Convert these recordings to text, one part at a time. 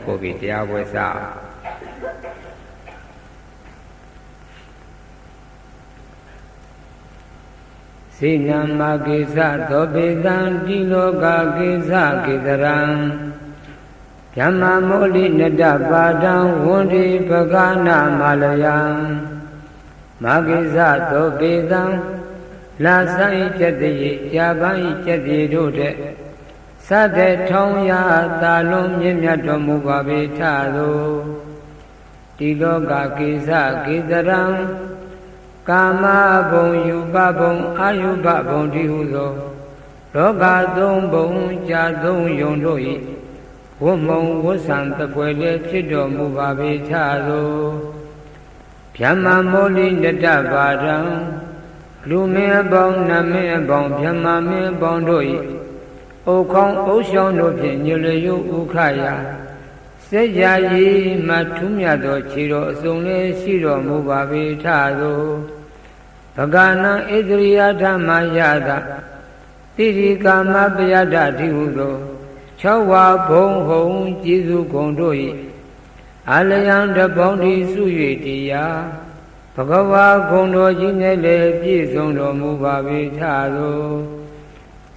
ကိုပြီးတရားပွဲစားစေနမကိစ္စသောပေတံတိလောကကိစ္စကိတရံဓမ္မမောလိနတပါဒံဝန္တိပကနာမလယံမကိစ္စသောပေတံလာဆိုင်ကျက်တည်းကြာပန်းကျက်တည်းတို့တဲ့စတဲ့ထောင်းရာသာလုံးမြင့်မြတ်တော်မူပါပေထသောတိလောကကိစ္စကိတရံကာမဘုံယူပဘုံအာယုပဘုံတိဟုသောလောကသုံးဘုံကြာသုံးယုံတို့၏ဝတ်မုံဝတ်ဆံတပွဲလေးဖြစ်တော်မူပါပေထသောဗျမ္မာမောလိနတပါဒံလူမင်းအပေါင်းနမင်းအပေါင်းဗျမ္မာမင်းအပေါင်းတို့၏အိုခေါင်းအိုးရှောင်းတို့ဖြင့်ညလျုဥခရာစေကြရည်မှထူးမြတ်သောခြေတော်အစုံလေးရှိတော်မူပါပေထသောဗကနံဣသရိယဓမ္မယတာတိရိကာမပယတ္တတိဟုသော6ဝါဘုံဟုံကျေးဇူးဂုဏ်တို့၏အလယံတပေါင်းတိစု၍တရားဘဂဝါဂုဏ်တော်ကြီးနဲ့လည်းပြည့်စုံတော်မူပါပေထသော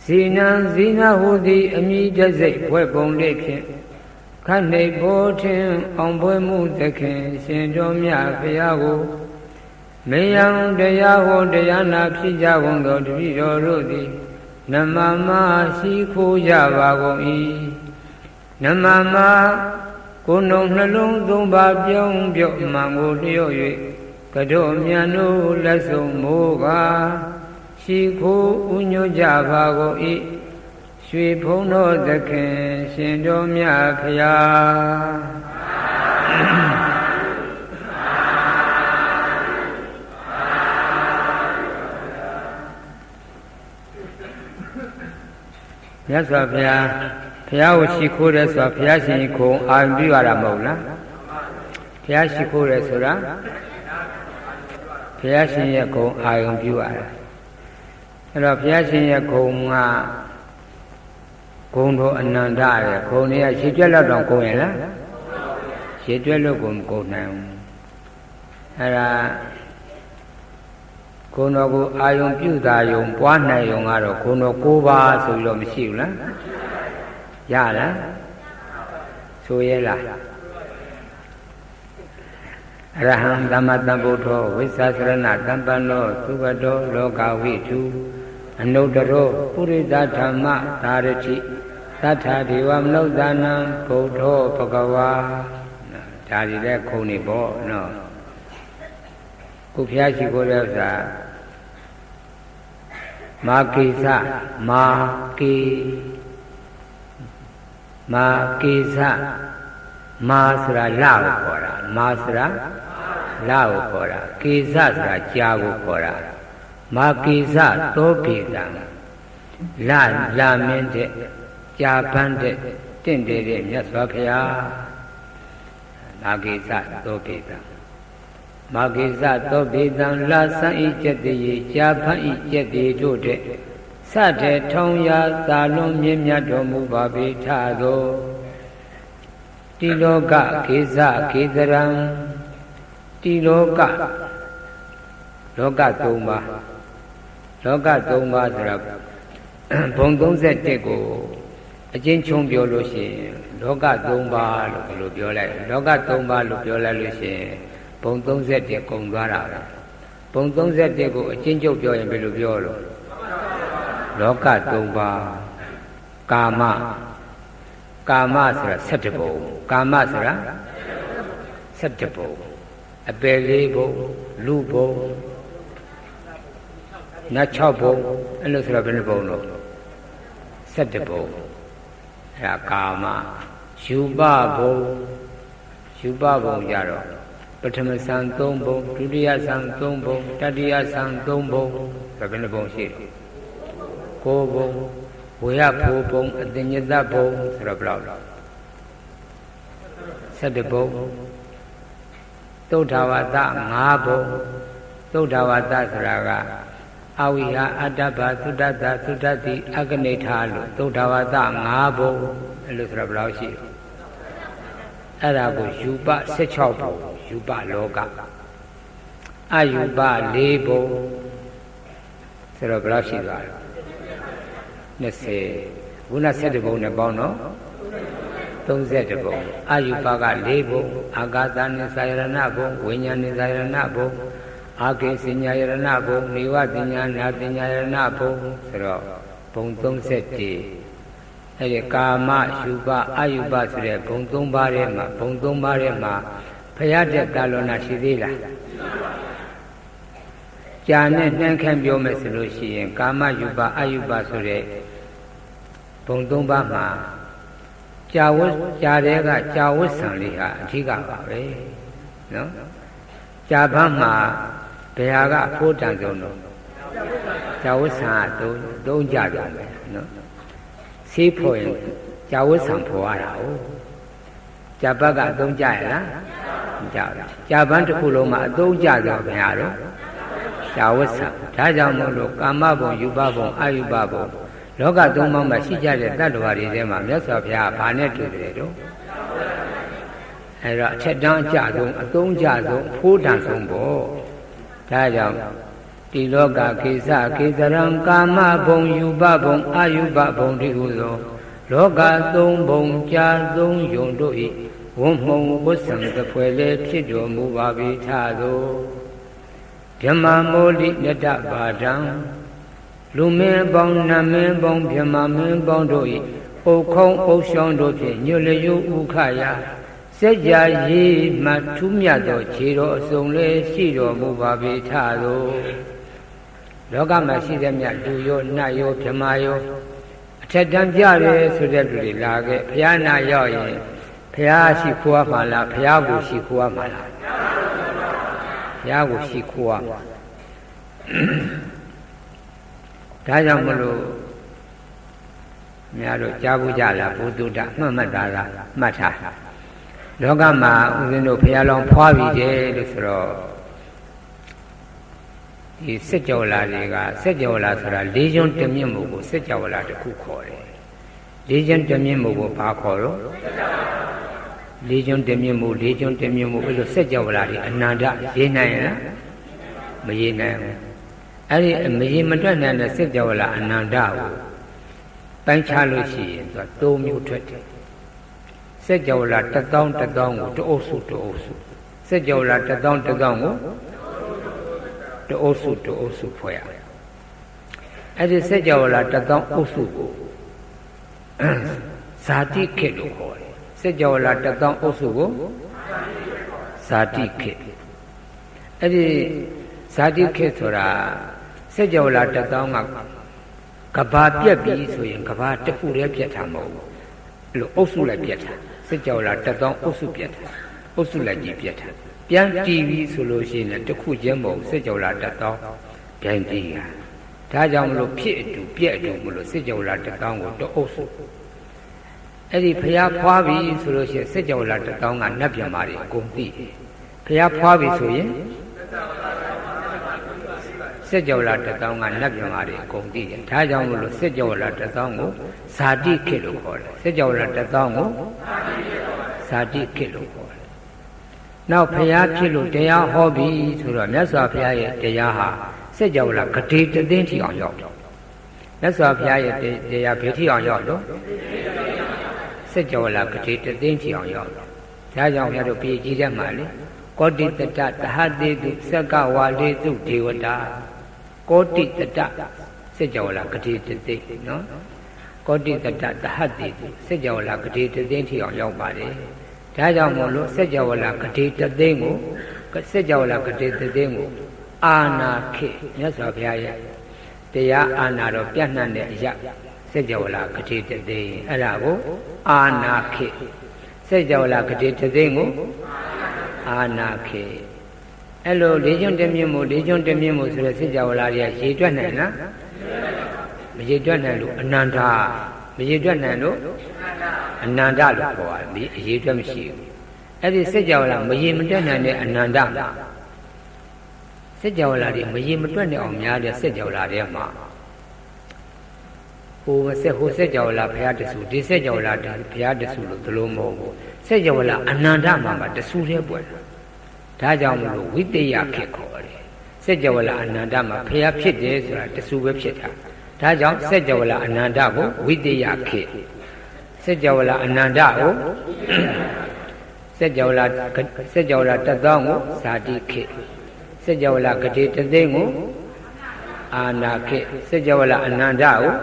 ဇိနံဇိနဟုသည်အမိတစိတ်ဖွဲ့ပုံလေးဖြင့်ခတ်နေဘောထင်အောင်ပွဲမှုသခင်ရှင်တော်မြတ်ဘုရားကိုမေယံတရားဟောတရားနာဖြစ်ကြကုန်သောတပည့်တော်တို့သည်နမမရှိခိုးကြပါကုန်၏နမကိုယ်နှုံနှလုံးသုံးပါပြုံးပြုတ်မှန်ကိုလျော့၍ကတော်မြတ်တို့လက်ဆုံးမိုးကားရှိခိုးဥညွတ်ကြပါကုန်၏ရွှေဖုံးတော်သခင်ရှင်တော်မြတ်ဖရာမြတ်စွာဘုရားဘုရားကိုရှိခိုးတယ်ဆိုတာဘုရားရှင်ခုံအာရုံပြုရတာမဟုတ်လားဘုရားရှိခိုးတယ်ဆိုတာဘုရားရှင်ရဲ့ခုံအာရုံပြုရတာအဲ့တော့ဘုရားရှင်ရဲ့ခုံကဂုံတော်အနန္တရဲ့ဂုံတွေကရှည်ကျွက်လောက်တော့ဂုံရလားရှည်ကျွက်လို့ကိုမဂုံနိုင်ဘူးအဲ့ဒါဂုံတော်ကိုအာယုံပြုတာယုံပွားနိုင်ယုံကတော့ဂုံတော်9ပါးဆိုပြီးတော့မရှိဘူးလားရလားဆိုရဲလားအရဟံသမ္မာသမ္ဗုဒ္ဓောဝိသသရဏတမ္ပန္နောသုဘတောလောကဝိတုအနုတ္တရောပုရိသဓမ္မသာရတိသတ္ထာဒေဝမနုဿာနံဘုဒ္ဓောဘဂဝါဒါဒီတဲ့ခုံနေပေါ့နော်ခုဖျားရှိခိုးတဲ့ဥစ္စာမာကိစ္စမာကိစ္စမာဆိုတာလကိုခေါ်တာမာဆိုတာလကိုခေါ်တာကိစ္စဆိုတာကြာကိုခေါ်တာမာကိစ္စသောပိတံလာမင်းတဲ့ကြာပန်းတဲ့တင့်တယ်တဲ့မြတ်စွာဘုရားမာကိစ္စသောပိတံမာကိစ္စသောပိတံလာဆန်းဤကျက်တည်းကြာပန်းဤကျက်တည်းတို့တဲ့စတဲ့ထောင်းရာသာလွန်မြင့်မြတ်တော်မူပါပေထသောတိလောကကိစ္စကိတရံတိလောက3ပါးလောက3ပါးဆိုတာဘုံ31ကိုအချင်းချုံပြောလို့ရှိရင်လောက3ပါးလို့ဘယ်လိုပြောလိုက်လောက3ပါးလို့ပြောလိုက်လို့ရှိရင်ဘုံ31ကုန်သွားတာပဲဘုံ31ကိုအချင်းချုပ်ပြောရင်ဘယ်လိုပြောလို့လောက3ပါးကာမဆိုတာ17ဘုံကာမဆိုတာ17ဘုံအပယ်4ဘုံလူဘုံနတ်6ဘုံအဲ့လိုဆိုတော့ဘယ်နှဘုံလို့17ဘုံအဲ့ဒါကာမယူပဘုံကြတော့ပထမဆံ3ဘုံဒုတိယဆံ3ဘုံတတိယဆံ3ဘုံဆိုဘယ်နှဘုံရှိလဲ9ဘုံဝေယဖိုးဘုံအတညတဘုံဆိုတော့ဘယ်လောက်လဲ17ဘုံသုဒ္ဓဝါဒ5ဘုံသုဒ္ဓဝါဒဆိုတာကအဝိဟာအတ္တဘာသုတ္တတသုတ္တတိအကနိဋ္ဌာလို့သုဒ္ဓဝါဒ5ဘုံအဲ့လိုဆိုတော့ဘယ်လောက်ရှိလဲ အဲ့ဒါကိုယူပ16ဘုံယူပလောကအယူပ4ဘုံဆိုတော့ဘယ်လောက်ရှိသွားလဲ20ခုန7ဘုံနဲ့ပေါင်းတော့32ဘုံအယူပက4ဘုံအာဂသနိသယရဏဘုံဝိညာဉ်နိသယရဏဘုံအာကိစဉ္ညာယရဏဘုံနေဝပညာနာပညာယရဏဘုံဆိုတော့ဘုံ31အဲ့ဒီကာမယူပအယူပဆိုတဲ့ဘုံ3ပါးထဲမှာဘုံ3ပါးထဲမှာဘုရားတဲ့ကာလောနာရှိသေးလားကြာနဲ့နှမ်းခမ်းပြောမယ်ဆိုလို့ရှိရင်ကာမယူပအယူပဆိုတဲ့ဘုံ3ပါးမှာကြာတဲ့ကကြာဝတ်ဆံလေးဟာအဓိကပါပဲနော်ကြာဘန်းမှာဘယ်ဟာကအဖို့တန်ဆုံးတော့ကြာဝတ်ဆံကသုံးကြတယ်ပဲနော်ဆေးဖို့ရင်ကြာဝတ်ဆံဖို့ရတာဟုတ်ကြာဘက်ကအသုံးကြရလားမကြဘူးကြာဘန်းတစ်ခုလုံးမှာအသုံးကြတော့ဘယ်ဟာတော့ကြာဝတ်ဆံဒါကြောင့်မို့လို့ကာမဘုံယူပဘုံအယူပဘုံလောကသုံးပါးမှာရှိကြတဲ့တတ္တဝါတွေထဲမှာမြတ်စွာဘုရားကဘာနဲ့တူတယ်တော့အဲ့တော့အထက်တန်းအကျဆုံးအသုံးကျဆုံးအဖို့တန်ဆုံးပေါ့ဒါကြောင့်ဒီလောကကိစ္စကိစ္စရံကာမဘုံယူပဘုံအယူပဘုံဒီဟုသောလောကသုံးဘုံကြာသုံးယုံတို့၏ဝုံမှုံဝတ်ဆံတဖွဲလေဖြစ်တော်မူပါပြီထသောဓမ္မမောလိနတ္တပါဒံလူမင်းပေါင်းနတ်မင်းပေါင်းဗြဟ္မာမင်းပေါင်းတို့၏အုတ်ခုံးအုတ်ရှောင်းတို့ဖြင့်ညွတ်လျူဥခရာစัจ जा ရေးမှထူးမြတ်သောခြေတော်အစုံလေးရှိတော်မူပါပေထသောလောကမှာရှိတဲ့မြတ်လူရောနတ်ရောဗြဟ္မာရောအထက်တန်းကြတယ်ဆိုတဲ့လူတွေလာခဲ့ဘုရားနာရောက်ရင်ဘုရားရှိခိုးရမှာလားဘုရားကိုရှိခိုးရမှာလားဘုရားကိုရှိခိုးရမှာဒါကြောင့်မလို့များတို့ကြားဘူးကြလားဘုသူတ္တမှတ်တာလားမှတ်ထားလောကမှာဦးဇင်းတို့ဘုရားလောင်းဖွားပြီးတယ်လို့ဆိုတော့ဒီစัจ java လာတွေကစัจ java လာဆိုတာ၄ကျွန်းတမြင့်မှုကိုစัจ java လာတစ်ခုခေါ်တယ်၄ကျွန်းတမြင့်မှုကိုဘာခေါ်တော့၄ကျွန်းတမြင့်မှု၄ကျွန်းတမြင့်မှုအဲ့လိုစัจ java လာတွေအနန္တရေးနိုင်ရလားမရေးနိုင်ဘူးအဲ့ဒီမရေမတွက်နိုင်တဲ့စัจ java လာအနန္တကိုပိုင်းခြားလို့ရှိရင်သူက၃မျိုးထွက်တယ်စัจ java လာ1000ကိုတအုပ်စုတအုပ်စုစัจ java လာ1000ကိုတအုပ်စုဖွဲ့ရအဲ့ဒီစัจ java လာ1000အုပ်စုကိုဇာတိခေတ်လို့ခေါ်တယ်စัจ java လာ1000အုပ်စုကိုဇာတိခေတ်အဲ့ဒီဇာတိခေတ်ဆိုတာစัจ java လာ1000ကကဘာပြက်ပြီဆိုရင်ကဘာတစ်ခုတည်းပြက်တာမဟုတ်ဘူးအဲ့လိုအုပ်စုလိုက်ပြက်တာစัจ java လာ1000အုပ်စုပြက်တာအုပ်စုလိုက်ကြီးပြက်တာပြန်တီးပြီဆိုလို့ရှိရင်တစ်ခုချင်းမဟုတ်စัจ java လာ1000ပြန်တီးတာဒါကြောင့်မလို့ဖြစ်အတူပြက်အတူမလို့စัจ java လာ1000ကိုတအုပ်စုအဲ့ဒီဖျားဖွားပြီဆိုလို့ရှိရင်စัจ java လာ1000ကနတ်ပြမာတွေအကုန်သိတယ်ဖျားဖွားပြီဆိုရင်စัจ java လာ1000ကနတ်ပြမာတွေအကုန်သိတယ်ဒါကြောင့်မလို့စัจ java လာ1000ကိုဇာတိခေတ်လို့ခေါ်တယ်စัจ java လာ1000ကိုဇာတိခေတ်လို့ခေါ်တယ်နောက်ဖျားဖြစ်လို့တရားဟောပြီဆိုတော့မြတ်စွာဘုရားရဲ့တရားဟာစัจ java လာဂတိတသိန်းထီအောင်ရောက်တယ်မြတ်စွာဘုရားရဲ့တရားဘယ်ထီအောင်ရောက်တော့စัจ java လာဂတိတသိန်းထီအောင်ရောက်တယ်ဒါကြောင့်ဘုရားတို့ပြည်ကြီးတဲ့မှာလေကောတိတတသဟတေတုသက္ကဝါလေတုဒေဝတာကောတိတတစัจ java လာဂတိတသိန်းနော်ကောတိတတသဟတေတုစัจ java လာဂတိတသိန်းထီအောင်ရောက်ပါတယ်ဒါကြောင့်မို့လို့စัจ java လာဂတိတသိန်းကိုစัจ java လာဂတိတသိန်းကိုအာနာခေမြတ်စွာဘုရားရဲ့တရားအာနာတော်ပြန့်နှံ့တဲ့အရာစัจ java လာဂတိတသိန်းအဲ့ဒါကိုအာနာခေစัจ java လာဂတိတသိန်းကိုအာနာခေအဲ့လို၄ကျွန်းတမြင့်မှု၄ကျွန်းတမြင့်မှုဆိုတဲ့စัจ java လာတွေကရေတွက်နိုင်လားမရေတွက်နိုင်လို့အနန္တမရေတွက်နိုင်လို့အနန္တလို့ခေါ်ရတယ်အရေတွက်မရှိဘူးအဲ့ဒီစัจ java လာမရေမတွက်နိုင်တဲ့အနန္တစัจ java လာတွေမရေမတွက်နိုင်အောင်များတဲ့စัจ java လာတွေမှာဟိုစัจ java လာဘုရားတဆူဒီစัจ java လာဘုရားတဆူလို့ဒီလိုမဟုတ်ဘူး စัจ java လာအနန္တမှာတဆူသေးပွက်ဒါကြောင့်မလို့ဝိတ္တယခေခေါ်တယ်စัจ java လာအနန္တမှာဖျားဖြစ်တယ်ဆိုတာတဆူပဲဖြစ်တာဒါကြောင့်စัจ java လာအနန္တကိုဝိတ္တယခေစัจ java လာအနန္တကိုစัจ java လာတသောင်းကိုဇာတိခေစัจ java လာဂတိတသိန်းကိုအာနာခေစัจ java လာအနန္တကို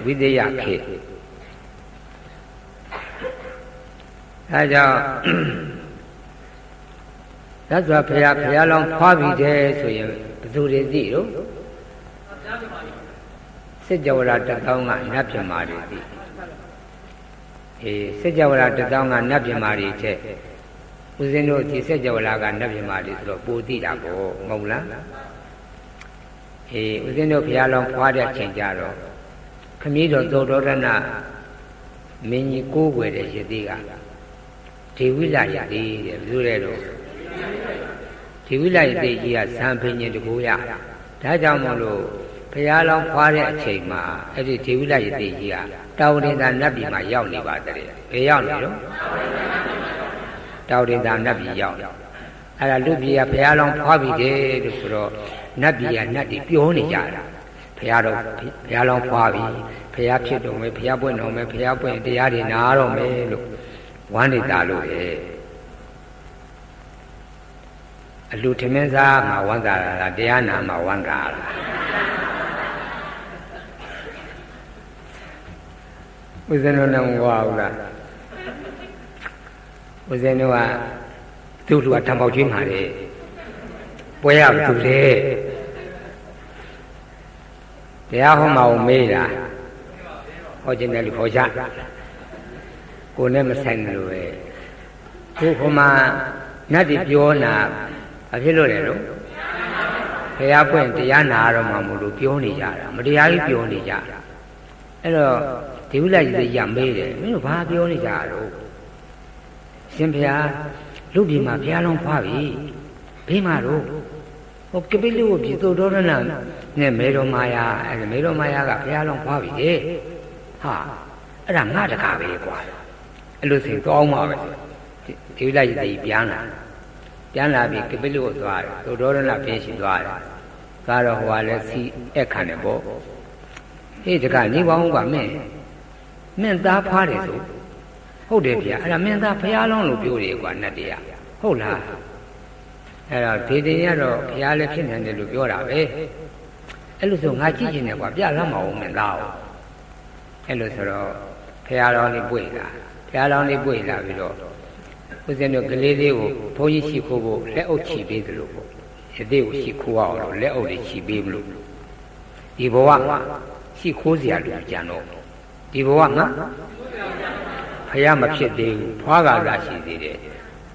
ဝိတ္တယခေအဲကြောင့်သစ္စာဖရာလောင်းဖွားပြီးတယ်ဆိုရင်ဘယ်သူတွေသိတော့စัจ java လာတသောင်းကနတ်ပြမာတွေသိစัจ java လာတသောင်းကနတ်ပြမာတွေချက်ဦးဇင်းတို့ဒီစัจ java လာကနတ်ပြမာတွေဆိုတော့ပိုသိတာပေါ့မဟုတ်လားဦးဇင်းတို့ဖရာလောင်းဖွားတဲ့အချိန်ကြတော့ခမည်းတော်သောတော်ရဏမင်းကြီးကိုးကွယ်တဲ့ယတိကဒေဝိလယတိတဲ့ဘယ်လိုလဲတော့ဒေဝိလယတိကြီးကဇံပင်ရှင်တကူရဒါကြောင့်မို့လို့ဘုရားလောင်းဖွားတဲ့အချိန်မှာအဲ့ဒီဒေဝိလယတိကြီးကတာဝတိသာနတ်ပြည်မှာရောက်နေပါတယ်ဘယ်ရောက်နေတော့တာဝတိသာနတ်ပြည်ရောက်အဲ့ဒါလူပြည်ကဘုရားလောင်းဖွားပြီးတယ်လို့ဆိုတော့နတ်ပြည်ကနတ်တွေပြောနေကြတာဘုရားလောင်းဖွားပြီးဘုရားဖြစ်တော်မယ်ဘုရားပွင့်တော်မယ်ဘုရားပွင့်တရားတွေနားတော်မယ်လို့ဝမ်းနေတာလို့အလူထမင်းစားမှာဝမ်းသာတာတရားနာမှာဝမ်းသာတာဦးဇင်းတို့လည်းမဝဘူးလားဦးဇင်းတို့ကသူ့လူကတံပေါက်ချင်းမှာလေပွဲရသူလေတရားဟောမှာကိုမေးတာဟောခြင်းတယ်လို့ခေါ်ကြကိုယ်နဲ့မဆိုင်လို့ပဲခုဟိုမှာနတ်တွေပြောနာဘာဖြစ်လို့လဲလို့ဘုရားပွင့်တရားနာတော့မှမလို့ပြောနေကြတာမတရားကြီးပြောနေကြတာအဲ့တော့ဒေဝိလကြီးရမေးတယ်မင်းတို့ဘာပြောနေကြတော့ရှင်ဘုရားလူပြည်မှာဘုရားလုံးဖွားပြီဘေးမှာတော့ဟိုကပိလိဝပြည်သို့တော်ရဏနဲ့မေတော်မာယာအဲ့မေတော်မာယာကဘုရားလုံးဖွားပြီတဲ့ဟာအဲ့ဒါငါတကားပဲကွာအဲ့လိုဆိုကောင်းပါပဲဒေဝိလကြီးပြန်လာပြီးကပိလိကိုသွားတယ်သို့တော်ရဏပြင်းရှိသွားတယ်ကတော့ဟိုကလည်းစီအခန့်တယ်ပေါ့ဟေးတကနေပေါင်းကမင်းသားဖွားတယ်ဆိုဟုတ်တယ်ဗျာအဲ့ဒါမင်းသားဘုရားလုံးလို့ပြောတယ်ကွာနတ်တရားဟုတ်လားအဲ့တော့ဒေတင်ရတော့ဘုရားလည်းဖြစ်နေတယ်လို့ပြောတာပဲအဲ့လိုဆိုငါကြည့်နေတယ်ကွာပြလမ်းမအောင်မင်းသားအောင်အဲ့လိုဆိုတော့ဘုရားတော်လေးပွေလာဘုရားတော်လေးပွေလာပြီးတော့ဦးဇင်းတို့ကလေးလေးကိုဘုန်းကြီးရှိခိုးဖို့လက်အုပ်ချီပေးသလိုပေါ့ယတိကိုရှိခိုးအောင်လို့လက်အုပ်လေးချီပေးမလို့ဒီဘဝရှိခိုးစရာလူကြံတော့ဒီဘဝမှာဘုရားမဖြစ်သေးဘူးဖွားကားလာရှိသေးတယ်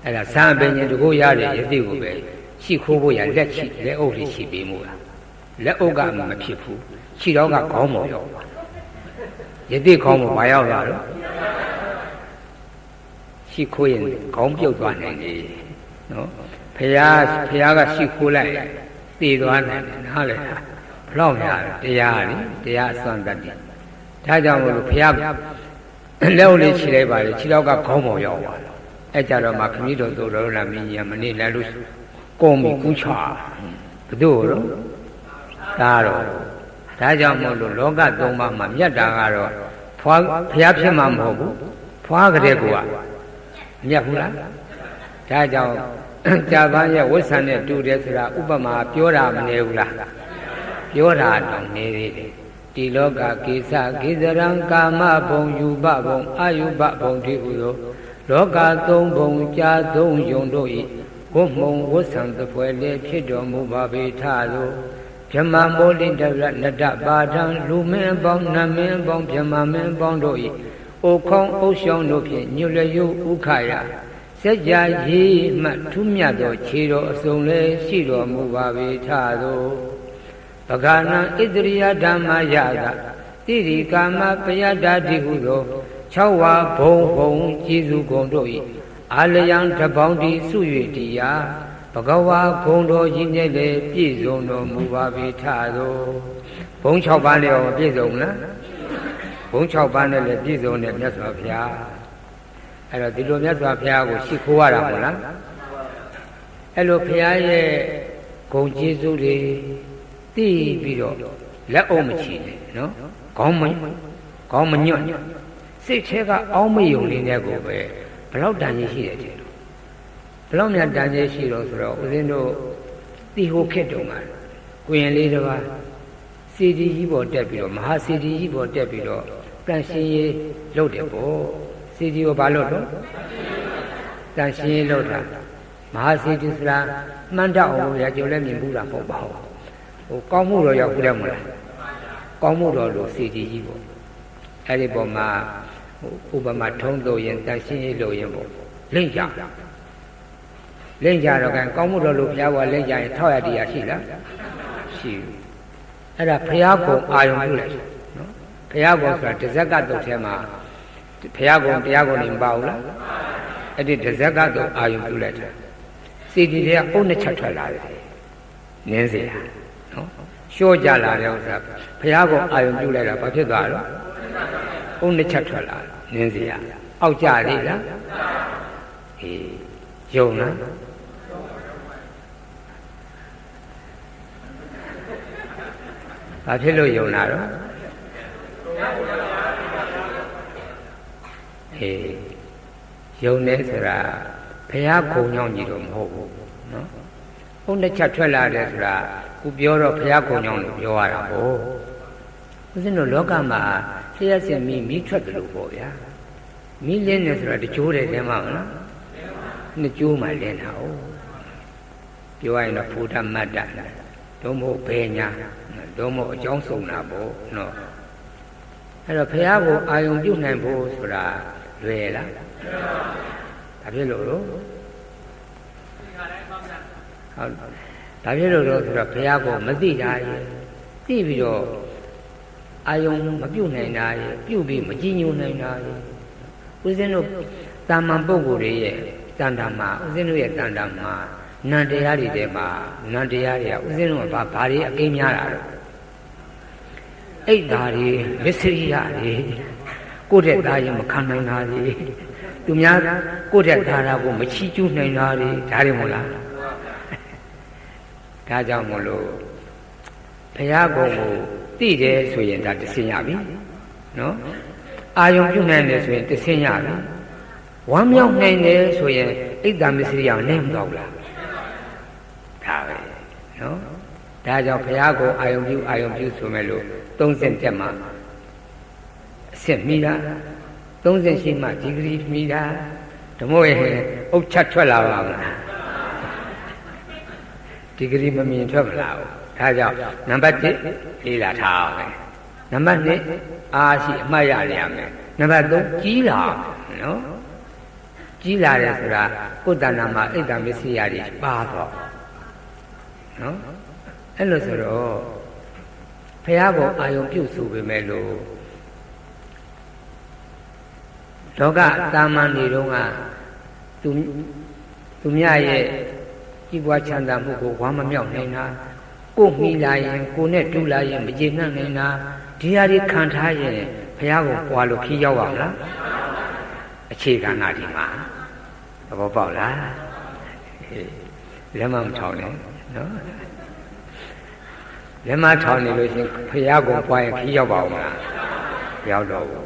အဲ့ဒါဇံပင်ရှင်တကူရတဲ့ယတိကိုပဲရှိခိုးဖို့ရလက်အုပ်လေးချီပေးမှုလားလက်အုပ်ကမဖြစ်ဘူးခြေတော်ကခေါင်းပေါ်ရောက်သွားယတိခေါင်းပေါ်မရောက်လာတော့ရှိခိုးရင်ခေါင်းပြုတ်သွားနိုင်တယ်နော်ဖះကရှိခိုးလိုက်တည်သွားနိုင်တယ်နားလေဘလောက်များတရားလေတရားအစွမ်းတတ်တယ်ဒါကြောင့်မို့လို့ဖះလက်ဦးလေးခြေလိုက်ပါလေခြေတော့ကခေါင်းပေါ်ရောက်သွားတယ်အဲ့ကြတော့မှခမည်းတော်သို့တော်လာမင်းကြီးကမနေလဲလို့ကုန်းပြီးကူးချဘု သူ့တော့ဒါတော့ဒါကြောင့်မို့လို့လောကသုံးပါးမှာမြတ်တာကတော့ဖွားဘုရားဖြစ်မှာမဟုတ်ဘူးဖွားကြတဲ့ကောမြတ်ဘူးလားဒါကြောင့်ကြာပန်းရဲ့ဝိဆံနဲ့တူတယ်ဆိုတာဥပမာပြောတာမနေဘူးလားပြောတာတော့နေသေးတယ်ဒီလောကကိစ္စကိစ္စရံကာမဘုံယူပဘုံအာယုပဘုံတိဟုသောလောကသုံးဘုံကြာသုံးယုံတို့၏ဝတ်မုံဝတ်ဆံသဖွယ်လေးဖြစ်တော်မူပါပေထသောဗြဟ္မာမောလိတရနတပါဒံလူမင်းပေါင်းနတ်မင်းပေါင်းဗြဟ္မာမင်းပေါင်းတို့၏အိုခေါင်းအိုရှောင်းတို့ဖြင့်ညွလျုဥခရာစัจ जा ရေးမှထူးမြတ်သောခြေတော်အစုံလေးရှိတော်မူပါပေထသောပဂာနံဣတရိယဓမ္မယကတိရိကာမပယတ္တိဟုသော6ဝါဘုံဘုံကျေးဇူးကုန်တို့၏အာလယံတပေါင်းတိစု၍တရားဘဂဝါဂုံတော်ကြီးနဲ့လည်းပြည့်စုံတော်မူပါပေထသောဘုံ6ပါးနဲ့ရောပြည့်စုံလားဘုံ6ပါးနဲ့လည်းပြည့်စုံတဲ့မြတ်စွာဘုရား အဲ့တော့ဒီလိုမြတ်စွာဘုရားကိုရှိခိုးရတာမို့လားအဲ့လိုဘုရားရဲ့ဂုဏ်ကျေးဇူးတွေသိပြီးတော့လက်အုပ်မချီနဲ့နော်ခေါင်းမညွတ်စိတ်ထဲကအောင်းမယုံလေးနဲ့ကိုပဲဘလောက်တန်ကြီးရှိတယ်တဲ့ဘလောက်များတန်ကြီးရှိတော့ဆိုတော့ဦးဇင်းတို့တီဟိုခက်တုံးကကိုရင်လေးတစ်ပါးစီဒီကြီးပေါ်တက်ပြီးတော့မဟာစီဒီကြီးပေါ်တက်ပြီးတော့တန်ရှင်းရေးလုပ်တယ်ပေါ့စီဒီကိုဘာလုပ်တော့တန်ရှင်းရေးလုပ်တာမဟာစီဒီဆိုတာမှန်တော့အောင်ရကြုံလည်းမြင်ဘူးတာမဟုတ်ပါဘူးဟိုကောင်းမှုတော့ရောက်ဘူးတယ်မလားကောင်းမှုတော့လို့စီဒီကြီးပေါ့အဲ့ဒီပေါ်မှာဥပမာထုံးလို့ရင်တန်ရှင်းရေးလုပ်ရင်ပေါ့လိမ့်ကြတော့ကန်ကောင်းမှုတော်လို့ဘုရားကလိမ့်ကြရင်ထောက်ရတရားရှိလားရှိဘူးအဲ့ဒါဘုရားကုံအာယုံပြုလိုက်နော်ဘုရားကုံဆိုတာတစ်ဇက်ကတုတ်ထဲမှာဘုရားကုံတရားကုံနေမပါဘူးလားအဲ့ဒီတစ်ဇက်ကတုတ်အာယုံပြုလိုက်တယ်စီတီတွေကအုတ်နှစ်ချက်ထွက်လာတယ်နင်းစေတာနော်ရှော့ကြလာတဲ့ဥစ္စာဘုရားကုံအာယုံပြုလိုက်တာဘာဖြစ်သွားတော့အုတ်နှစ်ချက်ထွက်လာနင်းစေရအောက်ကြသေးလားအေးယုံလားဘာဖြစ်လို့ယုံတာတော့အေးယုံနေဆိုတာဘုရားခုံကြောင့်ကြီးတော့မဟုတ်ဘူးနော်ဘုန်းတစ်ချက်ထွက်လာတယ်ဆိုတာခုပြောတော့ဘုရားခုံကြောင့်လို့ပြောရတာပေါ့ဦးဇင်းတို့လောကမှာဆရာစင်မိထွက်တယ်လို့ပေါ့ဗျာမိလင်းနေဆိုတာတကြိုးတယ်တဲမှာမလားနှစ်ကြိုးမှလင်းတာ哦ပြောရရင်တော့ဘုဒ္ဓမတ္တတော့မဟုတ်ဘယ်ညာတော့မဟုတ်အကြောင်းဆုံးတာပေါ့နော်အဲ့တော့ဘုရားကိုအာယုံပြုနိုင်ဖို့ဆိုတာလွယ်လားဒါဖြစ်လို့ဟုတ်ဒါဖြစ်လို့တော့ဆိုတော့ဘုရားကိုမသိတာရဲ့သိပြီးတော့အာယုံမပြုနိုင်တာရဲ့ပြုပြီးမကြည်ညိုနိုင်တာရဲ့ဦးဇင်းတို့တာမန်ပုဂ္ဂိုလ်တွေရဲ့တန်တာမှာဦးဇင်းတို့ရဲ့တန်တာမှာနန္တရားတွေထဲမှာနန္တရားတွေကဦးဇင်းတို့ကဘာတွေအကိန်းများတာတော့အိတ်ဓာတွေမစ္စရိယတွေကိုယ့်တဲ့သားရင်မခံနိုင်တာတွေသူများကိုယ့်တဲ့သားတာကိုမချီးကျူးနိုင်တာတွေဒါတွေမို့လားဒါကြောင့်မို့လို့ဘုရားကုံကိုသိတယ်ဆိုရင်ဒါတဆင်ရပြီနော်အာယုံပြုနိုင်တယ်ဆိုရင်တဆင်ရပြီဝမ်းမြောက်နိုင်တယ်ဆိုရင်အိတ်ဓာမစ္စရိယကိုနဲ့မတော့ဘူးလားဒါပဲနော်ဒါကြောင့်ဘုရားကိုအာယုံပြုဆိုမဲ့လို့30တက်မှာအစ်မိတာ30ရှိမှဒီဂရီမိတာဓမ္မရဲ့အုတ်ချက်ထွက်လာပါမလားဒီဂရီမမြင်ထွက်မလာဘူးဒါကြောင့်နံပါတ်1လေးလာထားအောင်ပဲနံပါတ်2အားရှိအမှတ်ရရမယ်နံပါတ်3ကြီးလာနော်ကြီးလာတယ်ဆိုတာကိုယ်တဏ္ဍာမှာအိတ်တမစ္စရိယတွေပါတော့နော်အဲ့လိုဆိုတော့ဘုရားကိုအာယုံပြုစုပေမဲ့လို့လောကတာမန်နေတော့ကသူမြရဲ့ကြီးပွားချမ်းသာမှုကိုဝမ်းမမြောက်နိုင်တာကိုမိလာရင်ကိုနဲ့တူလာရင်မကျေနပ်နိုင်တာဒီဟာတွေခံထားရင်ဘုရားကိုပွားလို့ခီးရောက်ပါမလားအခြေခံကဒီမှာသဘောပေါက်လားလက်မထောင်နဲ့နော်လက်မထောင်နေလို့ရှင်ဘုရားကိုပွားရင်ခီးရောက်ပါဦးမလားရောက်တော့ဘူး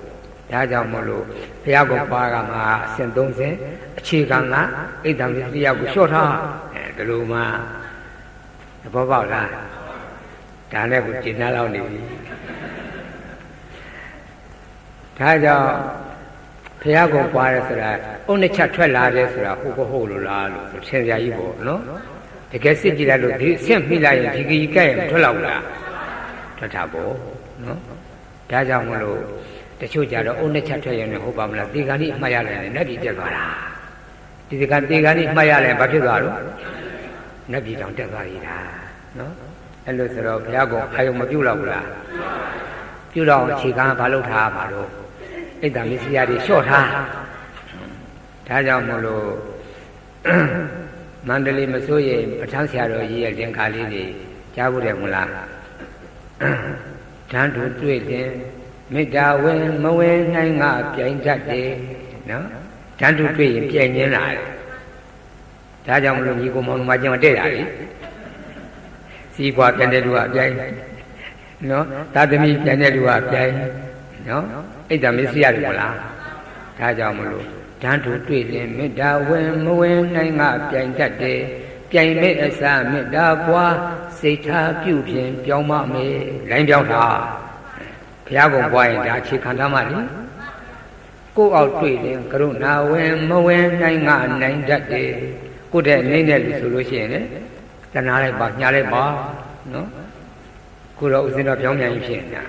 ဒါကြောင့်မို့လို့ဘုရားကိုပွားကမှာအစဉ်30အခြေခံကအိတ်တံမစ္စရိယကိုလျှော့ထားဒီလိုမှသဘောပေါက်လားဒါနဲ့ကိုကျင့်နှလောက်နေပြီဒါကြောင့်ဘုရားကိုပွားရဲဆိုတာအုတ်နှစ်ချက်ထွက်လာတယ်ဆိုတာဟုတ်လို့လားလို့ထင်စရာကြီးပေါ့နော်တကယ်စစ်ကြည့်လိုက်လို့ဒီအဆင့်မိလိုက်ရင်ဒီကြီးကဲ့ရင်ထွက်လောက်လားထွက်တာပေါ့နော်ဒါကြောင့်မလို့တချို့ကြတော့အုတ်နှစ်ချက်ထွက်ရင်ဟုတ်ပါမလားဒီကနေ့အမှတ်ရလိုက်ရင်လက်ပြီးတက်သွားတာဒီကနေ့အမှတ်ရလိုက်ရင်ဘာဖြစ်သွားတော့နတ်ပြည်တောင်တက်သွားရတာနော်အဲ့လိုဆိုတော့ဘုရားကအာယုံမပြုတ်တော့ဘူးလားပြုတ်တော့အခြေခံဘာလုပ်ထားမှာတော့အိတ်တံမစ္စရိယတွေလျှော့ထားဒါကြောင့်မို့လို့မန္တလေးမစိုးရိမ်ပဋ္ဌာန်းဆရာတော်ကြီးရဲ့တင်္ခါလေးတွေကြားဖို့တယ်မလားဓာန်တို့တွေ့ရင်မေတ္တာဝင်မဝင်နိုင်ငါပြိုင်တတ်တယ်နော် ဓာတုတွေ့ရင်ပြိုင်ရင်းလာတယ်ဒါကြောင့်မလို့ညီကိုမောင်မချင်းမတည့်တာလေစီးပွားပြန်တဲ့လူကပြိုင်နော်သာသမီပြန်တဲ့လူကပြိုင်နော်အဲ့ဒါမစ္စည်းရတယ်မလားဒါကြောင့်မလို့ဓာတုတွေ့ရင်မေတ္တာဝင်မဝင်နိုင်ကပြိုင်တတ်တယ်ပြိုင်မဲ့အစားမေတ္တာပွားစိတ်ထားပြုဖြင့်ပြောင်းမမယ်လိုင်းပြောင်းတာဘုရားကုံပွားရင်ဒါအခြေခံထားမှလေကိုယ်အောက်တွေ့ရင်ကရုဏာဝင်မဝင်နိုင်ကနိုင်တတ်တယ်ကိုယ်တဲ့နေတဲ့လူဆိုလို့ရှိရင်လေတနာလိုက်ပါညာလိုက်ပါနော်ကိုတော့ဥစဉ်တော့ပြောင်းပြန်ဖြစ်နေတာ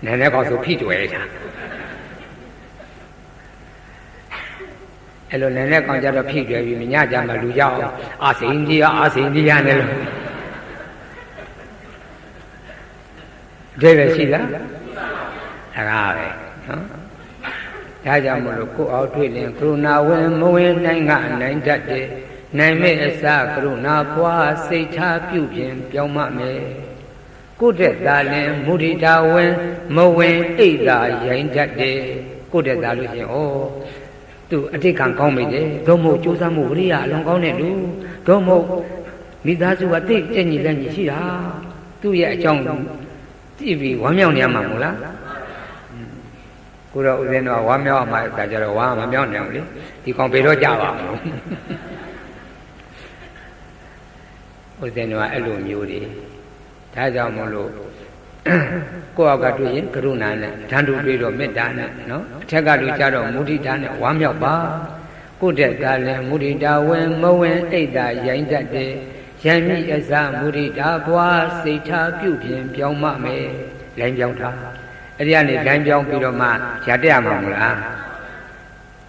နည်းနည်းကောက်ဆိုဖိကျွဲတာအဲ့လိုနည်းနည်းကောက်ကြတော့ဖိကျွဲပြီးညကြမှာလူကြောက်အာစိန်ကြီးအာစိန်ကြီးနဲ့လို့ဒီပဲရှိလားအဲ့ဒါပဲနော်ဒါကြောင့်မလို့ကိုယ်အောက်တွေ့ရင်ကရုဏာဝင်မဝင်နိုင်ကနိုင်တတ်တယ်နိုင်မဲ့အစားကရုဏာပွားစိတ်ထားပြုပြင်ပြောင်းမမယ်ကိုယ့်တဲ့သာလင်မုဒိတာဝင်မဝင်အိတ်သာရိုင်းတတ်တယ်ကိုယ့်တဲ့သာလို့ရှင်ဩသူအတိတ်ကံကောင်းမိတယ်ဒုမို့ကြိုးစားမှုဝိရိယအလွန်ကောင်းတဲ့လူဒုမို့မိသားစုကတိတ်ကြည်ညီလက်ညီရှိတာသူ့ရဲ့အကြောင်းကြည့်ပြီးဝမ်းမြောက်နေရမှာမို့လားကိုတော့ဦးဇင်းတော့ဝမ်းမြောက်မှအခါကျတော့ဝမ်းမမြောက်နိုင်ဘူးလေဒီကောင်ဘယ်တော့ကြပါမလို့ဦးဇင်းတော့အဲ့လိုမျိုးတွေဒါကြောင့်မလို့ကိုယ့်အောက်ကတွေ့ရင်ကရုဏာနဲ့ဓာတုတွေ့တော့မေတ္တာနဲ့နော်အထက်ကလူကြတော့မုဒိတာနဲ့ဝမ်းမြောက်ပါကိုယ့်တဲ့ကလည်းမုဒိတာဝင်မဝင်အိတ်တာရိုင်းတတ်တယ်ရံမိအစားမုဒိတာဘွားစိတ်ထားပြုပြင်ပြောင်းမမယ်လိုင်းပြောင်းတာအဲ့ဒီကနေလိုင်းပြောင်းပြီးတော့မှရတဲ့ရမှာမလား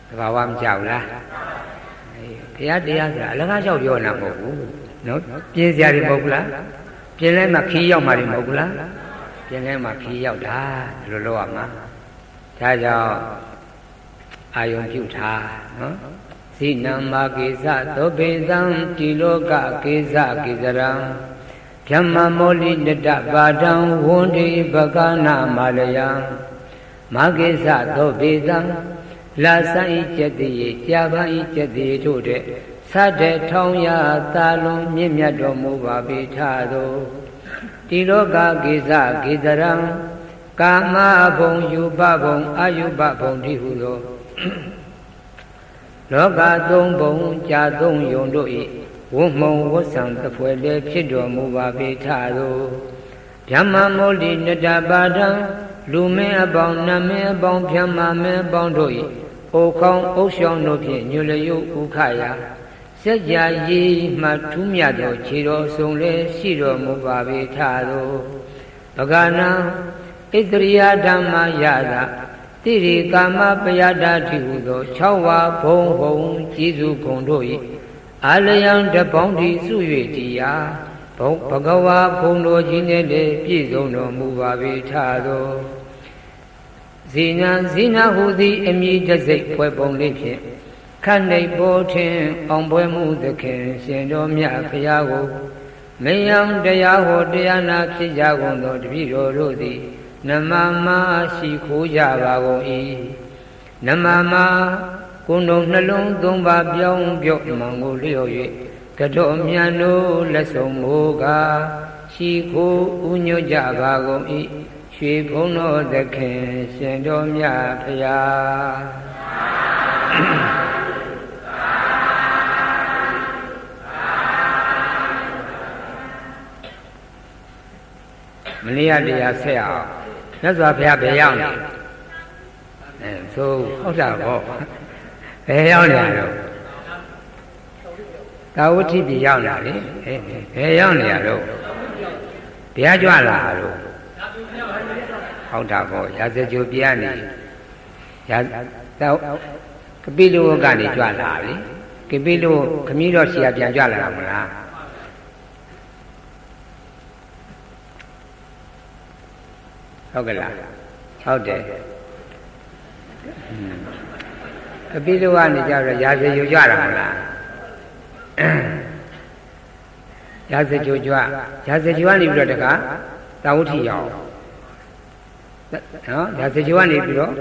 တဘာဝမကြောက်လားဘုရားတရားဆိုတာအလကားလျှောက်ပြောနေတာမဟုတ်ဘူးနော်ပြင်းစရာတွေမဟုတ်ဘူးလားပြင်းလဲမှခီးရောက်မှတွေမဟုတ်ဘူးလားပြင်းလဲမှခီးရောက်တာဒီလိုလုပ်ရမှာဒါကြောင့်အာယုံပြုထားနော်ဇိနံမာကိစ္စသောဘေသံတိလောကကိစ္စကိစ္စရံဓမ္မမောလိတတပါဒံဝန္တိပကနာမာလယံမာကိစ္စသောဘေသံလာဆိုင်ကျက်တည်းကြာပန်ဤကျက်တည်းတို့တဲ့သတ္တထောင်ရသာလွန်မြင့်မြတ်တော်မူပါပေထသောတိလောကကိစ္စကိစ္စရံကာမဘုံယူပဘုံအာယုပဘုံတိဟုသောလောကသုံးဘုံကြာသုံးယုံတို့၏ဝတ်မုံဝတ်ဆံတပွဲလည်းဖြစ်တော်မူပါပေထသောဓမ္မမောလိနတပါဒံလူမင်းအပေါင်းနမင်းအပေါင်းဗြဟ္မာမင်းအပေါင်းတို့၏အိုခေါင်းအုပ်ရှောင်းတို့ဖြင့်ညွလျုပ်ဥခရာစัจ जा ရည်မှထူးမြတ်သောခြေတော်ဆုံးလည်းရှိတော်မူပါပေထသောပဂနာဣတရိယဓမ္မယတာတိရိကာမပယတာတိဟုသော6ဝါဘုံဘုံကျေးဇူးဂုဏ်တို့၏အာလယံတပေါင်းတိစု၍တရားဘုံဘဂဝါဘုံတော်ကြီးနှင့်လည်းပြည့်စုံတော်မူပါပေထသောဇိနာဇိနာဟုသည်အမည်တစိတ်ဖွဲ့ပုံလေးဖြင့်ခတ်နေပေါ်ထင်အောင်ပွဲမှုသခင်ရှင်တော်မြတ်ဖရာကိုမယံတရားဟောတရားနာဖြစ်ကြကုန်သောတပည့်တော်တို့သည်နမမရှိခိုးကြပါကုန်၏နမကိုယ်တော်နှလုံးသုံးပါပြောင်းပြော့မှန်ကိုလျော့၍ကတော်မြန်တို့လက်ဆုံးမိုးကားရှိခိုးဥညွတ်ကြပါကုန်၏ရွှေဘုံတော်သခင်ရှင်တော်မြတ်ဖရာမနေ့ကတရားဆက်အောင်မြတ်စွာဘုရားဘယ်ရောက်နေဆိုဟုတ်တာပေါ့ဘယ်ရောက်နေတော့သာဝတိပြည်ရောက်လာလေဘယ်ရောက်နေရတော့ဘုရားကြွလာတော့ဟုတ်တာပေါ့ရာဇကြိုပြနေရာကပိလုဝကနေကြွလာလေကပိလုခမည်းတော်ရှိရပြန်ကြွလာတာမလားဟုတ်ကလားဟုတ်တယ်ကပိလုဝကနေကြတော့ရာဇကြိုကြွတာမလားရာဇကြိုကြွရာဇကြိုကနေပြီးတော့တခါသာဝတိရောက်နော်ရာဇကြိုကနေပြီးတော့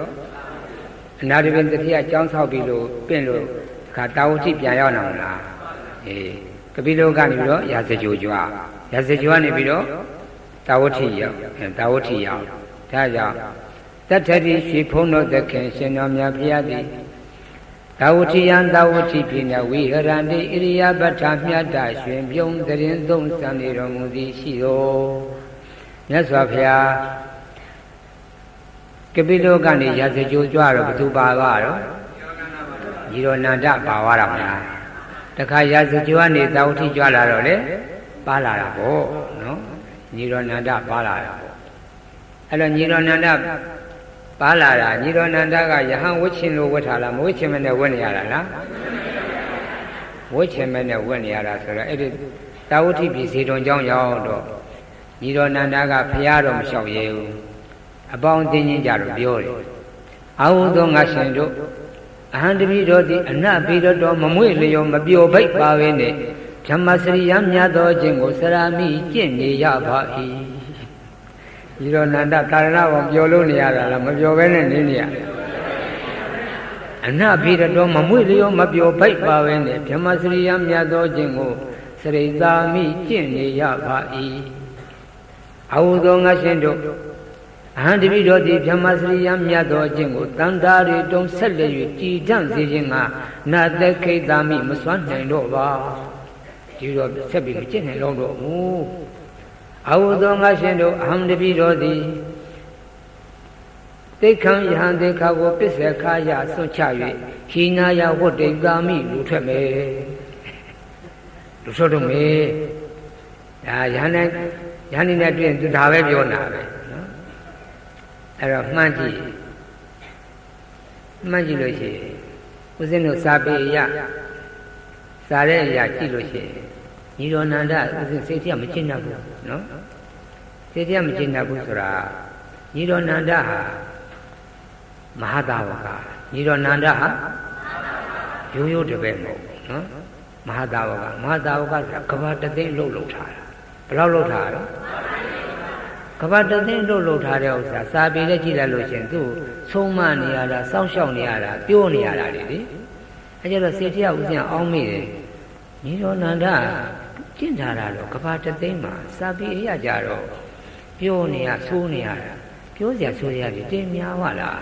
အနာတပင်တတိယကျောင်းဆောက်ပြီးလို့ပင့်လို့ခါတာဝတိပြန်ရောက်လာမလားကပိလောကနေပြီးတော့ရာဇကြိုကြွားရာဇကြိုကနေပြီးတော့တာဝတိရောက်တာဝတိရောက်ဒါကြောင့်တတ္ထတိရွှေဖုံးတော်သခင်ရှင်တော်မြတ်ဖျားသည်တာဝတိယံတာဝတိပြင်းဝိဟရန္တိဣရိယာပဋ္ဌာမြတ်တာရွှင်ပြုံးတရင်သုံးစံနေတော်မူသည်ရှိတော်မြတ်စွာဘုရားကပိလောကနေရာဇကြိုကြွားတော့ဘသူပါသွားတော့ညီတော်နန္ဒပါသွားတာမလားတခါရာဇကြိုကနေတာဝတိကြွားလာတော့လေပါလာတာပေါ့နော်ညီတော်နန္ဒပါလာတာပေါ့အဲ့တော့ညီတော်နန္ဒပါလာတာညီတော်နန္ဒကယဟန်ဝှချင်လို့ဝှထားလားမဝှချင်မနဲ့ဝှနေရတာလားဝှချင်မနဲ့ဝှနေရတာဆိုတော့အဲ့ဒီတာဝတိပြည်စေတုံကျောင်းရောက်တော့ညီတော်နန္ဒကဖျားတော့မလျှောက်ရဲဘူးအပေါင်းအသင်းချင်းကြတော့ပြောတယ်အာဟုသောငါရှင်တို့အဟံတပိတော်သည်အနပိတော်မမွေလျောမပျော်ဘိတ်ပါပဲနဲ့ဓမ္မစရိယမြတ်သောခြင်းကိုစရာမိကျင့်နေရပါ၏ဒီတော့နန္ဒသာရဏဘောပျော်လို့နေရတာလားမပျော်ဘဲနဲ့နေနေရအနပိတော်မမွေလျောမပျော်ဘိတ်ပါပဲနဲ့ဓမ္မစရိယမြတ်သောခြင်းကိုစရိသာမိကျင့်နေရပါ၏အာဟုသောငါရှင်တို့အဟံတပိတော်သည်ဗြဟ္မစရိယမြတ်သောအကျင့်ကိုတန်တာရီတုံဆက်လက်၍ကြည်တန့်စေခြင်းကနာသက်ခိတ္တမိမစွမ်းနိုင်တော့ပါဒီတော့ဆက်ပြီးမကျင့်နိုင်တော့ဘူးအာဟုသောငါရှင်တို့အဟံတပိတော်သည်တိတ်ခံယဟန်တေခါကိုပစ္စခါယဆွတ်ချ၍ခိနာယဝတ္တိကာမိလူထွက်မယ်လူထွက်တော့မယ်ဒါယဟန်နဲ့တွေ့ရင်သူဒါပဲပြောနာပဲအဲ့တော့မှန်းကြည့်လို့ရှိရင်ဦးဇင်းတို့စာပေရစာတဲ့အရာကြည့်လို့ရှိရင်ညီတော်နန္ဒဦးဇင်းစိတ်ထဲမကျင့်တတ်ဘူးနော်စိတ်ထဲမကျင့်တတ်ဘူးဆိုတာညီတော်နန္ဒဟာမဟာသာဝကညီတော်နန္ဒဟာရိုးရိုးတပည့်မဟုတ်နော်မဟာသာဝကဆိုတာကဘာတသိန်းလှုပ်ထားတာဘယ်လောက်လှုပ်ထားတာကဘာတသိန်းလှုပ်ထားတဲ့ဥစ္စာစာပေနဲ့ကြည့်လိုက်လို့ရှင်သူ့ဆုံးမနေရတာစောင့်ရှောက်နေရတာပြောနေရတာလေအဲကြတော့စေတရာဥစဉ်အောင်းမိတယ်ညီတော်နန္ဒကျင့်ထားတာတော့ကဘာတသိန်းမှာစာပေအရာကြတော့ပြောနေရဆိုးနေရတာပြောစရာဆိုရပြီတင်များပါလား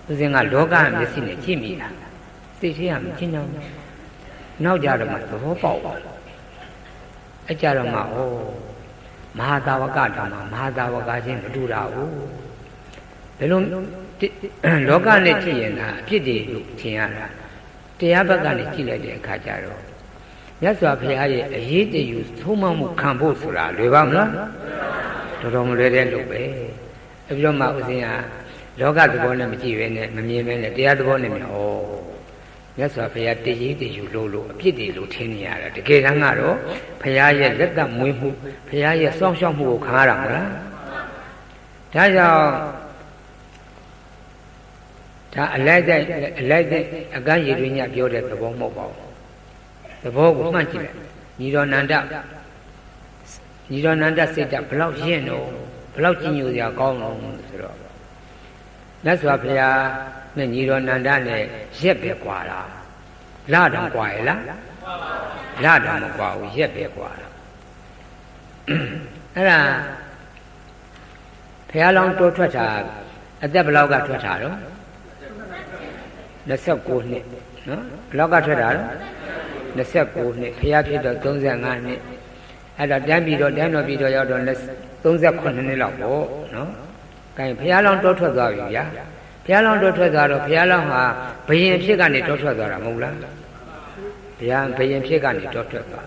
ဥစဉ်ကလောကမျက်စိနဲ့ကြည့်မိတာစိတ်ထဲကမကျင့်တော့ဘူးနောက်ကြတော့မှသဘောပေါက်ပါအဲကြတော့မှမဟာသာဝကဓမ္မမဟာသာဝကချင်းမတူတာဘူးဘယ်လိုလောကနဲ့ကြည့်ရင်ဒါအဖြစ်တွေလို့ထင်ရတာတရားဘက်ကနေကြည့်လိုက်တဲ့အခါကျတော့မြတ်စွာဘုရားရဲ့အရေးတယူသုံးမမှုခံဖို့ဆိုတာလွယ်ပါမလားတော်တော်မလွယ်တဲ့လို့ပဲအဲပြီးတော့မှဥစဉ်ကလောကသဘောနဲ့မကြည့်ပဲနဲ့မမြင်ပဲနဲ့တရားသဘောနဲ့မြင်မြတ်စွာဘုရားတည်တည်ယူလို့အဖြစ်တွေလို့ထင်နေရတာတကယ်တမ်းကတော့ဘုရားရဲ့လက်သက်မွေးမှုဘုရားရဲ့စောင့်ရှောက်မှုကိုခံရတာမလားဒါကြောင့်ဒါအလိုက်တဲ့အကန့်ရည်တွင်ညပြောတဲ့သဘောမဟုတ်ပါဘူးသဘောကိုမှတ်ကြည့်လိုက်ညီတော်နန္ဒစိတ်ဓာတ်ဘလောက်ရင့်တော့ဘလောက်ကြည်ညိုစရာကောင်းတော့ဆိုတော့မြတ်စွာဘုရားနဲ့ညီတော်နန္ဒနဲ့ရက်ပဲကွာတာလတောင်ကွာရဲ့လားလတောင်မကွာဘူးရက်ပဲကွာတာအဲ့ဒါဘုရားလောင်းတိုးထွက်တာအသက်ဘလောက်ကထွက်တာတော့29နှစ်နော်ဘလောက်ကထွက်တာတော့29နှစ်ဘုရားဖြစ်တော့35နှစ်အဲ့တော့တန်းပြီးတော့တန်းတော်ပြီးတော့ရောက်တော့38နှစ်လောက်ပေါ့နော်ကဲဘုရားလောင်းတိုးထွက်သွားပြီဗျာဘုရားလောင်းတော်ထွက်သွားတော့ဘုရားလောင်းဟာဘယင်ဖြစ်ကနေတော်ထွက်သွားတာမဟုတ်လားဘုရားဘယင်ဖြစ်ကနေတော်ထွက်သွား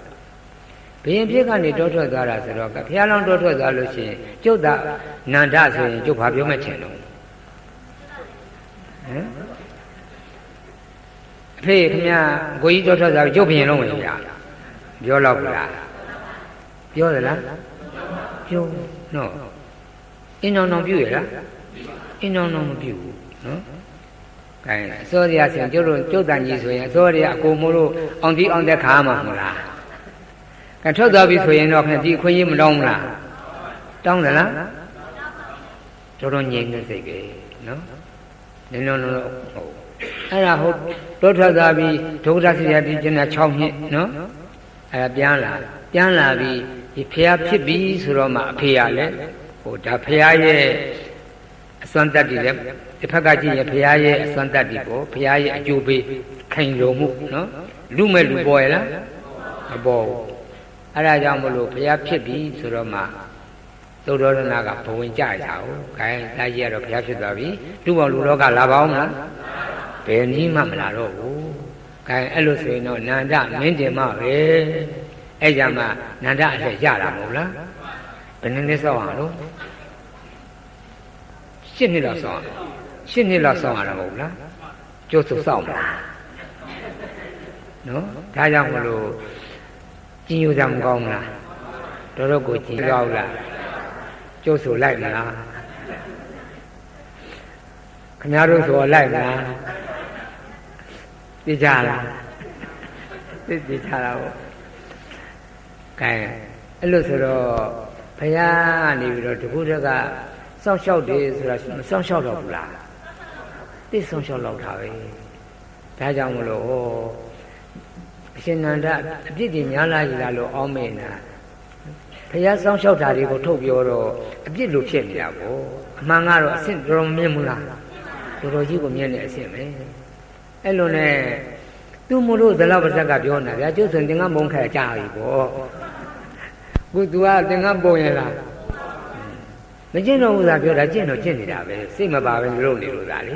ဘယင်ဖြစ်ကနေတော်ထွက်သွားတာဆိုတော့ဘုရားလောင်းတော်ထွက်သွားလို့ရှိရင်ကျုပ်သာနန္ဒဆိုရင်ကျုပ်ဘာပြောမှချင်တော့ဟမ်အဖေခင်ဗျာကိုကြီးတော်ထွက်သွားပြီကျုပ်ဘယင်လုံးဝင်ဗျာပြောတော့ဘူးလားပြောရလားပြောနော်အင်းအောင်ပြုရလားအင်းအောင်မပြုဘူးနော်အဲအစောရဆင်ကျုပ်တို့ကျုပ်တန်ကြီးဆိုရင်အစောရအကုန်မို့လို့အောင်ဒီအောင်တဲ့ခါမှာမဟုတ်လားကထွက်သွားပြီဆိုရင်တော့ခင်ဗျဒီအခွင့်အရေးမတောင်းဘူးလားတောင်းတယ်လားတော်တော်ငြိမ်နေစိတ်ပဲနော် နင်းလုံးလုံးဟုတ်အဲ့ဒါဟုတ်တောထွက်သွားပြီးဒုက္ခဆရာတိကျင်းတာ6နှစ်နော်အဲ့ဒါပြန်လာပြီးဒီဖះဖြစ်ပြီဆိုတော့မှအဖေရလဲဟိုဒါဖះရဲ့အစွမ်းတတ္တိလဲတစ်ဖက်ကကြည့်ရင်ဖះရဲ့အစွမ်းတတ္တိကိုဖះရဲ့အကျိုးပေးခိုင်လုံမှုနော်လူမဲ့လူပေါ်ရလားမပေါ်ဘူးအဲ့ဒါကြောင့်မလို့ဖះဖြစ်ပြီဆိုတော့မှသုဒ္ဓရဏကဘဝင်ကြရတာကိုခိုင်းတာကြီးကတော့ဖះဖြစ်သွားပြီလူပေါင်းလူလောကလာပါအောင်မလားဘယ်နည်းမှမလာတော့ဘူးခိုင်းအဲ့လိုဆိုရင်တော့နန္ဒမင်းတင်မပဲအဲ့ကြမှာနန္ဒအဆက်ရတာမဟုတ်လားဘယ်နည်းနဲ့စောင့်အောင်လို့7 နှစ်လောက်စောင့်7 နှစ်လောက်စောင့်ရတာမဟုတ်လားကျိုးစုစောင့်ပါနော်ဒါကြောင့်မလို့ကြည်ညိုကြမကောင်းလားတော်တော်ကိုကြည်ကောင်းလားကျိုးစုလိုက်မလားခင်ဗျားတို့ဆိုလိုက်မလားသိကြလားသိကြတာပေါ့ကဲအဲ့လိုဆိုတော့ဘုရားကနေပြီးတော့တခုတည်းကစောင့်ရှောက်တယ်ဆိုတာမစောင့်ရှောက်တော့ဘူးလားသိစောင့်ရှောက်တော့တာပဲဒါကြောင့်မလို့အရှင်နန္ဒအပြစ်တွေများလာကြီးလားလို့အောင်းမေနာဘုရားစောင့်ရှောက်တာတွေကိုထုတ်ပြောတော့အပြစ်လို့ဖြစ်နေတာပေါ့အမှန်ကတော့အဆင့်တော်မြင့်မလားတော်တော်ကြီးကိုမြင့်နေအဆင့်ပဲအဲ့လိုနဲ့သူမလို့ဇလောက်ပါဇက်ကပြောနေတာဗျာကျုပ်ဆိုသင်္ကန်းပုံခက်ကြပြီပေါ့ခုသူကသင်္ကန်းပုံရလားမကျင့်တော့ဘူးသာပြောတာကျင့်တော့ကျင့်နေတာပဲစိတ်မပါပဲလုပ်နေလို့သာလေ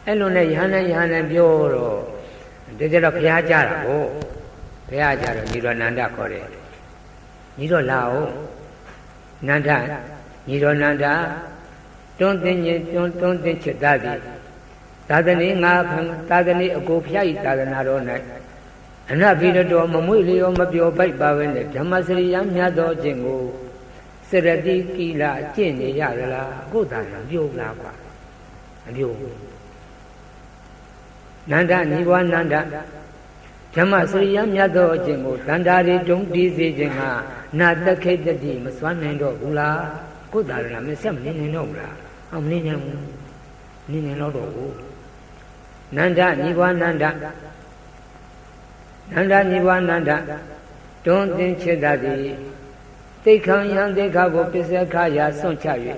အဲ့လိုနဲ့ယဟန်နဲ့ပြောတော့တကယ်တော့ဘုရားကြားတာပေါ့ဘုရားကြားတော့ညီတော်နန္ဒခေါ်တယ်ညီတော်လာအောင်နန္ဒညီတော်နန္ဒတွန်းသိချစ်သားသည်သာသနေငါသာသနေအကိုဖျားဤသာသနာတော်၌အနဘိရတော်မမွေလျောမပြောပိုက်ပါပဲနဲ့ဓမ္မစရိယမြတ်သောခြင်းကိုစရတိကိလကျင့်နေရသလားအခုသာမပြောလားကွာမပြောဘူးနန္ဒညီဘွားနန္ဒဓမ္မစရိယမြတ်သောခြင်းကိုတန်တာရီတုံးတီးစေခြင်းကနာတခိတ္တိမစွမ်းနိုင်တော့ဘူးလားအခုသာလည်းမဆက်မနေနိုင်တော့ဘူးလားအောင်မနေနိုင်ဘူးနေနိုင်တော့ဘူးနန္ဒညီဘွားနန္ဒညီဘွားနန္ဒတွန်းသင်ချစ်တတ်သည်တိတ်ခံယံတိတ်ခါကိုပစ္စခါရာဆွန့်ချ၍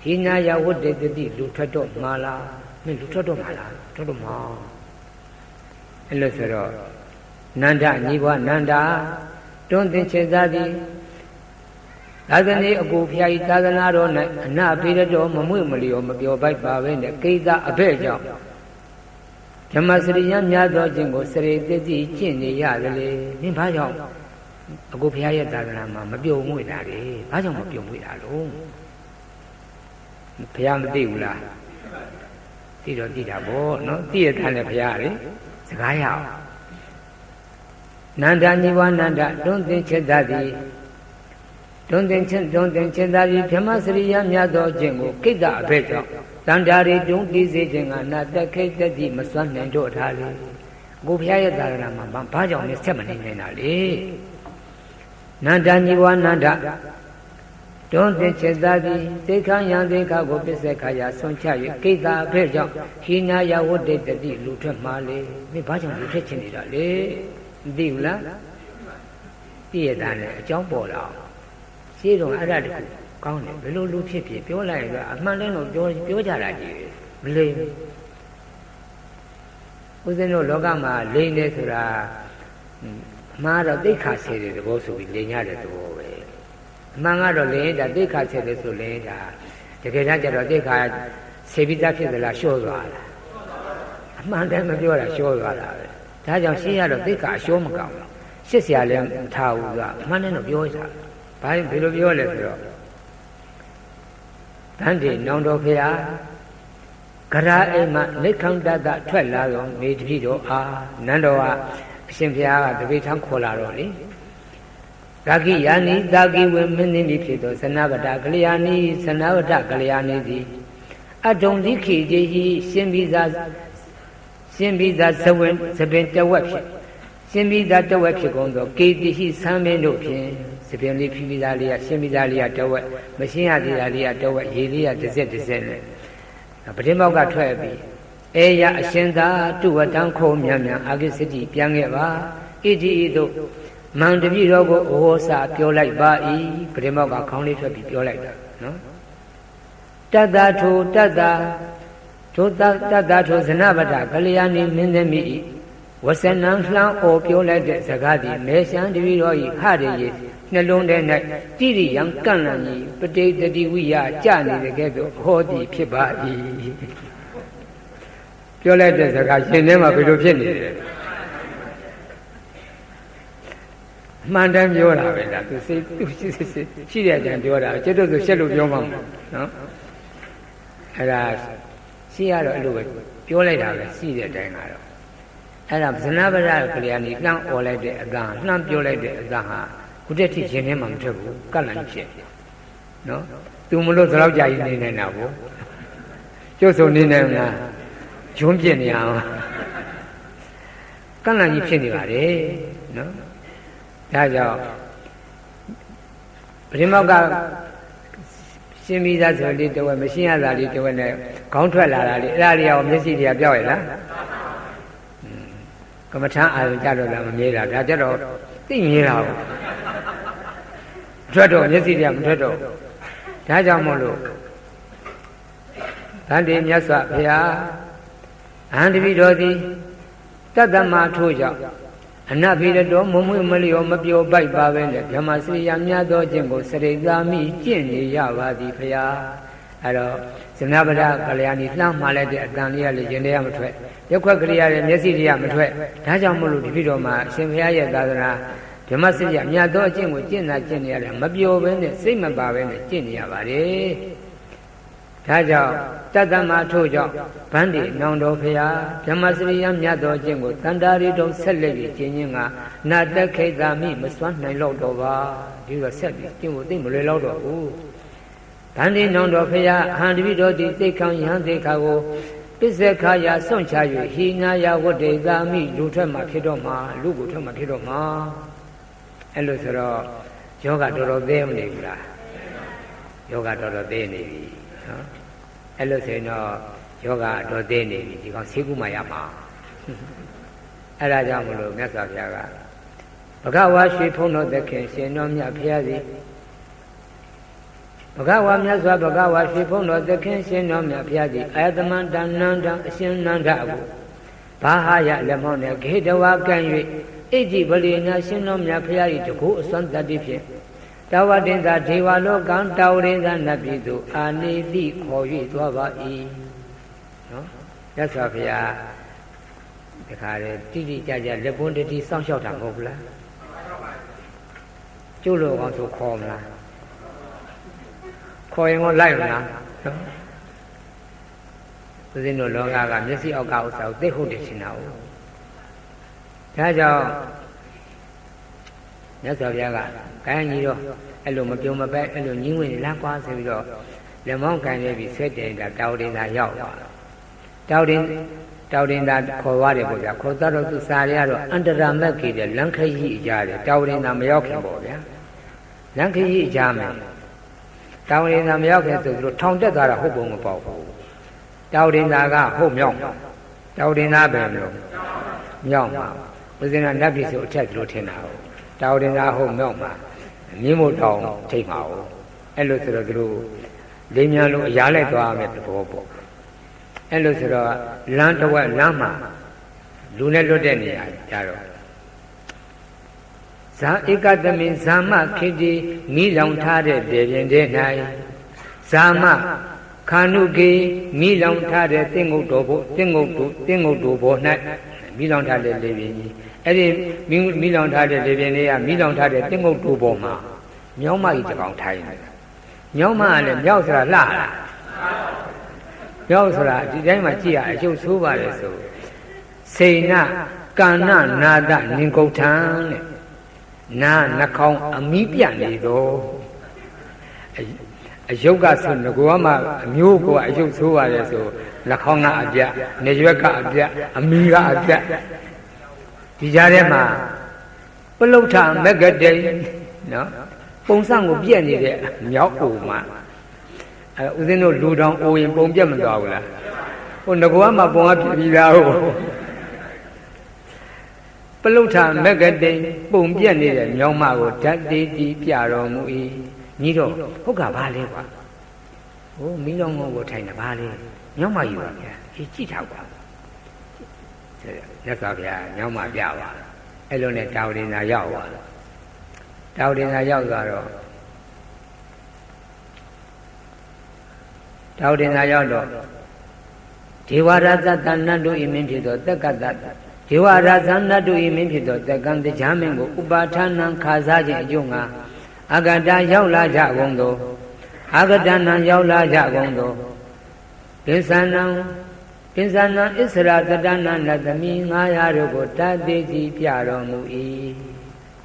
ဟိနာယဝတ္တေတိလူထွက်တော့မှာလားမင်းလူထွက်တော့မှာလားထွက်တော့မှာအဲ့လိုဆိုတော့နန္ဒညီဘွားနန္ဒတွန်းသင်ချစ်တတ်သည်သာသနေအကိုဖျားဤသာသနာတော်၌အနဖေရတော်မမွေ့မလျောမပြောပိုက်ပါပဲနဲ့ကိစ္စအဘဲ့ကြောင့်ဓမ္မစရိယများသောခြင်းကိုစရိတ္တိကျင့်နေရတယ်လေနင်ဘာကြောင့်အကိုဖျားရဲ့သာသနာမှာမပြုံမွေ့တာလေဘာကြောင့်မပြုံမွေ့တာလို့ဘုရားမသိဘူးလားသိတော့သိတာပေါ့နော်သိရတဲ့ဘုရားလေစကားရအောင်နန္ဒညီဝနန္ဒတွန်းသင်ချစ်တတ်သည်တွန်းသင်ချစ်တတ်သည်ဓမ္မစရိယများသောခြင်းကိုကိစ္စအဘဲ့ကြောင့်တန်တာရီတွန်းတီးစေခြင်းကနာတခိတ္တိမစွမ်းနိုင်တော့ထားလေကိုဘုရားရဲ့သာသနာမှာဘာကြောင့်လဲဆက်မနေနိုင်တာလေနန္ဒညီဝနန္ဒတွန်းသင်ချစ်တတ်သည်သိခံယံသိခါကိုပစ္စခါရာဆွန့်ချ၍ကိစ္စအဘဲ့ကြောင့်ဟိနာယဝတ္တေတိလူထွက်မှာလေမင်းဘာကြောင့်လူထွက်ချင်နေတာလေမသိဘူးလားသိရတာနဲ့အကြောင်းပေါ်လာရှင်းတော့အဲ့ဒါတခုကောင်းတယ်ဘယ်လိုလူဖြစ်ဖြစ်ပြောလိုက်ရင်အမှန်တည်းတော့ပြောကြတာကြီးမလိမ့်ဦးဇင်းတို့လောကမှာလိမ့်နေဆိုတာအမှားတော့သိက္ခာဆယ်တဲ့သဘောဆိုပြီးလိမ့်ရတဲ့သဘောပဲအမှန်ကတော့လိမ့်တာသိက္ခာဆယ်တယ်ဆိုလိမ့်တာတကယ်တမ်းကျတော့သိက္ခာဆယ်ပြီးသားဖြစ်သလားလျှော့သွားတာအမှန်တည်းမပြောတာလျှော့သွားတာပဲဒါကြောင့်ရှင်းရတော့သိက္ခာအလျှော့မကောင်းဘူးရှစ်ဆရာလည်းမထားဘူးကအမှန်တည်းတော့ပြောကြတာဘာဘယ်လိုပြောလဲဆိုတော့တန်တေနောင်တော်ဖရာကရာအိမ်မှာနိခန္တတထွက်လာတော့မိတတိတော်အာနန်းတော်ကအရှင်ဖရာကတပိဋ္ဌာန်ခေါ်လာတော့လေဂဂိယာနိသာကိဝေမင်းသိဖြစ်သောသနဗတကလျာဏီသနဗတကလျာဏီသည်အတုံလိခိတိဟိရှင်ဘိဇာဇဝင်သပင်တဝက်ဖြစ်ရှင်ဘိဇာတဝက်ဖြစ်ကုန်သောကေတိဟိသံမင်းတို့ဖြင့်သပင်လေးဖြီးပြီးသားလေးကရှင်ပြီးသားလေးကတဝက်မရှင်းရသေးတာလေးကတဝက်ရေလေးကတစ်စက်နဲ့ ပတိမောက်ကထွက်ပြီးအေယအရှင်သာတုဝတံခုံမြန်မြန်အာဂိစတိပြန်ခဲ့ပါဣတိဤသို့မန္တပိတော်ကိုဩဟောစာပြောလိုက်ပါ၏ပတိမောက်ကခေါင်းလေးထွက်ပြီးပြောလိုက်တာနော်တတ္တထိုတတ္တထိုတတ္တထိုဇနဗတကလျာဏီမင်းသမီးဝဆနံလှမ်းအော်ပြောလိုက်တဲ့စကားသည်မေရှံတပိတော်၏ဟရရေနှလုံးထဲ၌တိရိယံကန့်လန့်ကြီးပဋိတတိဝိယကြနေတဲ့ကဲ့သို့ဟောသည်ဖြစ်ပါ၏ပြောလိုက်တဲ့စကားရှင်ထဲမှာဘယ်လိုဖြစ်နေလဲမှန်တယ်ပြောတာပဲလားသူစိတ်သူရှိတဲ့အတိုင်းပြောတာကျွတ်တို့ဆိုရှက်လို့ပြောမှာနော်အဲ့ဒါရှိရတော့အဲ့လိုပဲပြောလိုက်တာပဲရှိတဲ့အတိုင်းကတော့အဲ့ဒါဇနဗရကလျာဏီလှမ်းអော်လိုက်တဲ့အကံလှမ်းပြောလိုက်တဲ့အကံဟာခုတည်းထိရှင်ထဲမှာမထွက်ဘူးကန့်လန့်ဖြစ်နော်သူမလို့ဒီလောက်ကြာကြီးနေနေတာကိုကျွတ်ဆိုနေနေလားဂျွန်းပြစ်နေအောင်ကန့်လန့်ကြီးဖြစ်နေပါတယ်နော်ဒါကြောင့်ပရိမောက်ကရှင်းပြီးသားဆိုလေးတဝက်မရှင်းရတာလေးတဝက်နဲ့ခေါင်းထွက်လာတာလေးအဲ့ဒါလေးအောင်မျက်စိတွေကပြောက်ရလားကမ္မထာအာရုံကြတော့လည်းမမြဲတာဒါကြတော့သိမြဲတာဟုတ်ထွက်တော့မျက်စိတွေကမထွက်တော့ဒါကြောင့်မို့လို့ဗန္တိမြတ်စွာဘုရားအဟံတပိတော်သည်တတ္တမထို့ကြောင့်အနဖိရတော်မမွေမလျောမပြောပိုက်ပါပဲလေဓမ္မစရိယာများသောခြင်းကိုစရိသာမိကျင့်နေရပါသည်ဖရာအဲ့တော့ဇနဗဒကလျာဏီလှမ်းမှလိုက်တဲ့အတန်လေးကလည်းရင်ထဲကမထွက်ရက်ခွက်ကလေးရတဲ့မျက်စိတွေကမထွက်ဒါကြောင့်မို့လို့ဒီဖြစ်တော်မှာအရှင်ဘုရားရဲ့သာသနာဓမ္မစရိယာများသောအကျင့်ကိုကျင့်နေရတယ်မပြောဘဲနဲ့စိတ်မပါဘဲနဲ့ကျင့်နေရပါတယ်ဒါကြောင့်တတ္တမထို့ကြောင့်ဗန္တိနောင်တော်ဖရာဓမ္မစရိယမြတ်တော်ခြင်းကိုတန်တာရီတုံဆက်လက်ပြီးကျင့်ခြင်းကနာတခိတ္တမိမစွမ်းနိုင်တော့တော့ပါဒီလိုဆက်ပြီးကျင့်ဖို့သိမလွယ်တော့တော့ဘူးဗန္တိနောင်တော်ဖရာအဟံတပိတော်ဒီသိခံယဟန်သိခါကိုပစ္စခာယာစွန့်ချ၍ဟိနာယဝတ္တေသာမိလူထွက်မှဖြစ်တော့မှလူကိုထွက်မှဖြစ်တော့မှအဲ့လိုဆိုတော့ယောဂတော်တော်သေးမနေဘူးလားယောဂတော်တော်သေးနေပြီနော်အဲ့လိုဆိုရင်တော့ယောဂတော်သေးနေပြီဒီကောင်ဆေးကုမှရမှာအဲ့ဒါကြောင့်မလို့မြတ်စွာဘုရားကဘဂဝါရွှေဖုံးတော်သခင်ရှင်တော်မြတ်ဘုရားသည်ဘဂဝါမြတ်စွာဘဂဝါရွှေဖုံးတော်သခင်ရှင်တော်မြတ်ဘုရားသည်အာယတမန္တနန္တအရှင်နန္ဒကိုဘာဟာယလက်မောင်းနဲ့ဂေတဝါကံ၍ဣတိပရိညာရှင်တော်မြတ်ဘုရား၏တကုအစွမ်းတတ္တိဖြင့်တဝတ္တင်္သာဒေဝလောကံတာဝရိသနတ်ပြည်သို့အာနိတိခေါ်၍သွားပါ၏နော်ရသော်ဘုရားတခါလေတိတိကျကျလက်ပွန်းတတိစောင့်ရှောက်တာမဟုတ်ဘူးလားကျို့လိုအောင်ဆိုခေါ်မလားခေါ်ရင်ကိုလိုက်မလားနော်သူစင်းတို့လောကကမျက်စိအောက်ကဥစ္စာကိုသိဟုတ်တယ်ရှင်တာဟုတ်ဒါကြောင့်မြတ်စွာဘုရားကကိုင်းကြီးတော့အဲ့လိုမပြုံမပဲအဲ့လိုညင်းဝင်လမ်းကွာဆိုပြီးတော့လက်မောင်းကန်နေပြီးဆွဲတင်တာတောက်တင်သာရောက်သွားတောက်တင်သာခေါ်ရတယ်ပေါ့ဗျာခေါ်တော့သူစာရတော့အန္တရာမက်ကြီးတဲ့လမ်းခရီးအကြတယ်တောက်တင်သာမရောက်ခင်ပေါ့ဗျာလမ်းခရီးအကြမယ်တောက်တင်သာမရောက်ခင်ဆိုသူတို့ထောင်တက်သွားတာဟုတ်ပုံမပေါ့ဘူးတောက်တင်သာကဟုတ်မြောက်တောက်တင်သာပဲမျိုးမြောက်မှာဦးဇင်းကနတ်ပြည်ဆိုအထက်လို့ထင်တာဟုတ်တောက်တင်သာဟုတ်မြောက်မှာမြင်းမို့တောင်ထိတ်မှာဟုတ်အဲ့လိုဆိုတော့သူတို့လေးများလုံးအရားလိုက်သွားမယ်သဘောပေါ့အဲ့လိုဆိုတော့လမ်းတစ်ဝက်လမ်းမှာလူနဲ့လွတ်တဲ့နေရာကြတော့ဇာဧကတမိဇာမခိတိမိလောင်ထားတဲ့ဒေပြင်တဲ့၌ဇာမခန္ဓုကေမိလောင်ထားတဲ့သင်္ဂုတ်တော်ဘုသင်္ဂုတ်တော်ဘော၌မိလောင်ထားတဲ့လေပြင်ကြီးအဲ့ဒီမိလောင်ထားတဲ့လေပြင်လေးကမိလောင်ထားတဲ့သင်္ဂုတ်တော်ဘောမှာမြောင်းမကြီးတစ်ကောင်ထိုင်နေတာမြောင်းမကလည်းမြောက်ဆိုတာလှလားမြောက်ဆိုတာဒီတိုင်းမှာကြည့်ရအကျုပ်ဆိုးပါလေဆိုစေနကာဏနာဒနင်္ဂုဋ္ဌံတဲ့နာနှာခေါင်းအမီးပြတ်နေတော့အယုတ်ကဆိုငကောမှအမျိုးကအယုတ်ဆိုးပါလေဆိုနှာခေါင်းကအပြတ်နေရွက်ကအပြတ်အမီးကအပြတ်ဒီကြားထဲမှာပလုဋ္ဌမဂ္ဂတိနော်ပုံစံကိုပြည့်နေတဲ့မြောက်အိုမှာ ဦးဇင်းတို့လူတောင်အိုရင်ပုံပြတ်မသွားဘူးလားဟိုငကောကမှပုံကပြပြီးသားဟုတ်ပလုထာမက္ကတိပုံပြတ်နေတဲ့မြောင်းမကိုဓာတ်တေးတီးပြတော်မူ၏ညီတော်ဟုတ်ကဘာလဲကွာဟိုမင်းတော်ကိုထိုင်တာဘာလဲမြောင်းမယူပါဗျာကြည့်ထားပါမြတ်စွာဘုရားမြောင်းမပြပါအဲ့လိုနဲ့တာဝတိနာရောက်သွားတာဝတိနာရောက်သွားတော့တာဝတိနာရောက်တော့ဒေဝရာဇတနတ်တို့ဤမင်းဖြစ်သောတက္ကတဒေဝရာဇနတ်တို့ဤမင်းဖြစ်သောတက္ကံတရားမင်းကိုဥပါဌာနံခါစားခြင်းအကျိုးငါအာဂတရောက်လာကြကုန်သောအာဂတနံရောက်လာကြကုန်သောပိဿနံဣစရာတတနာနတ်သမီး900တို့ကိုတတ်သေးစီပြတော်မူ၏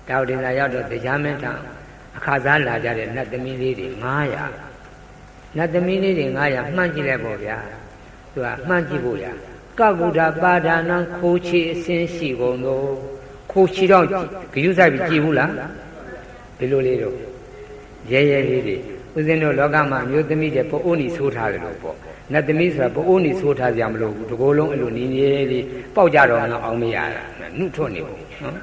တောက်တင်သာရောက်တော့တရားမင်းထံအခါစားလာကြတဲ့နတ်သမီးလေးတွေ900နတ်သမီးလေးတွေ900မှန်းကြည့်လိုက်ပေါ့ဗျာသူကမှန်းကြည့်ဖို့ရကကုဒ္ဓပါဒနာခိုးချီအစင်းရှိကုန်သောခိုးချီတော့ဂယုစိုက်ပြီးကြည့်ဘူးလားဒီလိုလေးတော့ရဲရဲလေးတွေဦးဇင်းတို့လောကမှာမျိုးသမီးတွေပို့အိုးနီဆိုးထားတယ်လို့ပေါ့နတ်သမီးဆိုတာပို့အိုးနီဆိုးထားကြမလို့ဘူးတကိုယ်လုံးအဲ့လိုနေနေလေးပေါက်ကြတော့တော့အောင်မရတာနှုတ်ထွတ်နေဘူးနော်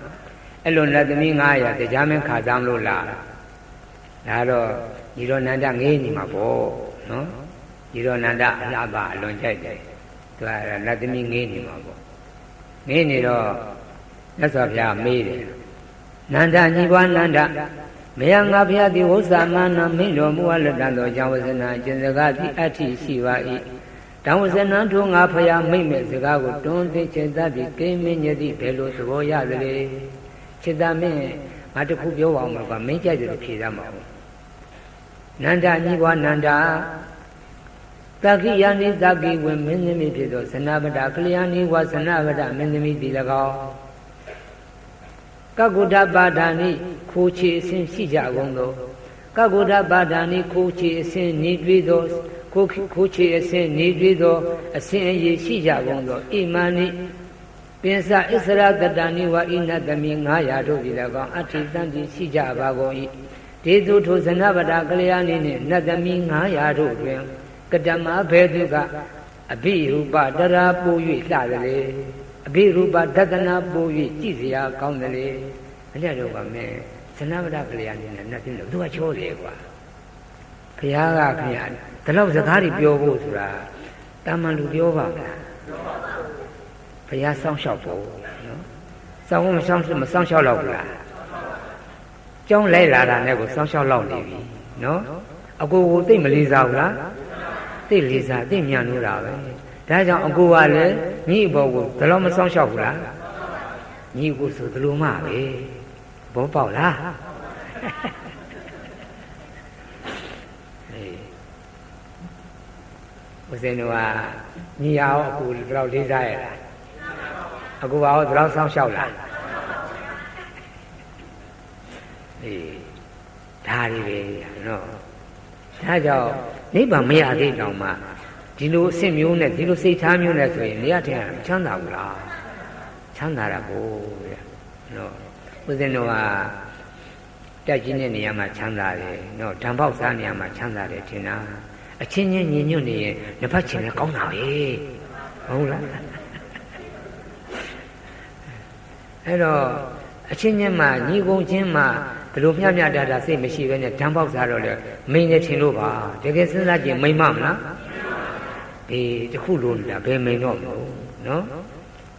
အဲ့လိုနတ်သမီး900တရားမင်းခါစားမလို့လားဒါတော့ညီတော်နန္ဒငေးနေမှာပေါ့နော်ညီတော်နန္ဒအလှပအလွန်ကြိုက်တယ်သူကနတ်သမီးငေးနေမှာပေါ့ငေးနေတော့မြတ်စွာဘုရားမေးတယ်နန္ဒညီပွားနန္ဒမယငါဘုရားသည်ဝုဇာမနာမင်းတော်မူအပ်လက်တန်သောကြောင့်ဝဇ္ဇနာကျင်စကားသည်အဋ္ဌိရှိပါ၏တောင်ဝဇ္ဇနာထိုငါဘုရားမိမ့်မဲ့စကားကိုတွန်းသိချင်သသည်ကိမင်းညသည်ဘယ်လိုသဘောရသလဲခြေသားမင်းငါတခုပြောပါအောင်ကွာမင်းကြိုက်တယ်လို့ဖြေရမှာပေါ့နန္ဒညီပွားနန္ဒသကိယနိသကိဝင်မင်းသမီးဖြစ်သောဇနဗဒကလျာဏီဝဇနဗဒမင်းသမီးသည်၎င်းကကုဒ္ဓပါဒာနိခိုးချီအစဉ်ရှိကြကုန်သောကကုဒ္ဓပါဒာနိခိုးချီအစဉ်နေတွေ့သောခိုးချီအစဉ်နေတွေ့သောအစဉ်အရေးရှိကြကုန်သောဣမန္နိပင်စဣစရာတတနိဝဣနသမီ900တို့သည်၎င်းအဋ္ဌိတန်တိရှိကြပါကုန်၏ဒေသူထိုဇနဗဒကလျာဏီနှင့်နတ်သမီး900တို့တွင်ကတမဘေသူကအဘိရူပတရာပို့၍လှတယ်အဘိရူပဒသနာပို့၍ကြည်စရာကောင်းတယ်အလျက်တော့ကမဲဇနဗဒကလျာဏီနဲ့နတ်သမီးတို့သူကချောတယ်ကွာဘုရားကခင်ဗျာဒီလောက်စကားတွေပြောဖို့ဆိုတာတာမန်လူပြောပါမလားဘုရားစောင့်ရှောက်ဖို့နော်စောင့်မစောင့်ရှောက်တော့ဘူးလားကျောင်းလိုက်လာတာနဲ့ကိုစောင့်ရှောက်လောက်နေပြီနော်အကိုကိုသိမလေးစားဘူးလားသိလေးစားသိညံလို့တာပဲဒါကြောင့်အကိုကလည်းညီအဘောကိုဘယ်တော့မစောင့်ရှောက်ဘူးလားညီကိုဆိုသလိုမှပဲဘောပေါက်လားဦးဇင်းတို့ကညီအောင်အကိုဘယ်တော့လေးစားရလားအကိုကရောဘယ်တော့စောင့်ရှောက်လားဒါတွေပဲနော်ဒါကြောင့်နိဗ္ဗာန်မရသေးတောင်မှဒီလိုအဆင့်မျိုးနဲ့ဒီလိုစိတ်ထားမျိုးနဲ့ဆိုရင်နေရာထင်ချမ်းသာဘူးလားချမ်းသာတာကိုတဲ့နော်ဦးဇင်းတို့ကတက်ကြီးတဲ့နေရာမှာချမ်းသာတယ်နော်ဓာန်ပေါက်စားနေရာမှာချမ်းသာတယ်ထင်တာအချင်းချင်းညီညွတ်နေရင်နှစ်ဖက်ချင်းလည်းကောင်းတာပဲဟုတ်လားအဲ့တော့အချင်းချင်းမှညီကုန်ချင်းမှဘယ်လိုမျှမျှတတာစိတ်မရှိဘဲနဲ့ဓာန်ပေါက်စားတော့လေမိန်နေထင်လို့ပါတကယ်စဉ်းစားကြည့်မိန်မမလားအေးတခုလို့နေတာဘယ်မိန်တော့မလို့နော်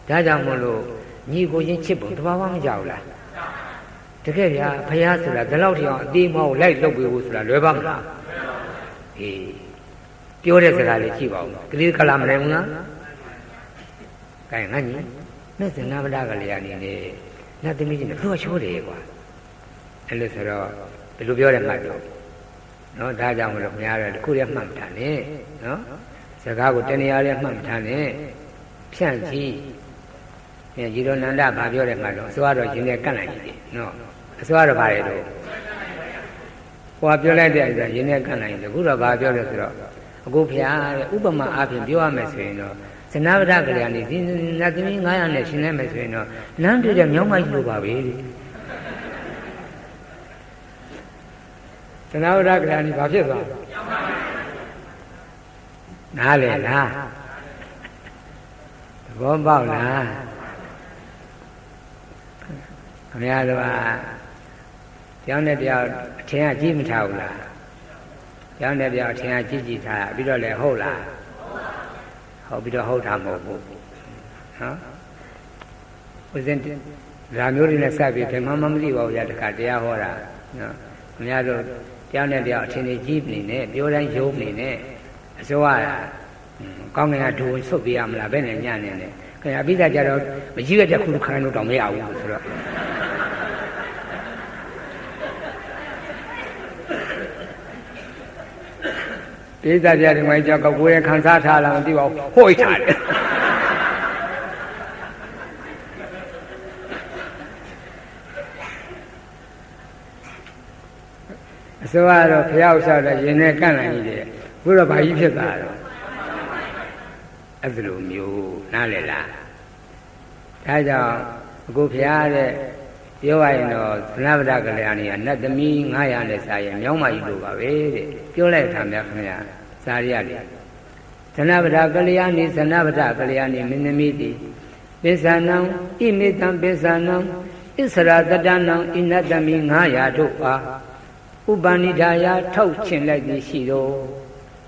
ဒါကြောင့်မလို့ညီကိုချင်းချစ်ဖို့တဘာမှမကြောက်လားတကယ်ဗျာဘုရားဆိုတာဒီလောက်ထိအောင်အသေးမောက်လိုက်လုပ်ပေးဖို့ဆိုတာလွယ်ပါမလားအေးပြောတဲ့စကားလေးကြည့်ပါဦးကလေးကလာမလဲဘူးလားကဲငါညီမဲ့ဇနဗဒကလေးအနေနဲ့နတ်သမီးကြီးနဲ့သူကချိုးတယ်ကွာအဲ့လိုဆိုတော့ဘယ်လိုပြောတယ်မှတ်တော့နော်ဒါကြောင့်မလို့များတယ်တခုတည်းမှတ်တာနဲ့နော်စကားကိုတဏှာလည်းမှတ်ထားနဲ့ဖြန့်ကြည့်ရေတော်နန္ဒဘာပြောတယ်မှတ်တော့အစွာတော့ရှင်နဲ့ကန့်လိုက်ကြည့်နော်အစွာတော့ဘာလဲတော့ဟိုကပြောလိုက်တဲ့အရင်နဲ့ကန့်လိုက်တယ်အခုတော့ဘာပြောလဲဆိုတော့အခုဖျားတဲ့ဥပမာအားဖြင့်ပြောရမယ်ဆိုရင်တော့ဇနဗဒကလျာဏီဒီနတ်သမီး900နဲ့ရှင်လိုက်မယ်ဆိုရင်တော့လမ်းတွေ့တဲ့မြောင်းမိုက်လို့ပါပဲဇနဗဒကလျာဏီဘာဖြစ်သွားဟ နားလေလားသဘောပေါက်လားခင်ဗျားတို့ကကျောင်းနဲ့တယောက်အထင်ကကြည့်မထားဘူးလားကျောင်းနဲ့တယောက်အထင်ကကြည့်ကြည့်ထားပြီးတော့လည်းဟုတ်လားဟုတ်ပြီးတော့ဟုတ်တာမဟုတ်ဘူးနော်ဦးဇင်းဒါမျိုးတွေနဲ့စပ်ပြီးဘယ်မှမသိပါဘူးရတခါတရားဟောတာနော်ခင်ဗျားတို့ကျောင်းနဲ့တယောက်အထင်ကြီးကြည့်နေနဲ့ပြောတိုင်းယုံနေနဲ့အစိုးရကောင်းကင်ကဒူဝင်ဆုတ်ပြရမလားဘယ်နဲ့ညံ့နေလဲခင်ဗျာပြီးသားကြတော့မကြီးရတဲ့ခုခိုင်းလို့တောင်မရဘူးဆိုတော့ပိဿပြတယ်မိုင်းကြောက်ကိုယ်ရခံစားထားလားမသိပါဘူးဟို့ထားတယ်အစိုးရတော့ဖျောက်ဆောက်တဲ့ရင်နဲ့ကန့်လိုက်ကြီးတယ်ဘုရားဘာကြီးဖြစ်သွားတော့အဲ့လိုမျိုးနားလည်လားဒါကြောင့်အခုဖျားတဲ့ပြောရရင်တော့သနဗဒကလျာဏီကနတ်သမီး900နဲ့စာရင်မြောင်းမကြီးလိုပါပဲတဲ့ပြောလိုက်တာများခင်ဗျာစာရရတယ်သနဗဒကလျာဏီသနဗဒကလျာဏီမင်းသမီးတိပိဿာနံဣမေတံပိဿာနံဣစရာတတနံဣနတ်သမီး900တို့အားဥပဏိဒါယထောက်ချင်လိုက်သည်ရှိတော့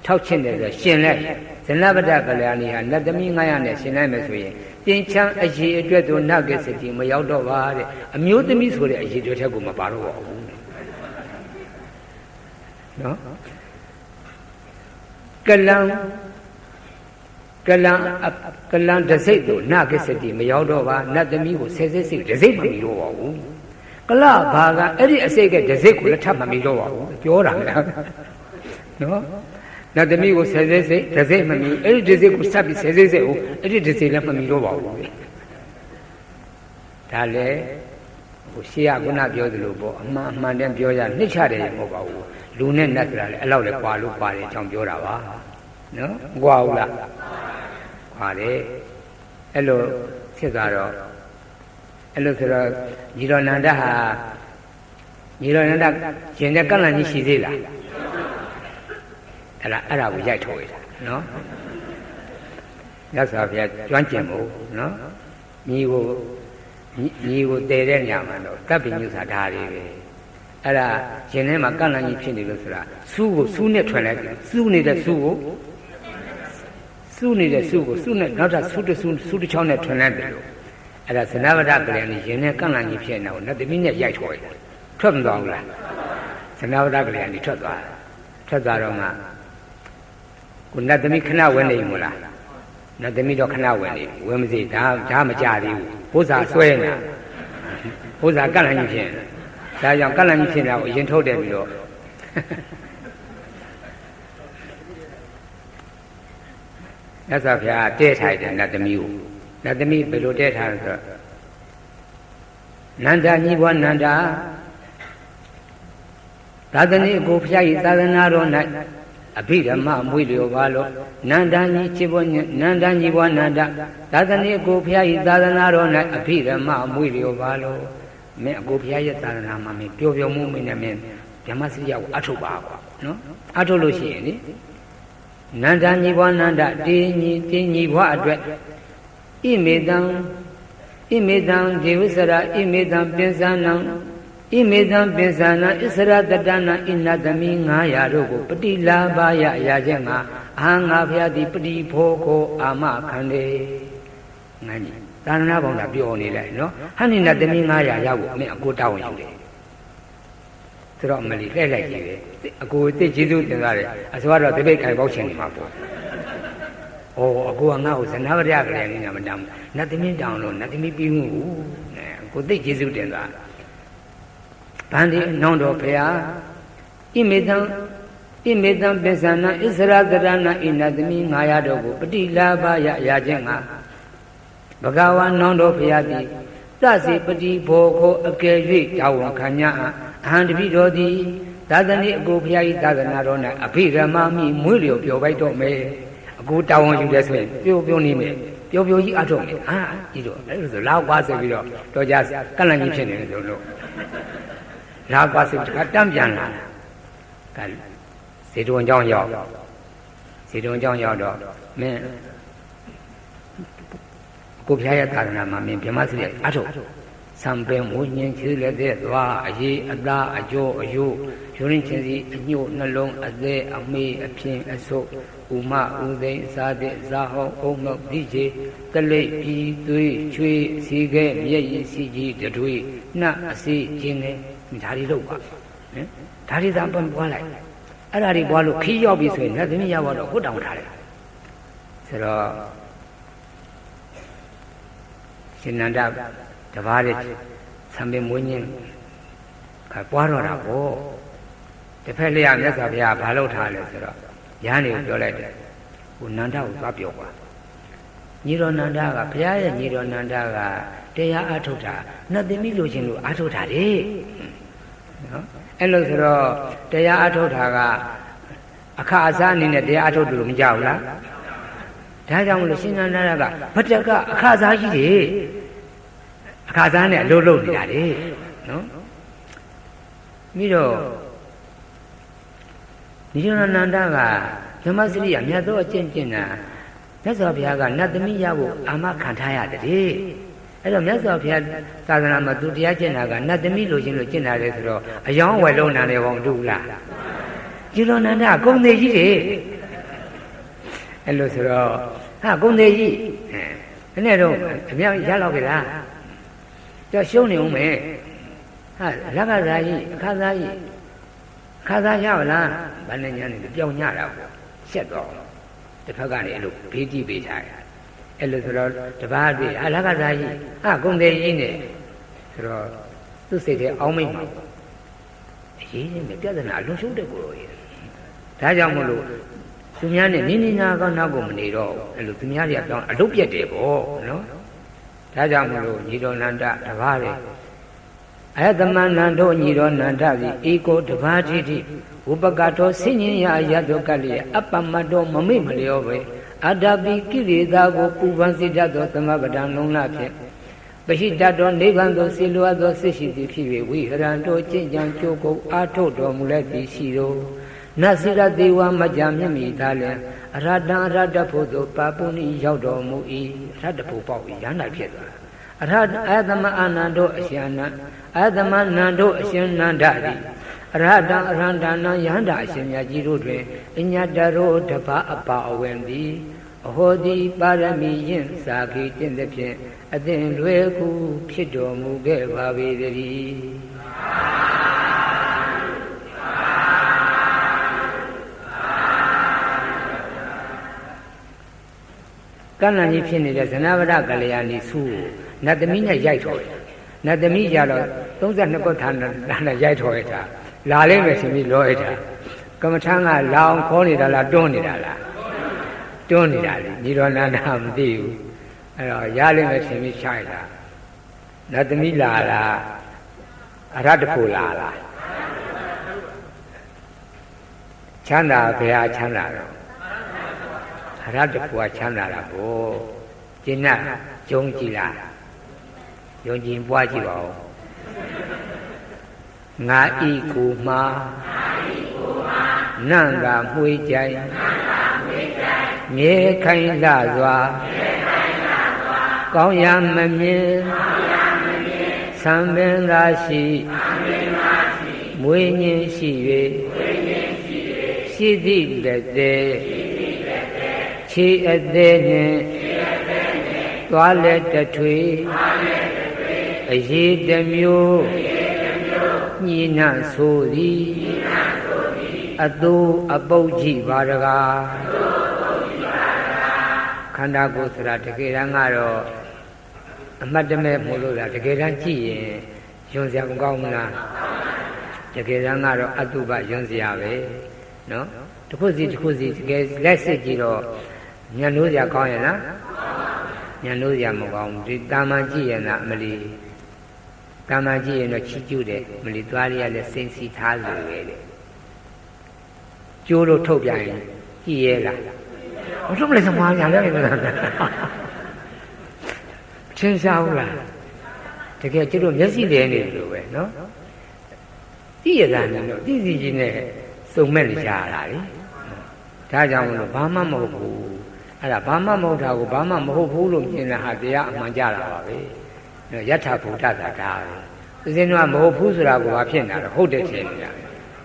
ထောက်ချင်တယ်ဆိုရှင်လိုက်ဇနဗဒကလျာဏီဟာနတ်သမီး900နဲ့ရှင်လိုက်မယ်ဆိုရင်တင်ချမ်းအရေးအတွက်သို့နဂစ္စတိမရောက်တော့ပါတဲ့အမျိုးသမီးဆိုတဲ့အရေးအတွက်ကိုမပါတော့ပါဘူးနော်ကလံတစိတ်သို့နဂစ္စတိမရောက်တော့ပါနတ်သမီးကိုဆဲဆဲစိတ်တစိတ်မမီတော့ပါဘူးကလဘာကအဲ့ဒီအစိတ်ကတစိတ်ကိုလည်းထပ်မမီတော့ပါဘူးပြောတာလားနော်နတ်သမီးကိုဆဲဆဲစိတ်တစိတ်မမီအဲ့ဒီတစိတ်ကိုဆက်ပြီးဆဲဆဲစိတ်ကိုအဲ့ဒီတစိတ်လည်းမမီတော့ပါဘူးဒါလည်းဟိုရှေးကခုနပြောသလိုပေါ့အမှန်တည်းပြောရနှိမ့်ချတယ်မဟုတ်ပါဘူးလူနဲ့နတ်ဆိုတာလည်းအဲ့လောက်လည်းကွာလို့ပါတယ်အကြောင်းပြောတာပါနော်ကွာဘူးလားကွာတယ်အဲ့လိုဖြစ်သွားတော့အဲ့လိုဆိုတော့ညီတော်နန္ဒဟာညီတော်နန္ဒရှင်တဲ့ကန့်လန့်ကြီးရှိသေးလားအဲ့ဒါကိုရိုက်ထုတ်ရတာနော်ရသော်ဘုရားကျွမ်းကျင်ဖို့နော်ညီကိုတည်တဲ့ညမှာတော့ကပ္ပိညုစာဓာတွေပဲအဲ့ဒါရှင်ထဲမှာကန့်လန့်ကြီးဖြစ်နေလို့ဆိုတာစူးကိုစူးနဲ့ထွင်လိုက်စူးနေတဲ့စူးကိုစူးနဲ့နောက်ထပ်စူးတစ်ချောင်းနဲ့ထွင်လိုက်တယ်လို့အဲ့ဒါဇနဗဒကလျာဏီရှင်နဲ့ကန့်လန့်ကြီးဖြစ်နေတော့နတ်သမီးနဲ့ရိုက်ထုတ်ရတာထွက်မသွားဘူးလားဇနဗဒကလျာဏီထွက်သွားတော့မှကိုနတ်သမီးခဏဝင်နေမို့လားနတ်သမီးတော့ခဏဝင်နေဝင်မစီဒါမကြသေးဘူးဘုရားဆွဲနေတာဘုရားကန့်လန့်ကြီးဖြစ်နေတာဒါကြောင့်ကန့်လန့်ကြီးဖြစ်နေတာကိုအရင်ထုတ်တယ်ပြီးတော့မြတ်စွာဘုရားတဲထားတယ်နတ်သမီးကိုနတ်သမီးဘယ်လိုတဲထားလဲဆိုတော့နန္ဒာညီဘွားနန္ဒာသာသနိကိုဖျားဤသာသနာတော်၌အဘိဓမ္မမွေလျော်ပါလို့နန္ဒာညီချစ်ဘွားနန္ဒာညီဘွားနန္ဒာသာသနိကိုဖျားဤသာသနာတော်၌အဘိဓမ္မမွေလျော်ပါလို့မင်းအကိုဖျားရဲ့သာသနာမှာမင်းပျော်ပျော်မှုမင်းနဲ့မင်းဓမ္မစရိယကိုအထုတ်ပါကွာနော်အထုတ်လို့ရှိရင်လေနန္ဒာညီဘွားနန္ဒာတင်းညီဘွားအတွက်ဣမေတံဒေဝစရာဣမေတံပိစ္ဆာနံဣမေတံပိစ္ဆာနံဣစရတတနာဣနသမီ900တို့ကိုပတိလာဘာယအရာချက်မှာအာငါဖျားသည်ပတိဖောကိုအာမခန္တေငါကြီးသာသနာပေါင်းတာပြောနေလိုက်နော်ဟန်နိနသမီ900ရောက်ကိုအမေအကိုတောင်းယူတယ်ဆိုတော့အမလီလှည့်လိုက်ကြည့်တယ်အကိုသိကျေးဇူးတင်ရတယ်အစကတော့တပိတ်ခိုင်ပေါက်ချင်နေမှာပေါ့ဩအကိုကငါ့ကိုဇနဗဒကလျာဏီနဲ့မတမ်းဘူးနတ်သမီးတောင်းလို့နတ်သမီးပြီးမှုကိုသိကျေးဇူးတင်သွားဗန္ဒီနောင်တော်ဖရာဣမေတံပိစ္ဆာနံဣစရတရဏဣနသမီ900တို့ကိုပတိလာဘယရာခြင်းငါဘဂဝါနောင်တော်ဖရာသည်သစေပတိဘောကိုအကယ်၍တာဝန်ခံ냐အဟံတပိတော်သည်သာသနိအကိုဖရာ၏သာသနာတော်၌အဘိဓမ္မာမိမွေးလျော်ပြောပိုက်တော့မယ်အကိုတာဝန်ယူတယ်ဆိုရင်ပြောနေမယ်ပြောကြီးအထုတ်မယ်ကြီးတော့အဲ့လိုဆိုလောက်ပါဆိုပြီးတော့တော်ကြကန့်လန့်ကြီးဖြစ်နေတယ်ဆိုလို့လောက်ပါဆိုတခါတန့်ပြန်လာကဇေတဝန်เจ้าရောက်ဇ စီတုံကြောင့်ရောက်တော့မင်းကိုဖျားရဲ့သာသနာမှာမင်းဗြဟ္မစရိယအထုတ်စံပင်ဝိညာဉ်ချီလက်တဲ့သွားအရေးအသားအကျိုးအယုယူရင်းချင်းစီအညို့နှလုံးအသေးအမေးအဖြင်းအဆုပ်ဥမဥသိန်းစားတဲ့ဇာဟောင်းအုံမဒီချေတလိပ်ပြီးသွေးချွေးစီခဲမျက်ရည်စီကြီးတတွေးနှအစီကျင်းနေဒါတွေတော့ပါနော်ဒါတွေသာပွားလိုက်အဲ့ဒါတွေပွားလို့ခီးရောက်ပြီဆိုရင်လက်သမီးရောက်တော့ဟုတ်တောင်ထားတယ်ဆိုတော့ရှင်နန္ဒတပါးတဲ့သံပင်မွေးညင်းကပွားတော့တာပေါ့တစ်ဖက်လျက်မြတ်စွာဘုရားဘာလို့ထားလဲဆိုတော့ရဟန်းတွေကိုပြောလိုက်တယ်ဟိုနန္ဒကိုသွားပြောပါညီတော်နန္ဒကဘုရားရဲ့ညီတော်နန္ဒကတရားအထုတ်တာနတ်သမီးလိုချင်လို့အထုတ်တာတဲ့နော်အဲ့လိုဆိုတော့တရားအထုတ်တာကအခါအစားအနေနဲ့တရားအထုတ်လို့မကြောက်လားဒါကြောင့်မလို့ရှင်နန္ဒကဘတ္တကအခါအစားကြီးတယ်အခါစားနဲ့အလုပ်လုပ်နေတာလေနော်ပြီးတော့နိရောဓနန္ဒကဓမ္မစရိယမြတ်သောအကျင့်ကျင့်တာမြတ်စွာဘုရားကနတ်သမီးရဖို့အာမခံထားရတယ်အဲ့တော့မြတ်စွာဘုရားသာသနာမှာသူတရားကျင့်တာကနတ်သမီးလိုချင်လို့ကျင့်တာလေဆိုတော့အယောင်းဝယ်လုံးနာနေပေါင်းတူလားနိရောဓနန္ဒကဂုံသေးကြီးတယ်အဲ့လိုဆိုတော့ဟာဂုံသေးကြီးဘယ်နဲ့တော့အများရလောက်ပြီလားကြောက်ရှုံးနေဦးမယ်ဟာလက်ကစားကြီးအခါစားကြီးအခါစားရပါလားဗာနဲ့ညာနေပြောင်းညတာပေါ့ရှက်တော့တစ်ဖက်ကနေအဲ့လိုဘေးတိပေးထားတယ်အဲ့လိုဆိုတော့တပားတွေ့လက်ကစားကြီးဟာဂုံသေးကြီးနေဆိုတော့သူ့စိတ်ထဲအောင်းမိတ်မှာအရေးကြီးပြဿနာအလွန်ရှုံးတဲ့ကိုယ်တော်ကြီးဒါကြောင့်မလို့သူများနဲ့နိနာကောင်းနောက်ကိုမနေတော့အဲ့လိုသူများတွေကပြောင်းအလုတ်ပြက်တယ်ပေါ့နော်ဒါကြောင့်မလို့ညီတော်နန္ဒတပါးလေအယသမနန္တောညီတော်နန္ဒသည်ဧကိုတပါးတိတိဝုပကတောဆင်ញင်ရာယတောကလျက်အပ္ပမတောမမိတ်မလျောပဲအတ္တပိကိလေသာကိုပူပန်စေတတ်သောသမဗဒံလုံးလာဖြင့်ပရှိတတ်သောနိဗ္ဗာန်သို့ဆေလွားသောစိတ်ရှိသည်ဖြစ်၍ဝိဟရံတောကျင့်ကြံကြိုးကုပ်အာထုတ်တော်မူလက်သည်ရှိသောနတ်စိရသေဝမကြမြင့်မိသားလျင်အရတံအရတဖို့သို့ပါပုဏိရောက်တော်မူ၏အရတဖို့ပေါ့ရဟန္တာဖြစ်သွားတာအရအသမအာနန္တောအရှင်နန္အသမနန္တောအရှင်နန္ဒသည်အရတံအရဟန္တာနံယဟန္တာအရှင်မြတ်ကြီးတို့တွင်အညတရောတပါအပါအဝင်သည်အဟောတိပါရမီယင်စာခိကျင့်သည်ဖြင့်အသင်လွယ်ကူဖြစ်တော်မူခဲ့ပါပေတည်းကန္နကြီးဖြစ်နေတဲ့ဇနဝရကလျာဏီစုကိုနတ်သမီးနဲ့ရိုက်ထော်တယ်နတ်သမီးကြတော့32ခုဌာနနဲ့ရိုက်ထော်ရတာလာလိမ့်မယ်ရှင်ပြီးလောရတာကမ္မထမ်းကလာအောင်ခေါ်နေတာလားတွန်းနေတာလားတွန်းနေတာလေညီတော်နန္ဒမသိဘူးအဲ့တော့ရလိမ့်မယ်ရှင်ပြီးချိုက်တာနတ်သမီးလာလားအရတဖို့လာလားချမ်းသာဘုရားချမ်းသာတော့အရတဖို့ချမ်းသာတာကိုကျင့်တ်ယုံကြည်လားယုံကြည်ပွားကြည့်ပါဦးငါဤကိုမှာနန့်ကမွှေးကြိုင်မြဲခိုင်လှစွာကောင်းရမမြင်သံပင်သာရှိမွေးညင်းရှိ၍ရှိသည့်လက်သေးခြေအသေးနှင့်သွားလက်တထွေအရေးတစ်မျိုးညှိနှံဆိုသည်အတူအပုတ်ကြည့်ပါတကားခန္ဓာကိုယ်ဆိုတာတကယ်တမ်းကတော့အမှတ်တမဲ့မို့လို့လားတကယ်တမ်းကြည့်ရင်ယွန်စရာမကောင်းဘူးလားတကယ်တမ်းကတော့အတုပယွန်စရာပဲနော်တစ်ခုစီတစ်ခုစီတကယ်လက်စစ်ကြည့်တော့ညံလို့စရာကောင်းရဲ့လားညံလို့စရာမကောင်းဘူးဒီတာမန်ကြည့်ရင်လားမလီတာမန်ကြည့်ရင်တော့ချီးကျူးတယ်မလီသွားရရလဲစိမ့်စီထားလို့ပဲတဲ့ကျိုးလို့ထုတ်ပြရင်ကြည့်ရဲလားဘာလို့မလဲစမားညာလဲချင်းရှားဘူးလားတကယ်ကျတို့မျက်စိလဲနေလို့ပဲနော်ကြည့်ရတာနဲ့တော့သိစီကြီးနဲ့စုံမဲ့နေကြရတာလေ ဒါကြောင့်မလို့ဘာမှမဟုတ်ဘူးအဲ့ဒါဘာမှမဟုတ်တာကိုဘာမှမဟုတ်ဘူးလို့မြင်တာဟာတရားအမှန်ကြတာပါပဲယထာဘုဒ္ဓသာဒါပဲဦးဇင်းတို့ကမဟုတ်ဘူးဆိုတာကိုဘာဖြစ်နေတာလဲဟုတ်တယ်ထင်နေတာ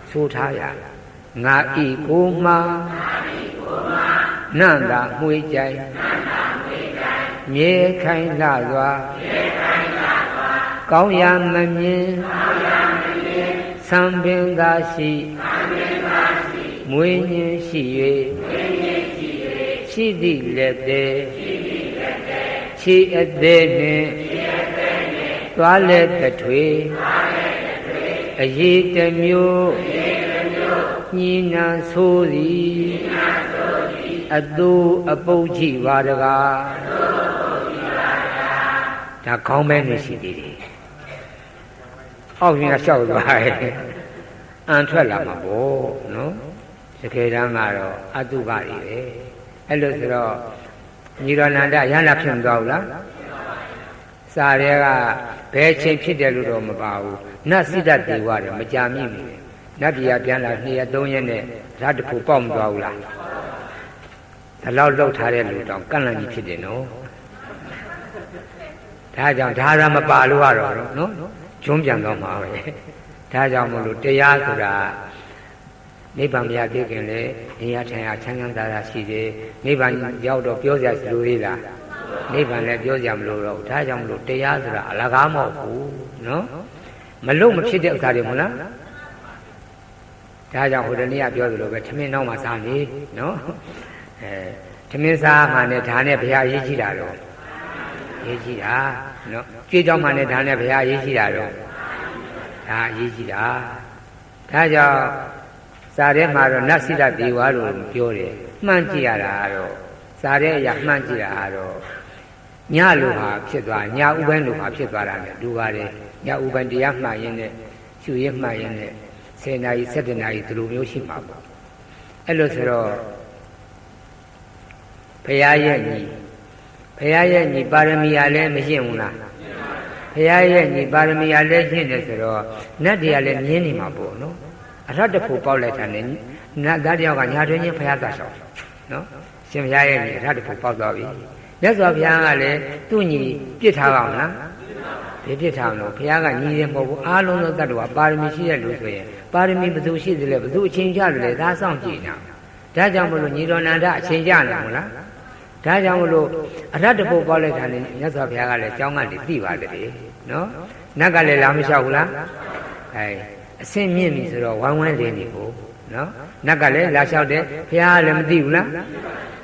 ဆိုထားရငါဤကိုမှနန္တာမွေးကြိုင်မြေခိုင်လာစွာကောင်းရာမမြင်သံပင်သာရှိမွေးညင်းရှိ၍ရှိသည့်လက်သေးခြေအသေးနှင့်သွားလက်တထွေအရေးတစ်မျိုးညှိနှံဆိုးသည်အတူအပုတ်ကြည့်ပါတကားဒါခေါင်းမဲနေရှိသေးတယ်အောက်ရင်ကလျှောက်သွားတယ်အန်ထွက်လာမှာပေါ့နော်တကယ်တမ်းကတော့အတုပတွေပဲအဲ့လိုဆိုတော့ညီတော်နန္ဒရဟန္တာဖြစ်မသွားဘူးလားစာရဲကဘယ်ချိန်ဖြစ်တယ်လို့တော့မပါဘူးနတ်စိတ္တတေဝတယ်မကြာမြင့်ဘူးနတ်ပြည်ကပြန်လာ2ရက်3ရက်နဲ့ဓာတ်တခုပေါက်မသွားဘူးလားဒါလောက်လောက်ထားတဲ့လူတောင်ကန့်လန့်ကြီးဖြစ်တယ်နော်ဒါကြောင့်ဒါရမပါလို့ကတော့နော်ကျွန်းပြန်တော့မှာပဲဒါကြောင့်မလို့တရားဆိုတာနိဗ္ဗာန်မရသေးခင်လေနေရာထိုင်ရာချမ်းသာတာရှိတယ်နိဗ္ဗာန်ရောက်တော့ပြောစရာလိုသေးလားနိဗ္ဗာန်လည်းပြောစရာမလိုတော့ဒါကြောင့်မလို့တရားဆိုတာအလကားမဟုတ်ဘူးနော်မလို့မဖြစ်တဲ့ဥစ္စာတွေမဟုတ်လားဒါကြောင့်ဟိုတနေ့ကပြောသလိုပဲထမင်းနောက်မှစားနေနော်ထမင်းစားမှနဲ့ဒါနဲ့ဘုရားရေးကြည့်တာတော့ရေးကြည့်တာနော်ကြွေးကြောင်းမှနဲ့ဒါနဲ့ဘုရားရေးကြည့်တာတော့ဒါရေးကြည့်တာဒါကြောင့်စာထဲမှာတော့နတ်စိတ္တဒေဝလို့ပြောတယ်မှန်းကြည့်ရတာကတော့စာထဲအရာမှန်းကြည့်တာကတော့ညလိုဟာဖြစ်သွားညဥပန်းလိုဟာဖြစ်သွားတာနဲ့တူပါတယ်ညဥပန်းတရားမှတ်ရင်းနဲ့ရှုရမှတ်ရင်းနဲ့10နာရီ17နာရီဒီလိုမျိုးရှိမှာပေါ့အဲ့လိုဆိုတော့ဘုရားရဲ့ညီပါရမီအားလည်းမရှင်းဘူးလားဘုရားရဲ့ညီပါရမီအားလည်းရှင်းတယ်ဆိုတော့နတ်တွေကလည်းမြင်နေမှာပေါ့နော်အထက်တစ်ခုပေါက်လိုက်တာနဲ့နတ်သားတယောက်ကညာတွင်ချင်းဘုရားသာဆောင်နော်ရှင်ဘုရားရဲ့ညီအထက်တစ်ခုပေါက်သွားပြီမြတ်စွာဘုရားကလည်းသူ့ညီပြစ်ထားပါအောင်လားဒီပြစ်ထားလို့ဘုရားကညီရင်မဟုတ်ဘူးအားလုံးသောတ attva ပါရမီရှိတဲ့လူဆိုရင်ပါရမီဘယ်သူရှိသလဲဘယ်သူအချိန်ကြတယ်ဒါစောင့်ကြည့်နေတာဒါကြောင့်မလို့ညီတော်နန္ဒအချိန်ကြနေမလားဒါကြောင့်မလို့အရတ္တဖို့ပေါက်လိုက်တာနဲ့မြတ်စွာဘုရားကလည်းကြောင်းကနေသိပါတယ်နော်နတ်ကလည်းလာမလျှောက်ဘူးလားအဆင့်မြင့်ပြီဆိုတော့ဝမ်းဝမ်းလင်းနေဖို့နော်နတ်ကလည်းလာလျှောက်တယ်ဘုရားကလည်းမသိဘူးလား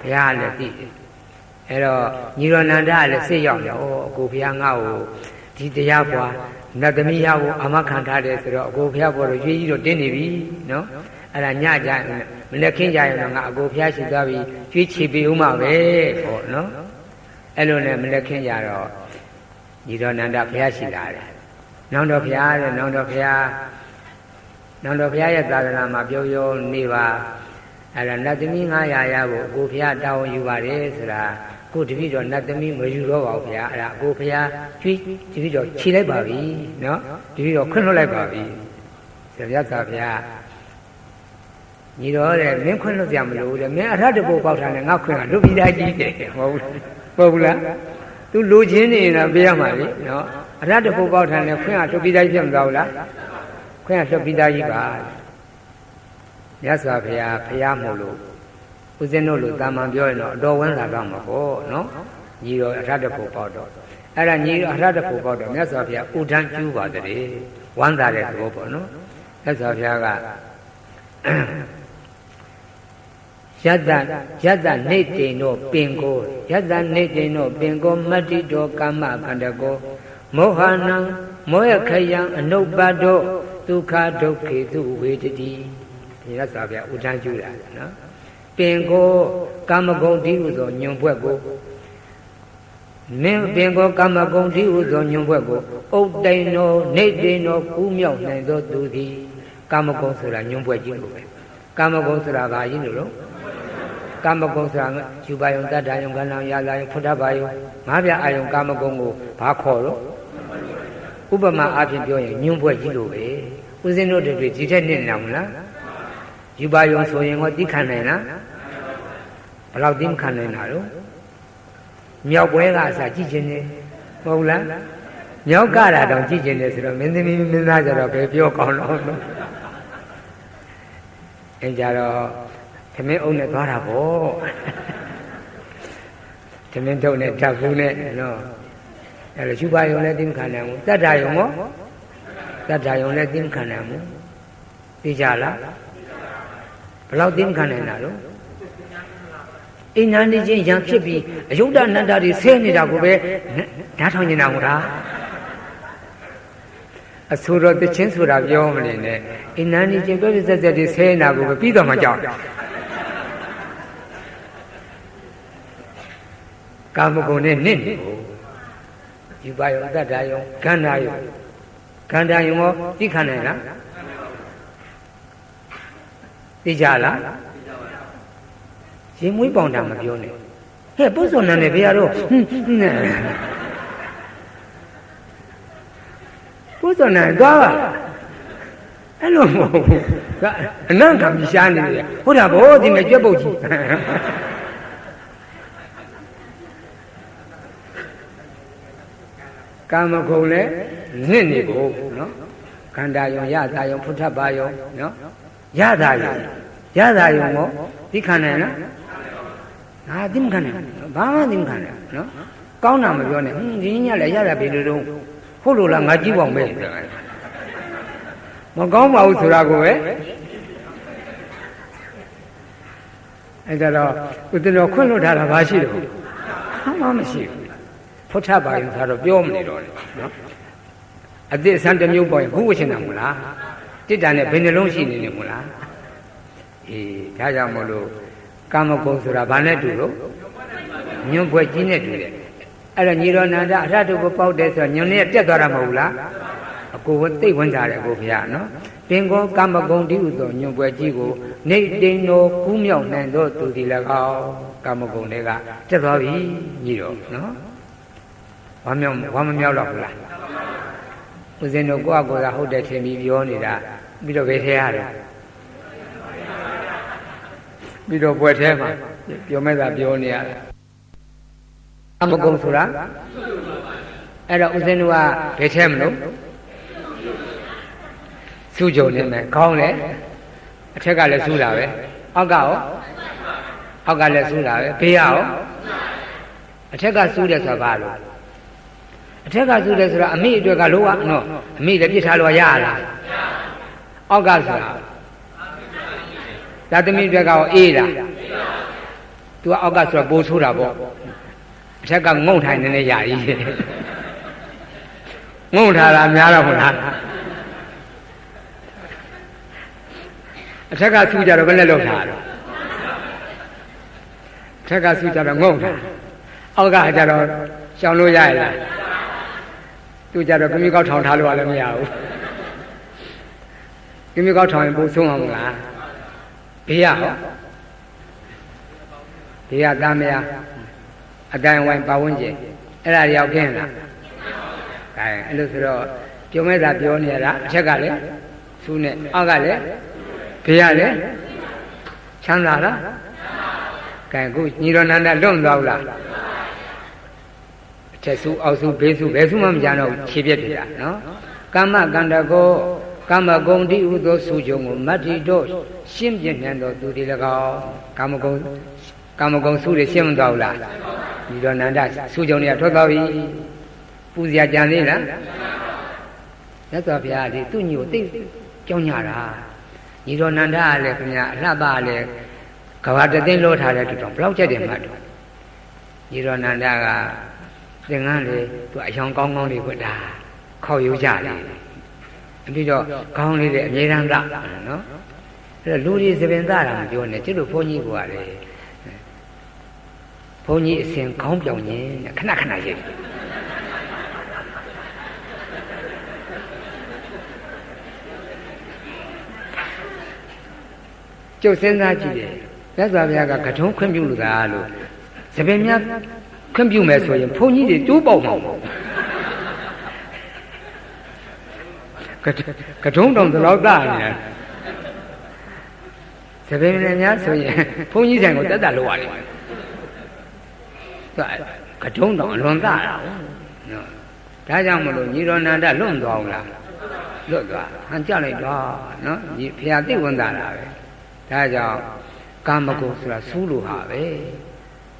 ဘုရားကလည်းသိတယ်အဲ့တော့ညီတော်နန္ဒကလည်းစိတ်ရောက်တယ်ဩအကိုဘုရားငါ့ကိုဒီတရားပွားနတ်သမီးရကိုအာမခံထားတယ်ဆိုတော့အကိုဘုရားပေါ်တော့ရွှေကြီးတော့တင်းနေပြီနော်အဲ့ဒါညကြမနေ့ခင်းကြရင်တော့ငါအကိုဘုရားရှိသွားပြီကျွေးချီပေးဦးမှာပဲပေါ့နော်အဲ့လိုနဲ့မနေ့ခင်းကြတော့ညီတော်နန္ဒဘုရားရှိလာတယ်နောင်တော်ဘုရားတဲ့နောင်တော်ဘုရားရဲ့သာသနာမှာပြောပြောနေပါအဲ့ဒါနတ်သမီး900ရဖို့အကိုဘုရားတာဝန်ယူပါတယ်ဆိုတာကိုတပည့်တော်နတ်သမီးမယူတော့ပါဘူးဗျာအဲ့ဒါအကိုဘုရားကျွေးတပည့်တော်ခြေလိုက်ပါပြီနော်တပည့်တော်ခွင့်လွှတ်လိုက်ပါပြီဆရာသာဘုရားညီတော်တဲ့မင်းခွင့်လွှတ်ကြမလို့တဲ့မင်းအရတ္တပုတ်ပေါက်ထားနဲ့ငါခွင့်ကလွတ်ပြီးသားကြီးတယ်မဟုတ်ဘူးလားသူလူချင်းနေတော့ပြရမှာလေနော်အရတ္တပုတ်ပေါက်ထားနဲ့ခွင့်ကလွတ်ပြီးသားကြီးဖြစ်မသွားဘူးလားခွင့်ကလွတ်ပြီးသားကြီးပါမြတ်စွာဘုရားမို့လို့ဦးဇင်းတို့လိုတာမန်ပြောရင်တော့အတော်ဝန်းလာတော့မှာပေါ့နော်ညီတော်အရတ္တပုတ်ပေါက်တော့အဲ့ဒါညီတော်အရတ္တပုတ်ပေါက်တော့မြတ်စွာဘုရားဥဒန်းကျူးပါတည်းဝမ်းသာတဲ့သဘောပေါ့နော်မြတ်စွာဘုရားကယတ္တနေတိန်တို့ပင်ကိုယတ္တနေတိန်တို့ပင်ကိုမတ္တိတောကမ္မခန္ဓကိုမောဟနံမောဟခယံအနုပ္ပတောဒုက္ခဒုက္ခေသူဝေတတိဒီရသော်ဗျာဥထမ်းကျူတာနော်ပင်ကိုကာမဂုဏ်တိဟုသောညွန်ဘွက်ကိုမင်းပင်ကိုကာမဂုဏ်တိဟုသောညွန်ဘွက်ကိုဥဒ္ဒိန်သောနေတိန်သောကူးမြောက်နိုင်သောသူသည်ကာမဂုဏ်ဆိုတာညွန်ဘွက်ကြီးလို့ပဲကာမဂုဏ်ဆိုတာဘာကြီးလို့ကာမဂုဏ်ဆိုတာယူပါယုံတတ္တယုံကံလံရာဇာယုံဖုဒ္ဓဘာယုံငါးပြအာယုံကာမဂုဏ်ကိုဘာခေါ်တော့ဥပမာအားဖြင့်ပြောရင်ညွန့်ဘွက်ကြီးလိုပဲဦးဇင်းတို့တွေဒီထက်နစ်နေအောင်လားယူပါယုံဆိုရင်ကိုသိခံနိုင်လား ဘလောက်သိမခံနိုင်တာတော့မြောက်ပွဲကအစားကြည့်ခြင်းနေမဟုတ်လားမြောက်ကတာတောင်ကြည့်ခြင်းနေဆိုတော့မင်းသမီးမင်းသားကြတော့ဘယ်ပြောကောင်းတော့နော်အဲကြတော့သမင်းအုပ်နဲ့သွားတာပေါ့သမင်းထုတ်နဲ့ဓာတ်ဘူးနဲ့နော်အဲ့လိုရှုပါယုံလည်းသိမခံနိုင်ဘူးတတ္တယုံရောတတ္တယုံလည်းသိမခံနိုင်ဘူးသိကြလားဘယ်လောက်သိမခံနိုင်တာတော့အိနာနေချင်းရံဖြစ်ပြီးအယုဒ္ဓနန္ဒတွေဆဲနေတာကိုပဲဓာတ်ထောင်နေတာမို့လားအဆိုတော်တချင်းဆိုတာပြောမနေနဲ့အိနာနေချင်းပြပြဆက်ဆက်တွေဆဲနေတာကိုပဲပြီးတော့မှကြောက်ကာမဂုဏ်နဲ့နစ်နေကိုယူပါယုံတတ္တယုံခန္ဓာယုံခန္ဓာယုံရောသိခံနိုင်လားသိကြလားရင်မွေးပေါင်တာမပြောနဲ့ဟဲ့ပုဇွန်နံနဲ့ဘုရားတို့ပုဇွန်နံသွားပါအဲ့လိုမဟုတ်ဘူးအနံ့ကမြရှားနေတယ်ဟုတ်တာဗောဒီမဲ့ကြွက်ပုတ်ကြီးကာမဂုဏ်လည်းနစ်နေကိုနော်ခန္ဓာယုံရတာယုံဖုထပ်ပါယုံနော်ရတာယုံရတာယုံကိုသိခံနိုင်လားငါသိမခံနိုင်ဘာမှသိမခံနိုင်နော်ကောင်းတာမပြောနဲ့ဒီညလည်းရတာဘယ်လိုတော့ဟုတ်လို့လားငါကြည့်ပေါင်ပဲမကောင်းပါဘူးဆိုတာကိုပဲအဲ့ဒါတော့ဥတ္တတော်ခွင့်လွတ်ထားတာဘာရှိတယ်ဘာမှမရှိဘူးဖုထပါယုံဆိုတော့ပြောမနေတော့လေနော်အသည့်ဆန်းတစ်မျိုးပေါ်ရင်ဘုဝရှင်တာမလားတိတ္တနဲ့ဘယ်နှလုံးရှိနေနေမလားအေးဒါကြောင့်မလို့ကာမဂုဏ်ဆိုတာဘာနဲ့တူလို့ညွန့်ပွဲကြီးနဲ့တူတယ်အဲ့တော့ညီတော်နန္ဒအရဟတုကိုပေါက်တယ်ဆိုတော့ညွန့်နဲ့ပြတ်သွားတာမဟုတ်လားအကိုသိဝင်ကြတယ်ကိုဘုရားနော်ပင်ကောကာမဂုဏ်တိဟုသောညွန့်ပွဲကြီးကိုနေတိန်တော်ကူးမြောက်နိုင်သောသူဒီ၎င်းကာမဂုဏ်တွေကတက်သွားပြီညီတော်နော်ဝမ်းမမြောက်တော့ဘူးလားဦးဇင်းတို့ကိုယ့်အကိုယ်ကဟုတ်တယ်ထင်ပြီးပြောနေတာပြီးတော့ဘယ်ထဲရတယ်ပြီးတော့ပွဲထဲမှာပြောမဲ့တာပြောနေရတယ်အမကုံဆိုတာအဲ့တော့ဦးဇင်းတို့ကဘယ်ထဲမလို့စုကြုံနေမယ်ခေါင်းလည်းအထက်ကလည်းစူးတာပဲအောက်ကလည်းစူးတာပဲဘေးရောအထက်ကစူးတယ်ဆိုတာဘာလို့အထက်ကစူးတယ်ဆိုတာအမိအတွက်ကလို့ကနော်အမိလည်းပြစ်ထားလို့ရလားအောက်ကဆိုတာသာသမီအတွက်ကရောအေးလားသူကအောက်ကဆိုတော့ပိုးဆိုးတာပေါ့အထက်ကငုံထိုင်နေရည်ငုံထားတာများတော့မလားအထက်ကစူးကြတော့ဘယ်နဲ့လောက်ထားတော့အထက်ကစူးကြတော့ငုံထားအောက်ကကြတော့ရှောင်လို့ရရလားသူကြတော့ကမိကောက်ထောင်ထားလို့လည်းမရဘူးကမိကောက်ထောင်ရင်ပိုးဆုံးအောင်မလားဘေးရဟောဘေးရသားမယားအတိုင်းဝိုင်းပါဝန်းကျင်အဲ့ဒါတွေရောက်ခင်းလားဒါအဲ့လိုဆိုတော့ပြောမဲ့တာပြောနေရတာအထက်ကလည်းစူးနဲ့အောက်ကလည်းဘေးရလည်းချမ်းသာလားကဲခုညီတော်နန္ဒလွတ်သွားဘူးလားအထက်စုအောက်စုဘေးစုဘယ်စုမှမကြတော့ခြေပြက်ပြတာနော်ကမ္မကန္တကောကာမဂုဏ်တိဟုသောစုကြုံကိုမတ္တိတို့ရှင်းပြမြန်သောသူတွေ၎င်းကာမဂုဏ်စုတွေရှင်းမသွားဘူးလားဒီတော့နန္ဒစုကြုံတွေကထွက်သွားပြီပူဇော်ကြံသေးလားမြတ်စွာဘုရားဒီသူ့ညီကိုသိကြောင်းညတာညီတော်နန္ဒကလည်းခင်ဗျာအလှပလည်းကဘာတသိန်းလို့ထားတဲ့တူတောင်ဘလောက်ချက်တယ်မှတ်တော့ညီတော်နန္ဒကသင်္ကန်းလေသူအယောင်ကောင်းကောင်းလေးဝတ်တာခေါက်ယူကြတယ်ပြီးတော့ခေါင်းလေးတွေအမြဲတမ်းကနော်အဲ့တော့လူတွေသပင်သားတာမပြောနဲ့ကျတို့ဘုန်းကြီးကလည်းဘုန်းကြီးအစဉ်ခေါင်းပြောင်ခြင်းခဏခဏရိပ်ကျုပ်စဉ်းစားကြည့်တယ်မြတ်စွာဘုရားကကထုံးခွင့်ပြုလို့သာလို့သပင်များခွင့်ပြုမယ်ဆိုရင်ဘုန်းကြီးတွေတိုးပေါက်မှာပေါ့ကထုံးတောင်ဒီလောက်သားနေတယ်သပင်များဆိုရင်ဘုန်းကြီးဆိုင်ကိုတက်တက်လို့ရတယ် ကတုံးတော့အလွန်သားတာနော်ဒါကြောင့်မလို့ညီတော်နန္ဒလွတ်သွားအောင်လားလွတ်သွားဟန်ကြလိုက်တော့နော်ဒီဖရာသိဝန်သားတာပဲဒါကြောင့်ကာမဂုဏ်ဆိုတာစူးလို့ဟာပဲ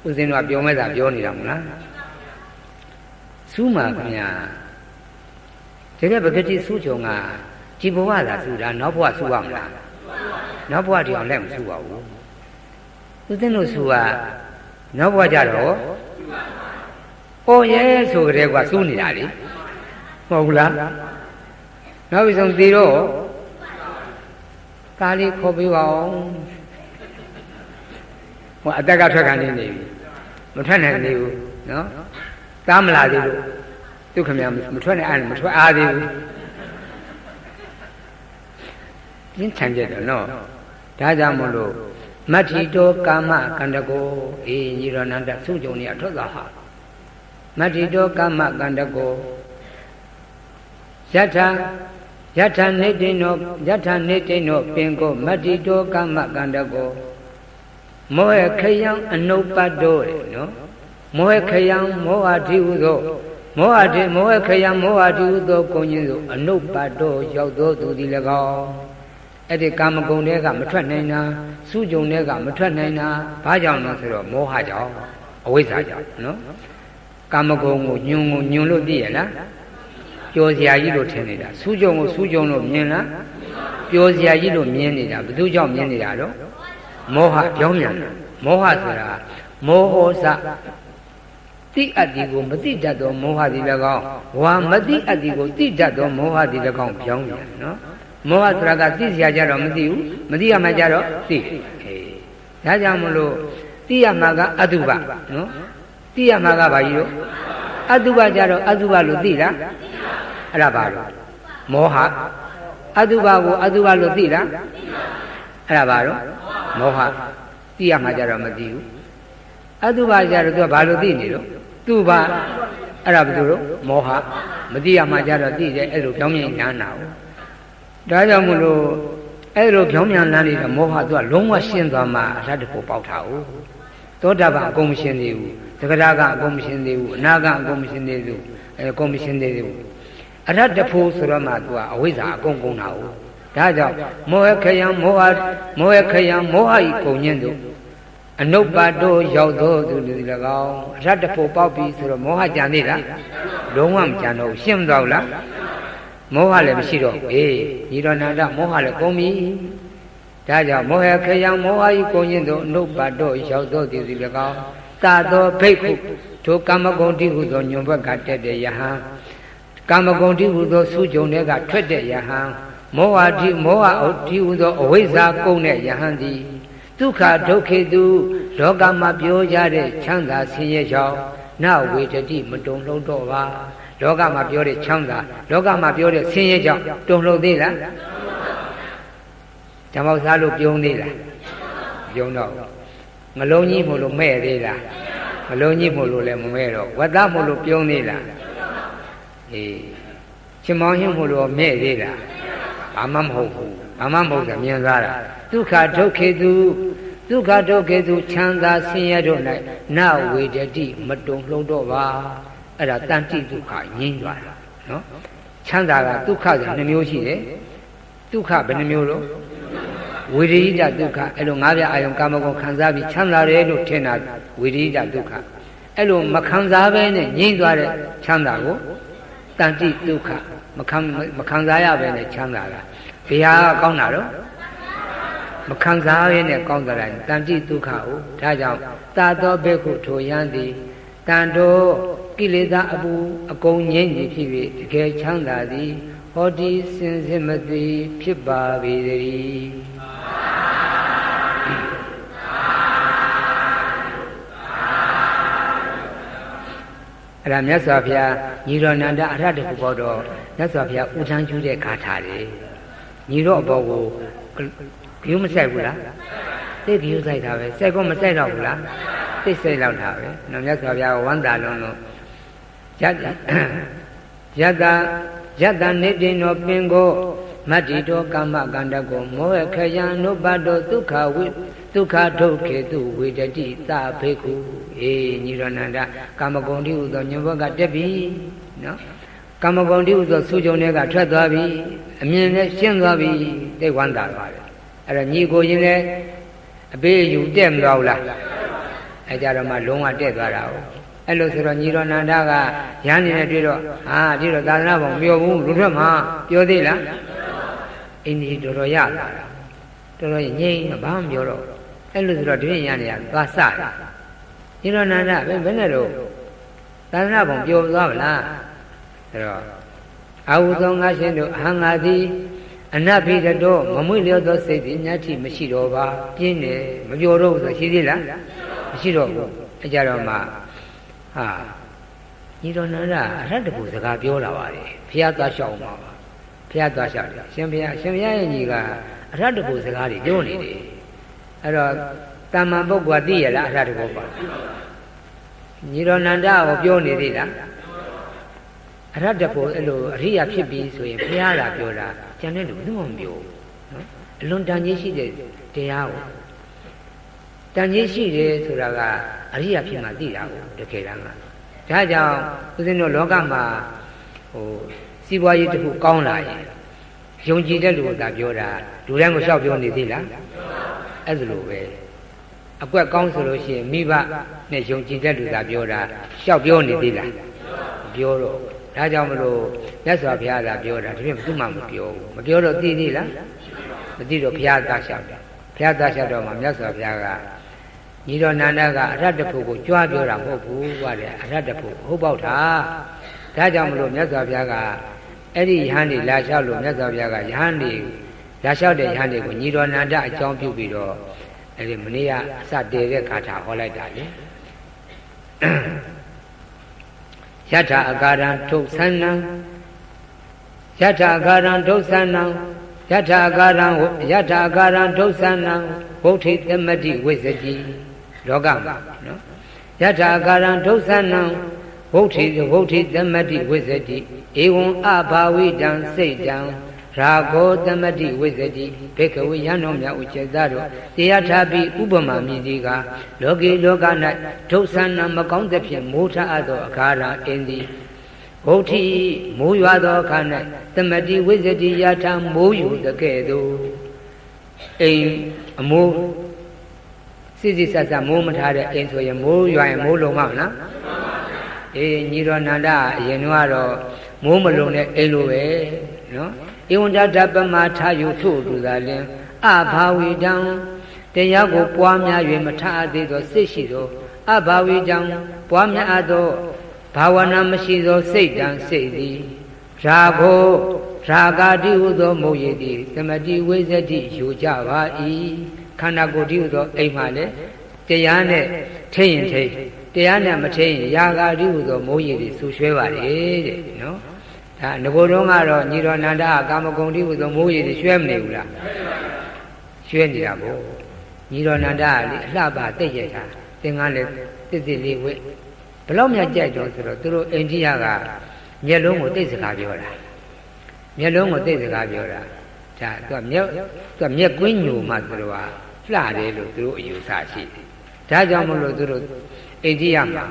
ဦးဇင်းတို့ကပြောမဲ့တာပြောနေတာမဟုတ်လားစူးမှာခင်ဗျာတကယ်ပဂတိစူးချုံကဒီဘဝသာစူးတာနောက်ဘဝစူးရမလားနောက်ဘဝတည်းအောင်လည်းမစူးပါဘူးဦးဇင်းတို့စူးကနောက်ဘဝကြတော့ဟောရဲဆိုကြတဲ့ကွာစူးနေတာလေမဟုတ်ဘူးလားနောက်ပြီးဆုံးသေးတော့ကားလေးခေါ်ပေးပါအောင်ဟိုအတက်ကထွက်ခံနေပြီမထွက်နိုင်သေးဘူးနော်တားမလာသေးလို့သူခင်ဗျာမထွက်နိုင်အဲ့မထွက်အားသေးဘူးပြင်းထန်ကြတယ်နော်ဒါကြောင့်မလို့မတ္ထိတောကာမကန္တကိုအေးညီတော်နန္ဒစုကြုံနေအထွက်သွားဟာမတ္ထိတောကာမကန္တကိုယထာနေတိနောပင်ကိုမတ္ထိတောကာမကန္တကိုမောဟခယံအနုပ္ပတ္တောနော်မောဟခယံမောဟတိဟုသောမောဟခယံမောဟတိဟုသောကုံခြင်းသို့အနုပ္ပတ္တောရောက်သောသူသည်၎င်းအဲ့ဒီကာမဂုဏ်တွေကမထွက်နိုင်တာစုကြုံတွေကမထွက်နိုင်တာဘာကြောင့်လဲဆိုတော့မောဟကြောင့်အဝိဇ္ဇာကြောင့်နော်ကာမဂုဏ်ကိုညွန်လို့သိရလားပြောစရာကြီးလို့ထင်နေတာစုကြုံကိုစုကြုံလို့မြင်လားပြောစရာကြီးလို့မြင်နေတာဘယ်သူကြောင့်မြင်နေတာတော့မောဟကြောင့်မြင်တာမောဟဆိုတာမောဟစတိအတ္တိကိုမတိတတ်သောမောဟသည်၎င်းဝါမတိအတ္တိကိုတိတတ်သောမောဟသည်၎င်းပြောင်းပြန်နော်မောဟဆိုတာကသိစရာကြတော့မသိဘူးမသိရမှကြတော့သိဒါကြောင့်မလို့သိရမှာကအတုပနော်သိရမှာကဘာကြီးလို့အတုပကြတော့အတုပလို့သိလားအဲ့ဒါဘာလို့မောဟအတုပကိုအတုပလို့သိလားအဲ့ဒါဘာလို့မောဟသိရမှာကြတော့မသိဘူးအတုပကြတော့သူကဘာလို့သိနေလို့သူပါအဲ့ဒါဘယ်လိုလို့မောဟမသိရမှာကြတော့သိတယ်အဲ့လိုကြောင်းမြင်ညာနာဘူးဒါကြောင့်မလို့အဲ့လိုကြောင်းမြန်လန်းနေတဲ့မောဟသူကလုံးဝရှင်းသွားမှအရတ္တကိုပေါက်တာဟုတ်သောတာပန်အကုန်မရှင်းသေးဘူးသက္ကရာကအကုန်မရှင်းသေးဘူးအနာကအကုန်မရှင်းသေးဘူးအကုန်မရှင်းသေးဘူးအရတ္တဖို့ဆိုတော့မှသူကအဝိဇ္ဇာအကုန်ကုန်တာဟုတ်ဒါကြောင့်မောဟခယံမောဟဤကုန်ညင်းတို့အနုပ္ပါတောရောက်သောသူတွေ၎င်းအရတ္တဖို့ပေါက်ပြီဆိုတော့မောဟကြံသေးလားလုံးဝမကြံတော့ရှင်းမသွားဘူးလားမောဟလည်းမရှိတော့ဘူးညီတော်နန္ဒမောဟလည်းကုန်ပြီဒါကြောင့်မောဟခယံမောဟဤကုန်ခြင်းသို့အနုပ္ပါတောရောက်သောသူတွေ၎င်းသာသောဘိက္ခုထိုကာမဂုဏ်တိဟုသောညွန်ဘက်ကတက်တဲ့ယဟန်ကာမဂုဏ်တိဟုသောစုကြုံတွေကထွက်တဲ့ယဟန်မောဟတိဟုသောအဝိဇ္ဇာကုန်တဲ့ယဟန်သည်ဒုက္ခဒုက္ခေတုလောကမှာပြောကြတဲ့ချမ်းသာဆင်းရဲကြောင့်နဝေတတိမတုံလုံးတော့ပါလောကမှာပြောတဲ့ချမ်းသာလောကမှာပြောတဲ့ဆင်းရဲကြောင့်တုံလုံးသေးလားဓမ္မောက်စားလို့ပြုံးသေးလားပြုံးတော့ငလုံးကြီးမို့လို့မဲ့သေးလားငလုံးကြီးမို့လို့လည်းမမဲ့တော့ဝတ်သားမို့လို့ပြုံးသေးလားချင်မောင်းဟင်းမို့လို့မဲ့သေးလားဘာမှမဟုတ်ဘူးဘာမှမဟုတ်တာမြင်သားတာဒုက္ခဒုက္ခေတုချမ်းသာဆင်းရဲတို့၌နဝေတတိမတုံလုံးတော့ပါအဲ့ဒါတန်တိဒုက္ခငြိမ်းသွားတာနော်ချမ်းသာကဒုက္ခဆို2မျိုးရှိတယ်ဒုက္ခဘယ်နှမျိုးလို့ဝိရိယဒုက္ခအဲ့လိုငါးပြအာယုံကာမဂုဏ်ခံစားပြီးချမ်းသာတယ်လို့ထင်တာဝိရိယဒုက္ခအဲ့လိုမခံစားဘဲနဲ့ငြိမ်းသွားတဲ့ချမ်းသာကိုတန်တိဒုက္ခမခံစားရဘဲနဲ့ချမ်းသာတာဘယ်ဟာကောင်းတာတော့မခံစားရနဲ့ကောင်းတာတန်တိဒုက္ခကိုဒါကြောင့်သာသောဘိက္ခုထိုယံသည်တန်တော်ကိလေသာအပူအကုန်ငြိမ်းပြီဖြစ်၍တကယ်ချမ်းသာသည်ဟောဒီစင်စစ်မသိဖြစ်ပါပေတည်းအဲ့ဒါမြတ်စွာဘုရားညီတော်နန္ဒအရတ္တခုပေါ်တော့မြတ်စွာဘုရားဥထမ်းကျူးတဲ့ဂါထာတွေညီတော်အပေါ်ကိုဂယုမဆိုင်ဘူးလားသိဂယုဆိုင်တာပဲစိုက်ကောမစိုက်တော့ဘူးလားသိစိတ်လောက်တာပဲနော်မြတ်စွာဘုရားဝန္တာလုံးလို့ယတနေတိနောပင်ကို မတ္တိတောကမ္မကန္တကောမောဟခယံနုပတ္တောဒုက္ခဝိဒုက္ခဒုက္ခေတုဝေဒတိသဘေကုညီရောနန္ဒကာမဂုဏ်တိဟုသောညံဘကတက်ပြီနော်ကာမဂုဏ်တိဟုသောစုကြုံတွေကထွက်သွားပြီအမြင်နဲ့ရှင်းသွားပြီသိဝမ်းသာပါတယ်အဲ့တော့ညီကိုရင်လည်းအပေးအယူတက်မသွားဘူးလားအဲ့ကြတော့မှလုံးဝတက်သွားတာဟုတ်အဲ့လိုဆိုတော့ညီတော်နန္ဒကရဟန်းနေနဲ့တွေ့တော့ဒီတော့သာသနာ့ဘောင်ပြောဘူးလူထွက်မှာပြောသေးလားအင်းဒီတော်တော်ရလာတာတော်တော်ငြိမ်ဘာမှမပြောတော့အဲ့လိုဆိုတော့ဒီရင်ရနေရသွားစတယ်ညီတော်နန္ဒဘယ်နဲ့တော့သာသနာ့ဘောင်ပြောသွားမလားဆိုတော့အာဟုသောငါရှင်တို့အဟံငါသည်အနဘိရတောမမွေလျောသောစိတ်သည်ညတိမရှိတော့ပါပြင်းတယ်မပြောတော့ဘူးဆိုရှိသေးလားမရှိတော့ဘူးအကြတော့မှညီတော်နန္ဒအရတ္တဘုစကားပြောလာပါတယ်ဘုရားသွားလျှောက်မှာပါဘုရားသွားလျှောက်တယ်ရှင်ဘုရားရဲ့ညီကအရတ္တဘုစကားတွေပြောနေတယ်အဲ့တော့တမ္မာပုဂ္ဂိုလ်သိရလားအရတ္တဘုပါညီတော်နန္ဒကိုပြောနေသေးလားအရတ္တဘုအဲ့လိုအရိယာဖြစ်ပြီးဆိုရင်ဘုရားလာပြောတာကျန်တဲ့လူဘယ်သူမှမပြောဘူးနော်အလွန်တန်ကြီးရှိတဲ့တရားကိုတန်ကြီးရှိတယ်ဆိုတာကအရိယာဖြစ်မှသိတာကိုတကယ်တမ်းကဒါကြောင့်ဦးဇင်းတို့လောကမှာစီးပွားရေးတစ်ခုကောင်းလာရင်ယုံကြည်တဲ့လူကပြောတာလူတိုင်းကိုလျှောက်ပြောနေသေးလားအဲ့ဒါလိုပဲအကွက်ကောင်းဆိုလို့ရှိရင်မိဘနဲ့ယုံကြည်တဲ့လူကပြောတာလျှောက်ပြောနေသေးလားမပြောတော့ဒါကြောင့်မလို့မြတ်စွာဘုရားကပြောတာတကယ်ဘယ်သူမှမပြောဘူးမပြောတော့သိသေးလားမသိတော့ဘုရားသားလျှောက်တယ်ဘုရားသားလျှောက်တော့မှမြတ်စွာဘုရားကညီတော်နန္ဒကအရတ္တဖို့ကိုကြွားပြောတာမဟုတ်ဘူးကွာတဲ့အရတ္တဖို့ဟုတ်ပေါက်တာဒါကြောင့်မလို့မြတ်စွာဘုရားကအဲ့ဒီယဟန်တွေလာလျှောက်လို့မြတ်စွာဘုရားကယဟန်တွေလာလျှောက်တဲ့ယဟန်တွေကိုညီတော်နန္ဒအကြောင်းပြုပြီးတော့အဲ့ဒီမနေ့ကအစတည်တဲ့ခါထာဟောလိုက်တာလေယထာအကာရံထုသန္နံယထာအကာရံထုသန္နံယထာအကာရံထုသန္နံဘုဋ္ဌိသမတိဝိဇ္ဇတိလောကမှာနော်ယထာအကာရံထုသန္နံဘုဋ္ဌိသမတိဝိဇ္ဇတိဧဝံအဘာဝိတံစိတ်တံရာဂောသမတိဝိဇ္ဇတိဘေကဝေယံတော်မြတ်ဥစ္စေသတို့တရားထားပြီးဥပမာမြည်သည်ကလောကီလောက၌ဒုသန္နမကောင်းသဖြင့်မိုးထအပ်သောအခါရအင်းသည်ဘုဋ္ဌိမိုးရွာသောအခါ၌သမတိဝိဇ္ဇတိယထာမိုးယူသကဲ့သို့အိမ်အမိုးစစ်စစ်ဆက်ဆက်မိုးမထားတဲ့အိမ်ဆိုရင်မိုးရွာရင်မိုးလုံမှာမလားအေးညီတော်နန္ဒအရင်ကတော့မိုးမလုံတဲ့အိမ်လိုပဲနော်ဧဝံတတပမထာယုထို့တူသာလင်အဘာဝိတံတရားကိုပွားများ၍မထအပ်သေးသောစိတ်ရှိသောအဘာဝိတံပွားများအပ်သောဘာဝနာမရှိသောစိတ်တံစိတ်သည်ရာဂောရာဂာတိဟုသောမုတ်ရည်သည်သမတိဝိဇ္ဇတိယူကြပါ၏ခန္ဓာကိုယ်တိဟုသောအိမ်မှလည်းတရားနဲ့ထိရင်ထိတရားနဲ့မထိရင်ရာဂာတိဟုသောမုတ်ရည်သည်ဆူရွှဲပါလေတဲ့နော်ဒါငကိုယ်တော်ကတော့ညီတော်နန္ဒကာမဂုဏ်တိဟုသောမိုးရည်တွေရွှဲမနေဘူးလားရွှဲနေတာပေါ့ညီတော်နန္ဒကလေအလှပါတိတ်ရတာသင်္ကန်းလည်းတစ်တစ်လေးဝဲဘလောက်များကြိုက်တော့ဆိုတော့သူတို့အိန္ဒိယကမျက်လုံးကိုတိတ်စကားပြောတာမျက်လုံးကိုတိတ်စကားပြောတာဒါသူကမျက်ကွင်းညိုမှသူတို့ကလှတယ်လို့သူတို့အယူဆရှိတယ်ဒါကြောင့်မလို့သူတို့အိန္ဒိယမှာ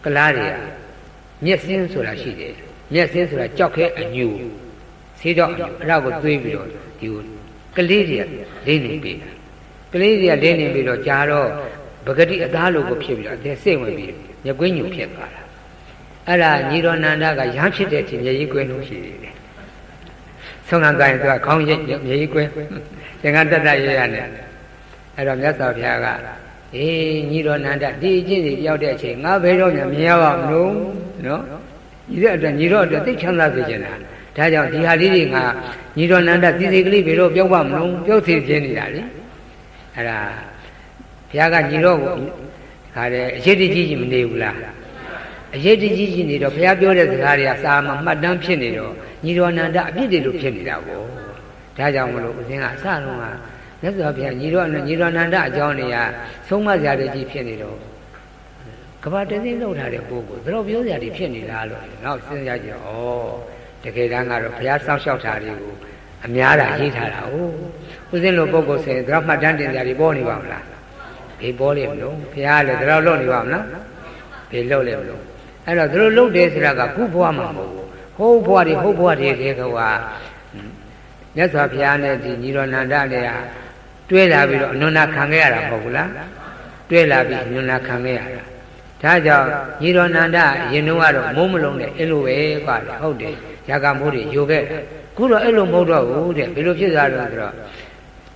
ကလားတွေကမျက်စင်းဆိုတာရှိတယ်မျက်စင်းဆိုတာကြောက်ခဲအညူဆေးတော့အဲ့ဒါကိုသွေးပြီးတော့ဒီကိုကလေးတွေကလေးနေပြီကလေးတွေကလေးနေပြီးတော့ကြာတော့ပဂတိအသားလိုကိုဖြစ်ပြီးတော့အသက်စိတ်ဝင်ပြီးမျက်ကွင်းညူဖြစ်သွားတာအဲ့ဒါညီတော်နန္ဒကရဟန်းဖြစ်တဲ့အချိန်မျက်ရည်ကွင်းလို့ရှိတယ်ဆုံးခံတိုင်းသူကခေါင်းရိပ်မျက်ရည်ကွင်းသင်္ကန်းတက်တက်ရရနဲ့အဲ့တော့မြတ်စွာဘုရားကအေးညီတော်နန္ဒဒီအချင်းစီရောက်တဲ့အချိန်ငါဘယ်တော့မှမြင်ရပါမလို့နော်ညီတော်အတွက်သိချမ်းသာစေချင်တာဒါကြောင့်ဒီဟာလေးတွေကညီတော်နန္ဒသီစိကလေးဘယ်တော့ပြောက်ပါမလို့ပြောက်စီပြင်းနေတာလေအဲ့ဒါဘုရားကညီတော်ကိုခါတယ်အရေးတကြီးကြီးမနေဘူးလားအရေးတကြီးကြီးနေတော့ဘုရားပြောတဲ့စကားတွေကစာမှာမှတ်တမ်းဖြစ်နေတော့ညီတော်နန္ဒအပြစ်တွေလို့ဖြစ်နေတာပေါ့ဒါကြောင့်မလို့ဦးဇင်းကအစတုန်းကမြတ်စွာဘုရားညီတော်နန္ဒအကြောင်းတွေကဆုံးမစရာတွေကြီးဖြစ်နေတော့ကဘာတသိလောက်ထားတဲ့ပုဂ္ဂိုလ်ဒါတော့ပြောစရာတွေဖြစ်နေလားလို့နောက်စဉ်းစားကြည့်ဩတကယ်တမ်းကတော့ဘုရားစောင့်ရှောက်တာတွေကို အများတာရေးထားတာဟုတ်ဦးဇင်းလိုပုဂ္ဂိုလ်ဆိုရင်ဒါမှတ်တမ်းတင်ကြတွေပေါ်နေပါမလားဘေးပေါ်လိမ့်မလို့ဘုရားလည်းဒါတော့လုပ်နေပါမလားဘေးလုပ်လိမ့်မလို့အဲ့တော့သူတို့လုပ်တယ်ဆိုတာကခုဘဝမှာမဟုတ်ဘူးဟုတ်ဘဝတွေဟုတ်ဘဝတွေတဲ့ကွာမြတ်စွာဘုရားနဲ့ဒီညီတော်နန္ဒလည်းဟာတွဲလာပြီးတော့အနန္တခံခဲ့ရတာမဟုတ်ဘူးလားတွဲလာပြီးအနန္တခံခဲ့ရတာဒါကြောင့်ညီတော်နန္ဒရင်တော့ကတော့မိုးမလုံးနဲ့အဲ့လိုပဲကွာဟုတ်တယ်ဇာကမိုးတွေယူခဲ့ခုတော့အဲ့လိုမဟုတ်တော့ဘူးတဲ့ဘယ်လိုဖြစ်သွားလဲဆိုတော့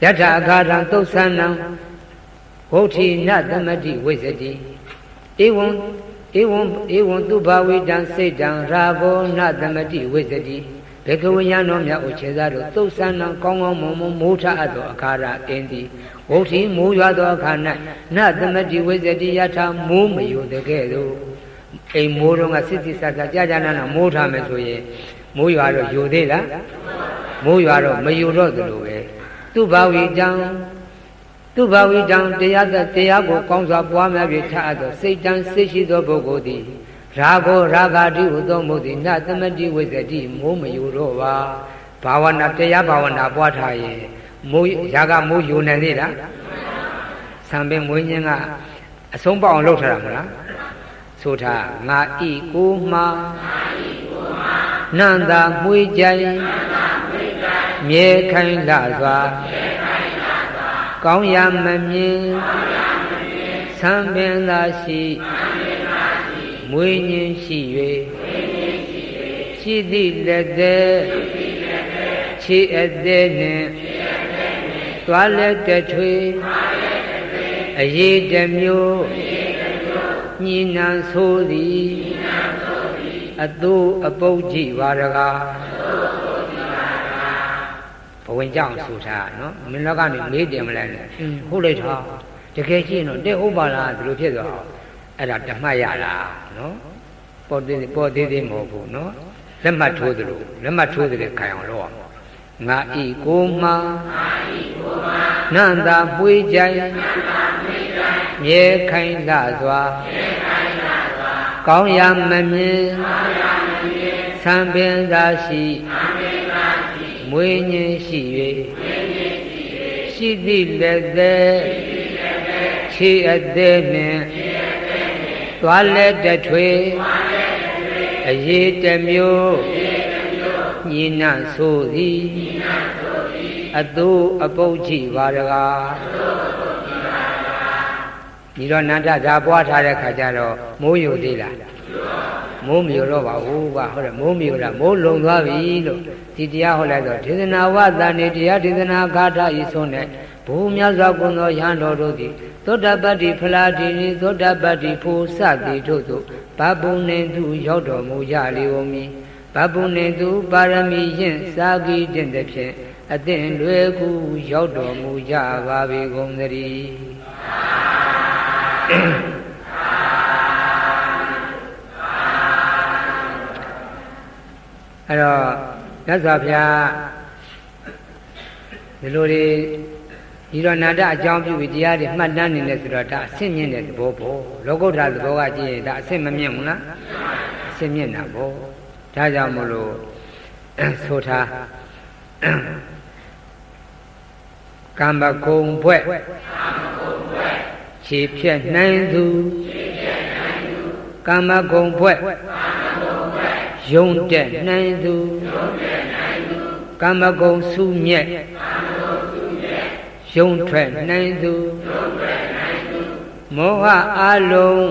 ယထာအခါတံသုတ်ဆန္နံဝုဋ္ဌိနသမတိဝိဇ္ဇတိဧဝံသူဘာဝိတံစိတ်တံရာဂောနသမတိဝိဇ္ဇတိဘေကဝယံတော်မြတ်ဥခြေသားတို့သုတ်ဆန္နံကောင်းကောင်းမွန်မွန်မိုးထအပ်သောအခါရအင်းသည်ဝုဋ္ဌိမိုးရွာသောအခါ၌နသမတိဝိဇ္ဇတိယထာမိုးမယိုတဲ့ကဲ့သို့အိမ်မိုးတော့ကစစ်စစ်ဆာဆာကြာကြာနာနာမိုးထားမယ်ဆိုရင်မိုးရွာတော့ယိုသေးလားမိုးရွာတော့မယိုတော့သလိုပဲသူဘာဝိတံတရားကိုကောင်းစွာပွားများပြီးထားသောစိတ်တံစိတ်ရှိသောပုဂ္ဂိုလ်သည်ရာဂောရာဂတိဟုသောမုတ်သည်နသမတိဝိဇ္ဇတိမိုးမယိုတော့ပါဘာဝနာတရားဘာဝနာပွားထားရင်မိုးရာဂမိုးယိုနေသေးလားဆံပင်မွေးခြင်းကအဆုံးပေါအောင်လုပ်ထားတာမလားဆိုထားငါဤကိုမှာနန္တာမွေးကြိုင်မြဲခိုင်လာစွာကောင်းရမမြင်ဆံပင်သာရှိမွေးညင်းရှိ၍ရှိသည့်လက်သည်ခြေအသေးနှင့်သွားလက်တထွေအရေးတမျိုးညင်နံဆိုသည်အတူအပုတ်ကြည့်ပါရကားဘဝင်ကြောင့်ဆိုထားနော်မင်းတို့ကနေမေးတယ်မလဲနဲ့ဟုတ်လိုက်တာတကယ်ကြည့်ရင်တော့တဲ့ဟုတ်ပါလားဒီလိုဖြစ်သွားအဲ့ဒါတမှတ်ရလားနော်ပေါ်သေးသေးမဟုတ်ဘူးနော်လက်မှတ်ထိုးသလိုလက်မှတ်ထိုးတဲ့ခိုင်အောင်လုပ်အောင်ငါဤကိုမှာနန္တာပွေးကြိုင်မြဲခိုင်လာစွာကောင်းရမမြင်ဆံပင်သာရှိမွေးညင်းရှိ၍ရှိသည့်လက်သည်ခြေအသေးနှင့်သွားလက်တထွေအရေးတမျိုးညီနံဆိုသည်အတူအပုတ်ကြည့်ပါရကားဒီတော့နန္ဒဒါပွားထားတဲ့ခါကျတော့မိုးယိုသေးလားမိုးမယိုတော့ပါဘူးကွာဟုတ်တယ်မိုးမယိုတာမိုးလုံသွားပြီလို့ဒီတရားဟောလိုက်တော့ဒေသနာဝသန်နေတရားဒေသနာဂါထာဤဆုံးနဲ့ဘုမြတ်စွာဘုရားရဟန်းတော်တို့သည်သောတပတ္တိဖလားတိသောတပတ္တိဖို့စသည်တို့သို့ဗဗုန်နေသူရောက်တော်မူကြလေဦးမည်ဗဗုန်နေသူပါရမီယင့်စာကီတင့်တဲ့ဖြင့်အသင်လွယ်ကူရောက်တော်မူကြပါပေကုန်သတည်းအဲ့တော့မြတ်စွာဘုရားဒီလိုတွေဒီတော့နာတအကြောင်းပြုပြီးတရားတွေမှတ်တမ်းနေတယ်ဆိုတော့ဒါအဆင့်မြင့်တဲ့သဘောပေါ့လောကုတ္တရာသဘောကကြည့်ရင်ဒါအဆင့်မမြင့်ဘူးလားအဆင့်မြင့်တာပေါ့ဒါကြောင့်မလို့ဆိုထားကမ္မဂုံဘွဲ့ခြေဖြတ်နိုင်သူကမ္မဂုံဘွဲ့ယုံတက်နိုင်သူကမ္မဂုံစုမြက်ယုံထွက်နိုင်သူမောဟအလုံး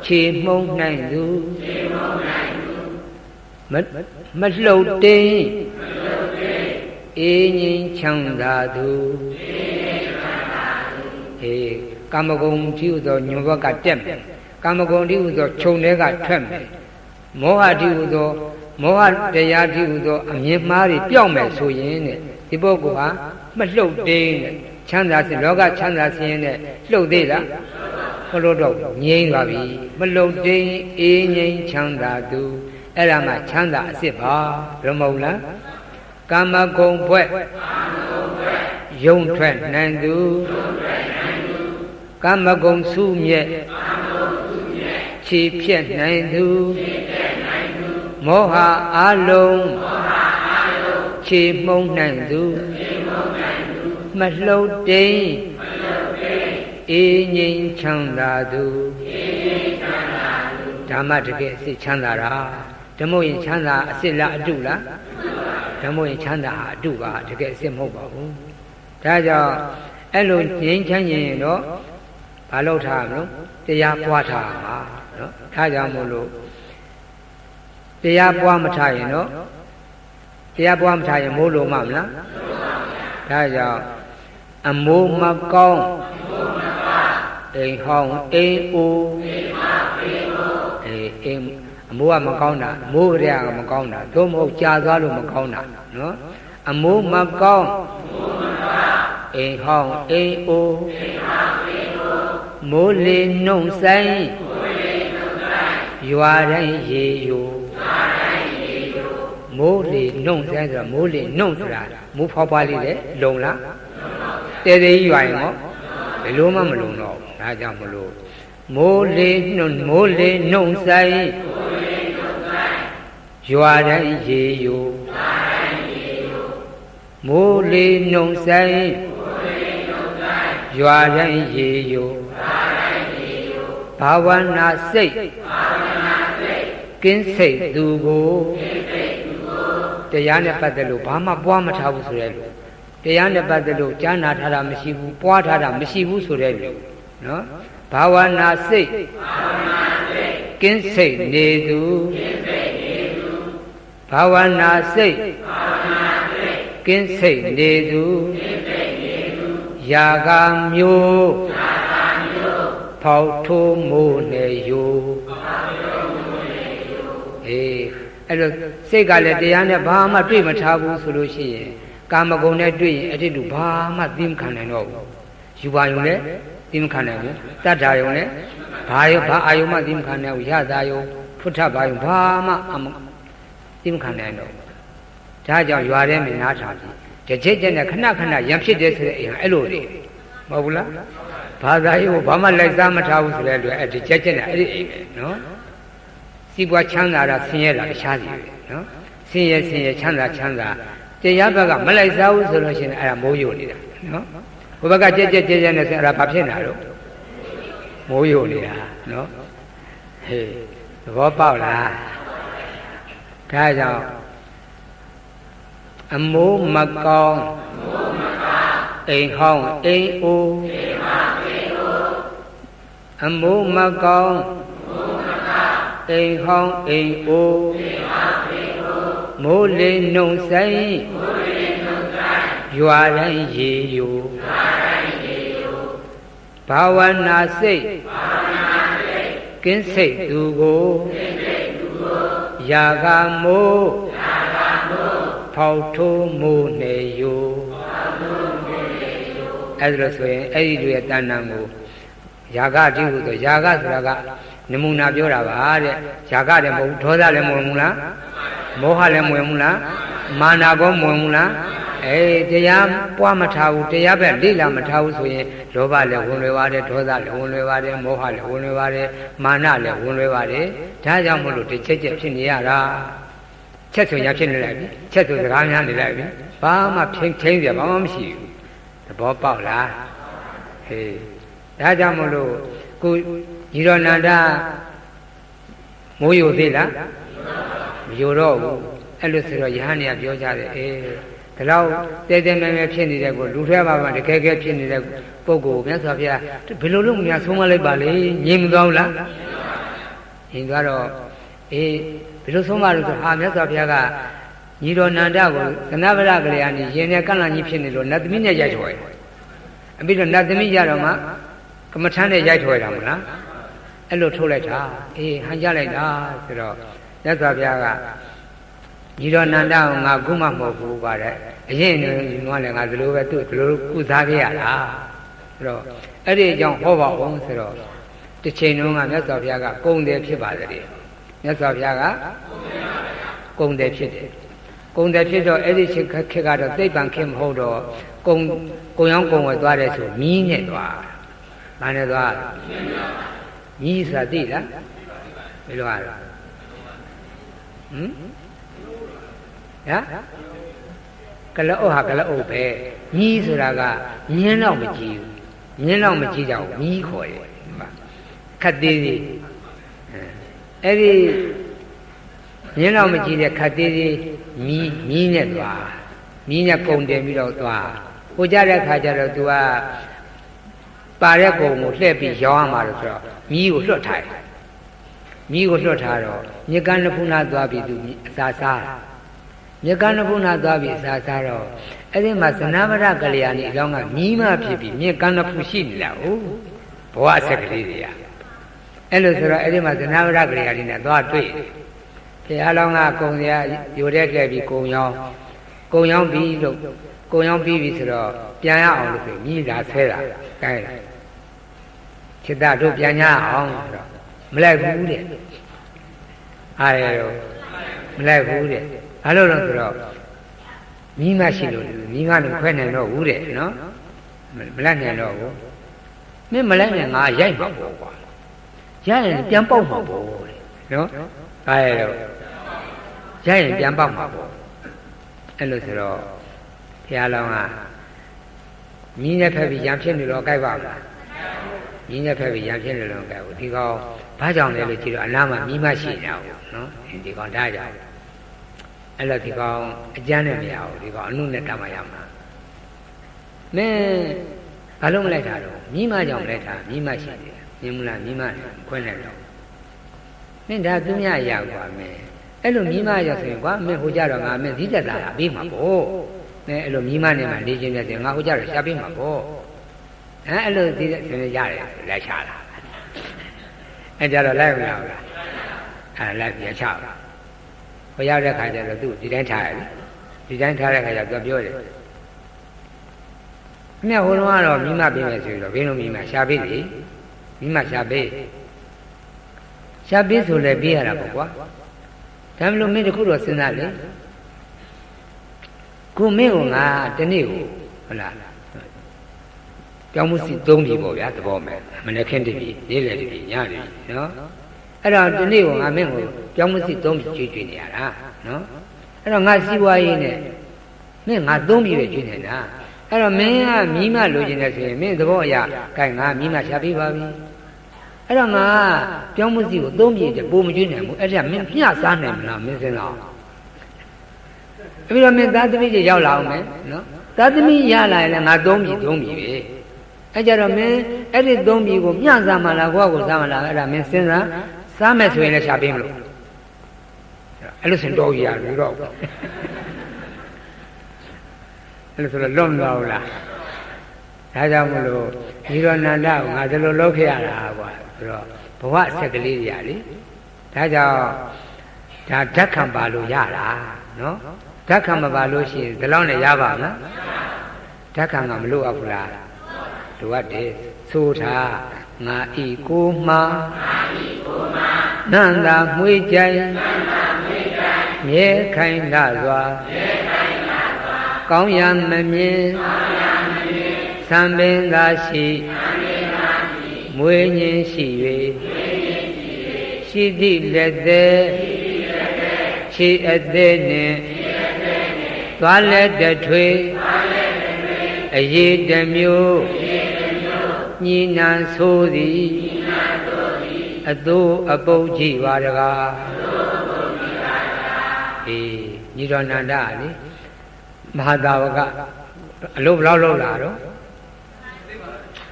ခြေမှုန်းနိုင်သူမလှုပ်တင်းအေးငြိမ်းချမ်းသာသူကာမဂုဏ်တိဟုသောညွန်ဘက်ကတက်မယ်ကာမဂုဏ်တိဟုသောခြုံတွေကထွက်မယ်မောဟတိဟုသောမောဟတရားတိဟုသောအမြင်မှားတွေပြောင်းမယ်ဆိုရင်တဲ့ဒီပုဂ္ဂိုလ်ဟာမလှုပ်တင်းတဲ့ချမ်းသာစဉ်လောကချမ်းသာစဉ်နဲ့လှုပ်သေးလားမလှုပ်တော့ငြိမ်းသွားပြီမလှုပ်တင်းအေးငြိမ်းချမ်းသာသူအဲ့ဒါမှချမ်းသာအစ်စ်ပါဘယ်မဟုတ်လားကာမဂုဏ်ဘွဲ့ယုံထွက်နိုင်သူကာမဂုဏ်စုမြဲခြေဖြတ်နိုင်သူမောဟအလုံး ခြေမှုန်းနိုင်သူမလှုပ်တိမ်အေးငြိမ်းချမ်းသာသူဓမ္မတကယ်အစစ်ချမ်းသာတာဓမ္မရင်ချမ်းသာအစစ်လားအတုလားဓမ္မရင်ချမ်းသာအတုပါတကယ်အစစ်မဟုတ်ပါဘူးဒါကြောင့်အဲ့လိုငြိမ်းချမ်းရင်တော့ဘာလို့ထားမလို့တရားပွားထားမှာနော်ဒါကြောင့်မို့လို့တရားပွားမထားရင်တော့တရားပွားမထားရင်မိုးလို့မမလားဒါကြောင့်အမိုးမကောင်းအိမ်ဟောင်းအိမ်အိုးအိမ်အမိုးကမကောင်းတာမိုးရကမကောင်းတာသို့မဟုတ်ကြာသွားလို့မကောင်းတာနော်အမိုးမကောင်းအိမ်ဟောင်းအိမ်အိုးမိုးလေနှုံဆိုင်ရွာတိုင်းရေယိုမိုးလေနှုံဆိုင်ဆိုတာမိုးလေနှုံဆိုတာမိုးဖွားဖွားလေးလေလုံလားတဲသေးရွာရင်ရောဘယ်လိုမှမလုံတော့ဘူးဒါကြောင့်မလို့မိုးလေနှုံဆိုင်ရွာတိုင်းရေယိုမိုးလေနှုံဆိုင်ရွာတိုင်းရေယိုဘာဝနာစိတ်ကင်းစိတ်သူကိုတရားနဲ့ပတ်သက်လို့ဘာမှပွားမထားဘူးဆိုတဲ့လူတရားနဲ့ပတ်သက်လို့ကြားနာထားတာမရှိဘူးပွားထားတာမရှိဘူးဆိုတဲ့လူနော်ဘာဝနာစိတ်ကင်းစိတ်နေသူဘာဝနာစိတ်ကင်းစိတ်နေသူယာဂမျိုးဖောက်ထိုးမိုးနေယူအေးအဲ့လိုစိတ်ကလည်းတရားနဲ့ဘာမှတွေ့မထားဘူးဆိုလို့ရှိရင်ကာမဂုဏ်နဲ့တွေ့ရင်အဲ့ဒီလူဘာမှသိမခံနိုင်တော့ဘူးယူပါယုံနဲ့သိမခံနိုင်ဘူးတတ္ထာယုံနဲ့ဘာအာယုံမှသိမခံနိုင်ဘူးရတာယုံဖွတ်ထဘာယုံဘာမှသိမခံနိုင်တော့ဒါကြောင့်ရွာထဲမှာနားထားပြီးတစ်ချက်နဲ့ခဏခဏရံဖြစ်တယ်ဆိုတဲ့အိမ်အဲ့လိုလေမဟုတ်ဘူးလားဘာသာရေးကိုဘာမှလိုက်စားမထားဘူးဆိုတဲ့အတွက်အဲ့ဒီချက်နဲ့အဲ့ဒီအိမ်ပဲနော်စီးပွားချမ်းသာတာဆင်းရဲတာတခြားစီပဲနော်ဆင်းရဲချမ်းသာတရားဘက်ကမလိုက်စားဘူးဆိုလို့ရှိရင်အဲ့ဒါမိုးယိုနေတာနော်ဘုဘကကြက်နဲ့ဆိုအဲ့ဒါဘာဖြစ်နေတာတော့မိုးယိုနေတာနော်ဟေးသဘောပေါက်လားဒါကြောင့်အမိုးမကောင်းအိမ်ဟောင်းအိမ်အိုးအမိုးမကောင်းအိမ်ဟောင်းအိမ်အိုးမိုးလေနှုံဆိုင်ရွာတိုင်းရေယိုဘာဝနာစိတ်ကင်းစိတ်သူကိုယာဂမိုးဖောက်ထိုးမိုးနေယူအဲ့ဒါလို့ဆိုရင်အဲ့ဒီလူရဲ့တဏ္ဍာကိုယာဂတိဟုဆိုယာဂဆိုတာကနမူနာပြောတာပါတဲ့ယာဂလည်းမဟုတ်ဒေါသလည်းမဝင်ဘူးလားမောဟလည်းမဝင်ဘူးလားမာနကောမဝင်ဘူးလားတရားပွားမထားဘူးတရားပဲလေ့လာမထားဘူးဆိုရင်လောဘလည်းဝင်လွယ်ပါတယ်ဒေါသလည်းဝင်လွယ်ပါတယ်မောဟလည်းဝင်လွယ်ပါတယ်မာနလည်းဝင်လွယ်ပါတယ်ဒါကြောင့်မို့လို့တစ်ချက်ဖြစ်နေရတာချက်ဆိုရဖြစ်နေလိုက်ပြီချက်ဆိုစကားများနေလိုက်ပြီဘာမှချင်းစရာဘာမှမရှိဘူးသဘောပေါက်လားဟေးဒါကြောင့်မို့လို့ကိုညီတော်နန္ဒမိုးယိုသေးလားမယိုတော့ဘူးအဲ့လိုဆိုတော့ယဟန်နေပြောကြတယ်ဒါတော့တဲမဲမဲဖြစ်နေတဲ့ကိုလူထဲမှာတကယ်ဖြစ်နေတဲ့ပုဂ္ဂိုလ်မြတ်စွာဘုရားဘယ်လိုလုပ်များဆုံးမလိုက်ပါလေငြိမ်မသွားဘူးလားငြိမ်သွားတော့ဘယ်လိုဆုံးမလို့ဆိုမြတ်စွာဘုရားကညီတော်နန္ဒကိုသနဗရကလေးကနေရင်နဲ့ကန့်လန့်ကြီးဖြစ်နေလို့နတ်သမီးနဲ့ရိုက်ထွယ်အပြီးတော့နတ်သမီးရတော့မှကမ္မထမ်းနဲ့ရိုက်ထွယ်တာမလားအဲ့လိုထုတ်လိုက်တာဟန်ကြလိုက်တာဆိုတော့မြတ်စွာဘုရားကညီတော်နန္ဒကိုငါခုမှမဟုတ်ဘူးပါတဲ့အရင်ကလည်းငါဒီလိုပဲသူ့ဒီလိုကုစားခဲ့ရတာဆိုတော့အဲ့ဒီအကြောင်းဟောပါအောင်ဆိုတော့တစ်ချိန်လုံးကမြတ်စွာဘုရားကကုံတယ်ဖြစ်ပါလေမြတ်စွာဘုရားကကုံတယ်ဖြစ်တယ်ကုံတယ်ဖြစ်တော့အဲ့ဒီခေတ်ကတော့သိပ္ပံခေတ်မဟုတ်တော့ကုံရောင်းကုံဝယ်သွားတယ်ဆိုမြင်းနဲ့သွားဘာနဲ့သွားမြင်းဆိုတာသိလားဘယ်လိုဟမ် ကလအုပ်ဟာကလအုပ်ပဲမြီးဆိုတာကမြင်းတော့မကြည့်ဘူးမြင်းတော့မကြည့်ကြဘူးမြီးခေါ်တယ်ခတ်သေးသေးအဲ့ဒီမြင်းတော့မကြည့်တဲ့ခတ်သေးသေးမြီးနဲ့သွားမြီးနဲ့ကုန်တယ်ပြီးတော့သွားဟိုကြတဲ့ခါကျတော့ तू ကပါတဲ့ကုံကိုလှည့်ပြီးရောင်းရမှာလို့ဆိုတော့မြီးကိုလွှတ်ထားတယ်မြီးကိုလွှတ်ထားတော့မြေကမ်းနှစ်ဖူးနာသွားပြီး तू အစာစားမြေကမ်းနှစ်ဖူးနာသွားပြီးအစာစားတော့အဲ့ဒီမှာသနဗရကလျာဏီအလောင်းကမြီးမဖြစ်ပြီးမြေကမ်းနှစ်ဖူးရှိနေတာဟုတ်ဘဝဆက်ကလေးတွေကအဲ့လိုဆိုတော့အဲ့ဒီမှာသနဗရကလျာဏီနဲ့သွားတွေ့ဘုရားလောင်းကကုံရရိုတဲ့ကဲပြီးကုံရောင်းပြီးလို့ကုံရောင်းပြီးပြီဆိုတော့ပြန်ရအောင်လို့ဆိုမြည်တာဆဲတာကိုင်းတယ်จิตတို့ပြန်ရအောင်ဆိုတော့မလိုက်ဘူးတဲ့အားရတော့မလိုက်ဘူးတဲ့ဘာလို့လဲဆိုတော့မြည်မရှိလို့မြည်ကနေခွဲနိုင်တော့ဘူးတဲ့နော်မလိုက်နိုင်တော့ဘူးမင်းမလိုက်နိုင်ငါရိုက်မှာပေါ့ကွာရိုက်ရင်ပြန်ပေါက်မှာပေါ့တဲ့နော်အားရတော့ရိုက်ရင်ပြန်ပေါက်မှာပေါ့အဲ့လိုဆိုတော့ဘုရားလောင်းကမြင်းနဲ့ဖက်ပြီးရံဖြစ်နေတော့ကြိုက်ပါမလားမြင်းနဲ့ဖက်ပြီးရံဖြစ်နေတော့ကြိုက်ဘူးဒီကောင်ဘာကြောင့်လဲလို့ကြည့်တော့အနားမှာမြင်းမရှိနေတာဘူးနော်ဒီကောင်ဒါကြောင့်အဲ့လိုဒီကောင်အကျမ်းနဲ့မရဘူးဒီကောင်အနုနဲ့တတ်မှရမှာမင်းဘာလို့မလိုက်တာတော့မြင်းမကြောင့်မလိုက်တာမြင်းမရှိတယ်မြင်းမလားမြင်းမခွဲနေတော့မင်းဒါသူများရကွာမင်းအဲ့လိုမြင်းမရဆိုရင်ကွာမင်းဟိုကြတော့ငါမင်းဒီတက်တာပေးမှာပေါ့နဲ့အဲ့လိုမြင်းမနဲ့မှလေ့ကျင့်နေတယ်ငါဟိုကြတော့ရှားပေးမှာပေါ့အဲ့လိုဒီတဲ့ဆိုရင်ရတယ်လက်ချလာအဲ့ကြတော့လိုက်မလားအဲ့လိုက်ပြချပါဘုရားတဲ့ခါကျတော့သူဒီတိုင်းထားရတယ်ဒီတိုင်းထားတဲ့ခါကျတော့ပြောတယ်မြတ်ဟိုတုန်းကတော့မြင်းမပေးမယ်ဆိုပြီးတော့ဘင်းလုံးမြင်းမရှားပေးလေမြင်းမရှားပေးဆိုလည်းပေးရတာပေါ့ကွာဒါမလို့မင်းတခုတော့စဉ်းစားလေကိုမင်းကငါတနေ့ကိုဟုတ်လားကြောင်းမှုစီ3ပြီပေါ့ဗျာသဘောမဲ့မနေ့ခင်းတပြီနေ့လယ်တပြီညတပြီနော်အဲ့တော့တနေ့ကငါမင်းကိုကြောင်းမှုစီ3ပြီကျွေးနေရတာနော်အဲ့တော့ငါစီးပွားရေးနဲ့မင်းငါ3ပြီပဲကျွေးနေတာအဲ့တော့မင်းကမြီးမလိုချင်တယ်ဆိုရင်မင်းသဘောအရခိုင်ငါမြီးမရှာပေးပါပြီအဲ့တော့ငါကြောင်းမှုစီကို3ပြီတပိုးမကျွေးနိုင်ဘူးအဲ့ဒါမင်းပြစားနိုင်မလားမင်းစဉ်းစားပြီးတော့မင်းသားသမီးတွေရောက်လာအောင်မယ်နော်သားသမီးရလာရင်လည်းငါ3ပြီပဲအဲ့ကြတော့မင်းအဲ့ဒီ3ပြီကိုမျှစားမှလားကိုယ့်ကိုစားမှလားအဲ့ဒါမင်းစဉ်းစားစားမယ်ဆိုရင်လည်းရှာပေးမလို့အဲ့လိုစင်တော်ကြီးရလို့တော့အဲ့လိုဆိုတော့လွတ်မသွားဘူးလားဒါကြောင့်မလို့ဒီတော့နန္ဒကိုငါဒီလိုလုပ်ခဲ့ရတာကွာဆိုတော့ဘဝဆက်ကလေးတွေရလေဒါကြောင့်ဒါဓာတ်ခံပါလို့ရတာနော်ဓာတ်ခံမပါလို့ရှိရင်ဒီလောက်နဲ့ရပါမလားဓာတ်ခံကမလို့အပ်ဘူးလားလိုအပ်တယ်ဆိုထားငါဤကိုမှနန္တာမွေးကြိုင်မြဲခိုင်လာစွာကောင်းရမမြင်သံပင်သာရှိမွေးငင်းရှိ၍ရှိသည့်လက်သေးခြေအသေးနှင့်သွားလက်တထွေအရေးတမျိုးညီနံဆိုသည်အသို့အပုတ်ကြည့်ပါတကားအေးညီတော်နန္ဒာလေမဟာသာဝကအလုပ်ဘလောက်လုပ်လာတော့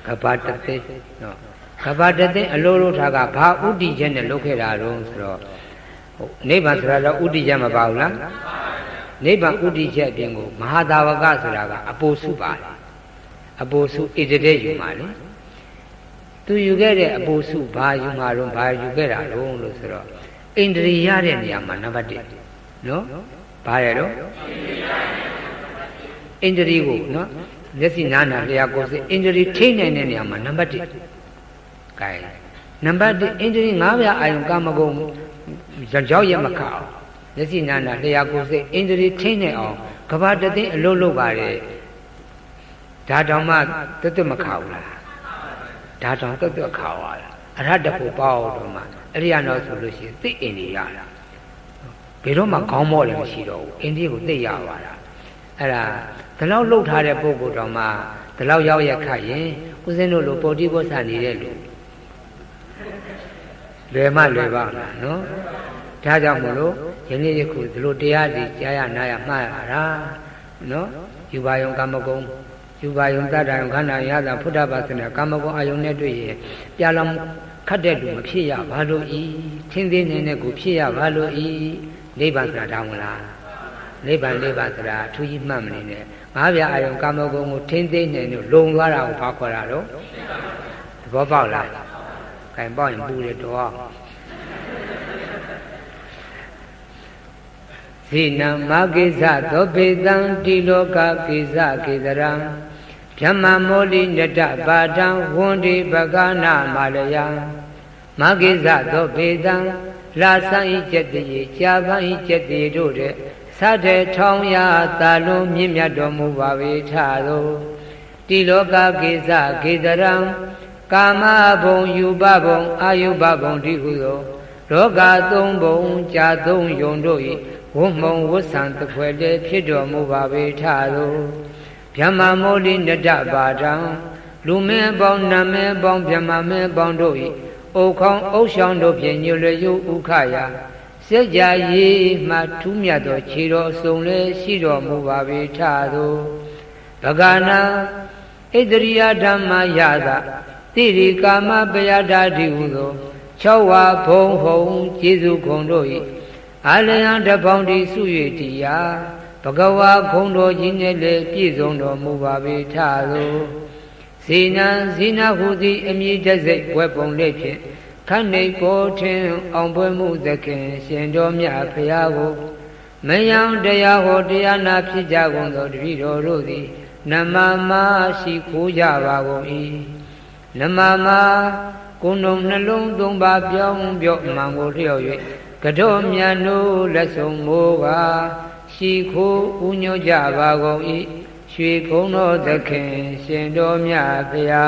ကဘာတသိနော်ကဘာတသိအလုပ်လုပ်တာကဘာဥတည်ချက်နဲ့လုပ်ခဲ့တာတော့ဆိုတော့နိဗ္ဗာန်ဆိုတာတော့ဥတည်ချက်မပါဘူးလားနိဗ္ဗာန်ဥတည်ချက်အပြင်ကိုမဟာသာဝကဆိုတာကအပိုစုပါတယ်အပိုစုဣတတဲ့ယူမှာလေသူယူခဲ့တဲ့အပိုစုဘာယူမှာတော့ဘာယူခဲ့တာတော့လို့ဆိုတော့ဣန္ဒြေရတဲ့နေရာမှာနံပါတ်1နော်ဘာရတော့ဣန္ဒြေကိုနော်မျက်စိနားနာလျှာကိုယ်စိဣန္ဒြေထိနိုင်တဲ့နေရာမှာနံပါတ်1ကဲနံပါတ်1ဣန္ဒြေ၅ပါးအာယုကာမဂုဏ်ရောက်ရမခအောင်မျက်စိနာနာလျှာကိုယ်စိဣန္ဒြေထိနေအောင်ကဘာတသိအလုံးလုံးပါလေဒါတောင်မှတွတ်မခါဘူးလားဒါတောင်တွတ်ခါသွားတာအရဟတဖို့ပေါ့တော့မှအဲ့ဒီကတော့ဆိုလို့ရှိရင်သိအိန္ဒိယရတာဘယ်တော့မှခေါင်းမော့လည်းမရှိတော့ဘူးအိန္ဒိယကိုသိရပါတာ အဲ့ဒါဒီလောက်လှုပ်ထားတဲ့ပုဂ္ဂိုလ်တော်မှာဒီလောက်ရောက်ရခတ်ရင်ဦးဇင်းတို့လိုပေါ်တိဘောဆန်နေတဲ့လူလွယ်မလွယ်ပါလားနော်ဒါကြောင့်မို့လို့ယနေ့ယခုဒီလိုတရားစီကြားရနာရမှားရတာနော်ယူပါယုံကာမဂုဏ်ယူပါယုံတတ္တယုံခန္ဓာရတာဖုဒ္ဓဘာသနာကာမဂုဏ်အာယုံနဲ့တွေ့ရင်ပြလောင်ခတ်တဲ့လူမဖြစ်ရဘာလို့ဤသင်သေးနေတဲ့ကိုဖြစ်ရဘာလို့ဤနိဗ္ဗာန်ဆိုတာတောင်းမလားနိဗ္ဗာန်ဆိုတာအထူးကြီးမှတ်မနေနဲ့ငါးပြအာယုံကာမဂုဏ်ကိုသင်သေးနေလို့လုံသွားတာကိုဘာခေါ်တာတော့သဘောပေါက်လားခိုင်ပေါက်ရင်ပူတယ်တော့ဇိနံမကိစ္စသောပေတံတိလောကကိစ္စကေတရံဓမ္မမောလိနတပါဒံဝန္တိပကနာမာလယံမကိစ္စသောပေတံလာဆံဤကျက်တည်းကြာပန်းဤကျက်တည်းတို့တဲ့သတ္တေထောင်းရသာလုံးမြင့်မြတ်တော်မူပါ၏ထသောတိလောကကိစ္စကေတရံကာမဘုံယူပဘုံအာယုပဘုံတိဟုသောလောကသုံးဘုံကြာသုံးယုံတို့၏ဝုံမုံဝဆံတခွေတည်းဖြစ်တော်မူပါ၏ထသောဗြဟ္မာမောလိနတပါဒံလူမင်းပေါင်းနတ်မင်းပေါင်းဗြဟ္မာမင်းပေါင်းတို့၏အိုခေါင်းအုပ်ဆောင်တို့ဖြင့်ညွလျုဥခရာစัจ जा ရေမှထူးမြတ်သောခြေတော်အစုံလည်းရှိတော်မူပါ၏ထသောဗဂနာဣတရိယဓမ္မယတာတိရိကာမပယတာတိဟုသော6ဝါဘုံဟုံကျေးဇူးခုံတို့၏အာလယံတပေါင်းတိစု၍တရားဘဂဝါခုံတော်ကြီးနှင့်လည်းပြည့်စုံတော်မူပါ၏ထသောဇိနံဇိနဟုသည်အမည်တစိတ်ဝဲပုံလေးဖြင့်ခန္ဓိကိုထင်အောင်ပွဲမှုသခင်ရှင်တော်မြတ်ဖရာကိုမယံတရားဟောတရားနာဖြစ်ကြကုန်သောတပည့်တော်တို့သည်နမမရှိခိုးကြပါကုန်၏နမကိုယ်လုံးနှလုံးသုံးပါပြောင်းပြော့မှန်ကိုလျော့၍ကတော်မြတ်တို့လက်ဆုံးမိုးကရှိခိုးဥညွတ်ကြပါကုန်၏ရွှေကုန်းတော်သခင်ရှင်တော်မြတ်ဖရာ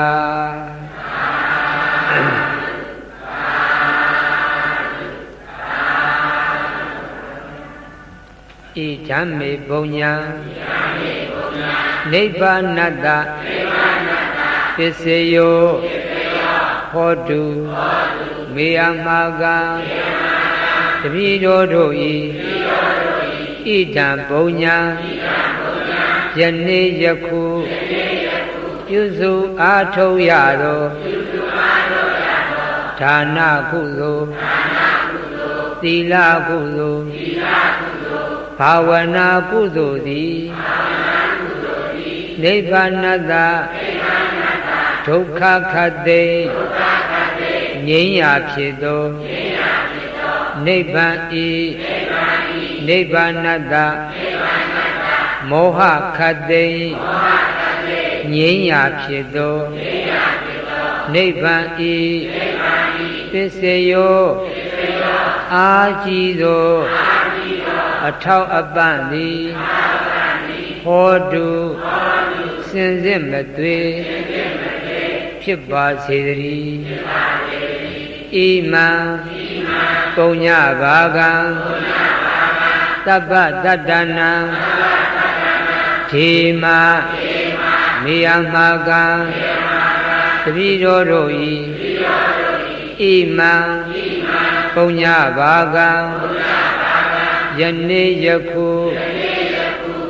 ဣဓမ္မေပုံညာနိဗ္ဗာနတ္တပစ္စယောဟောတုမေယမာကတပည့်တော်တို့ဤဣဒံပုံညာယနေ့ယခုပြုစုအားထုတ်ရသောဒါနကုသိုလ်သီလကုသိုလ်ဘာဝနာကုသိုလ်သည်နိဗ္ဗာနတ္တဒုက္ခခတ္တိငြိမ်းရာဖြစ်သောနိဗ္ဗာန်ဤနိဗ္ဗာနတ္တမောဟခတ္တိငြိမ်းရာဖြစ်သောနိဗ္ဗာန်ဤပစ္စယောအာကြည်သောအထောက်အပံ့သည်ဟောတုစင်စစ်မသွေဖြစ်ပါစေတည်းဣမံပုံညဘာကံသဗ္ဗတတ္တနံဓေမမေယမာကံတပည့်တော်တို့ဤဣမံပုံညဘာကံယနေ့ယခု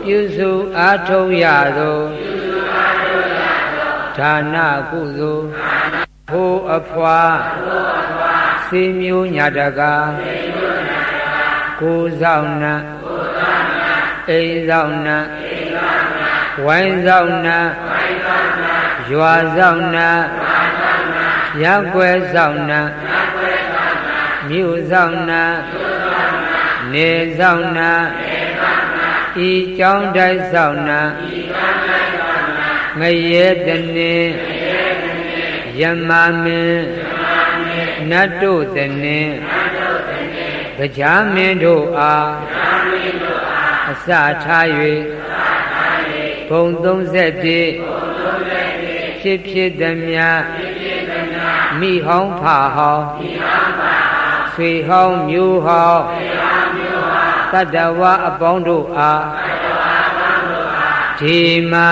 ပြုစုအားထုတ်ရသောဒါနကုသိုလ်ဟိုအဖွာစေမျိုးညာတကာကိုဆောင်နံအိမ်ဆောင်နံဝိုင်းဆောင်နံရွာဆောင်နံရပ်ကွယ်ဆောင်နံမြို့ဆောင်နံနေဆောင်နံဤကျောင်းတိုက်ဆောင်နံငရဲတနေယမမင်းနတ်တို့တနေကြာမင်းတို့အားအစထား၍ဘုံ31ဖြစ်ဖြစ်သည်များမိဟောင်းဖာဟောင်းဆွေဟောင်းမျိုးဟောင်းတတ္တဝါအပေါင်းတို့အား ဒီမှာ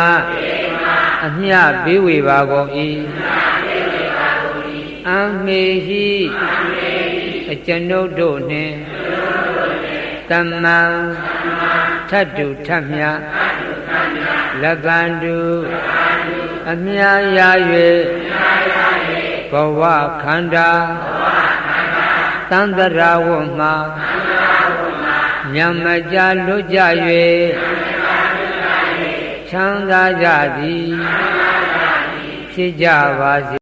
အမြပေးဝေပါကုန်၏အမေဟိအကျွန်ုပ်တို့နှင့်တမံထတ်တုထမြလကန္တုအမြရာ၍ဘဝခန္ဓာသန္တရာဝမှာညမကြလွတ်ကြ၍ချမ်းသာကြသည်ဖြစ်ကြပါစေ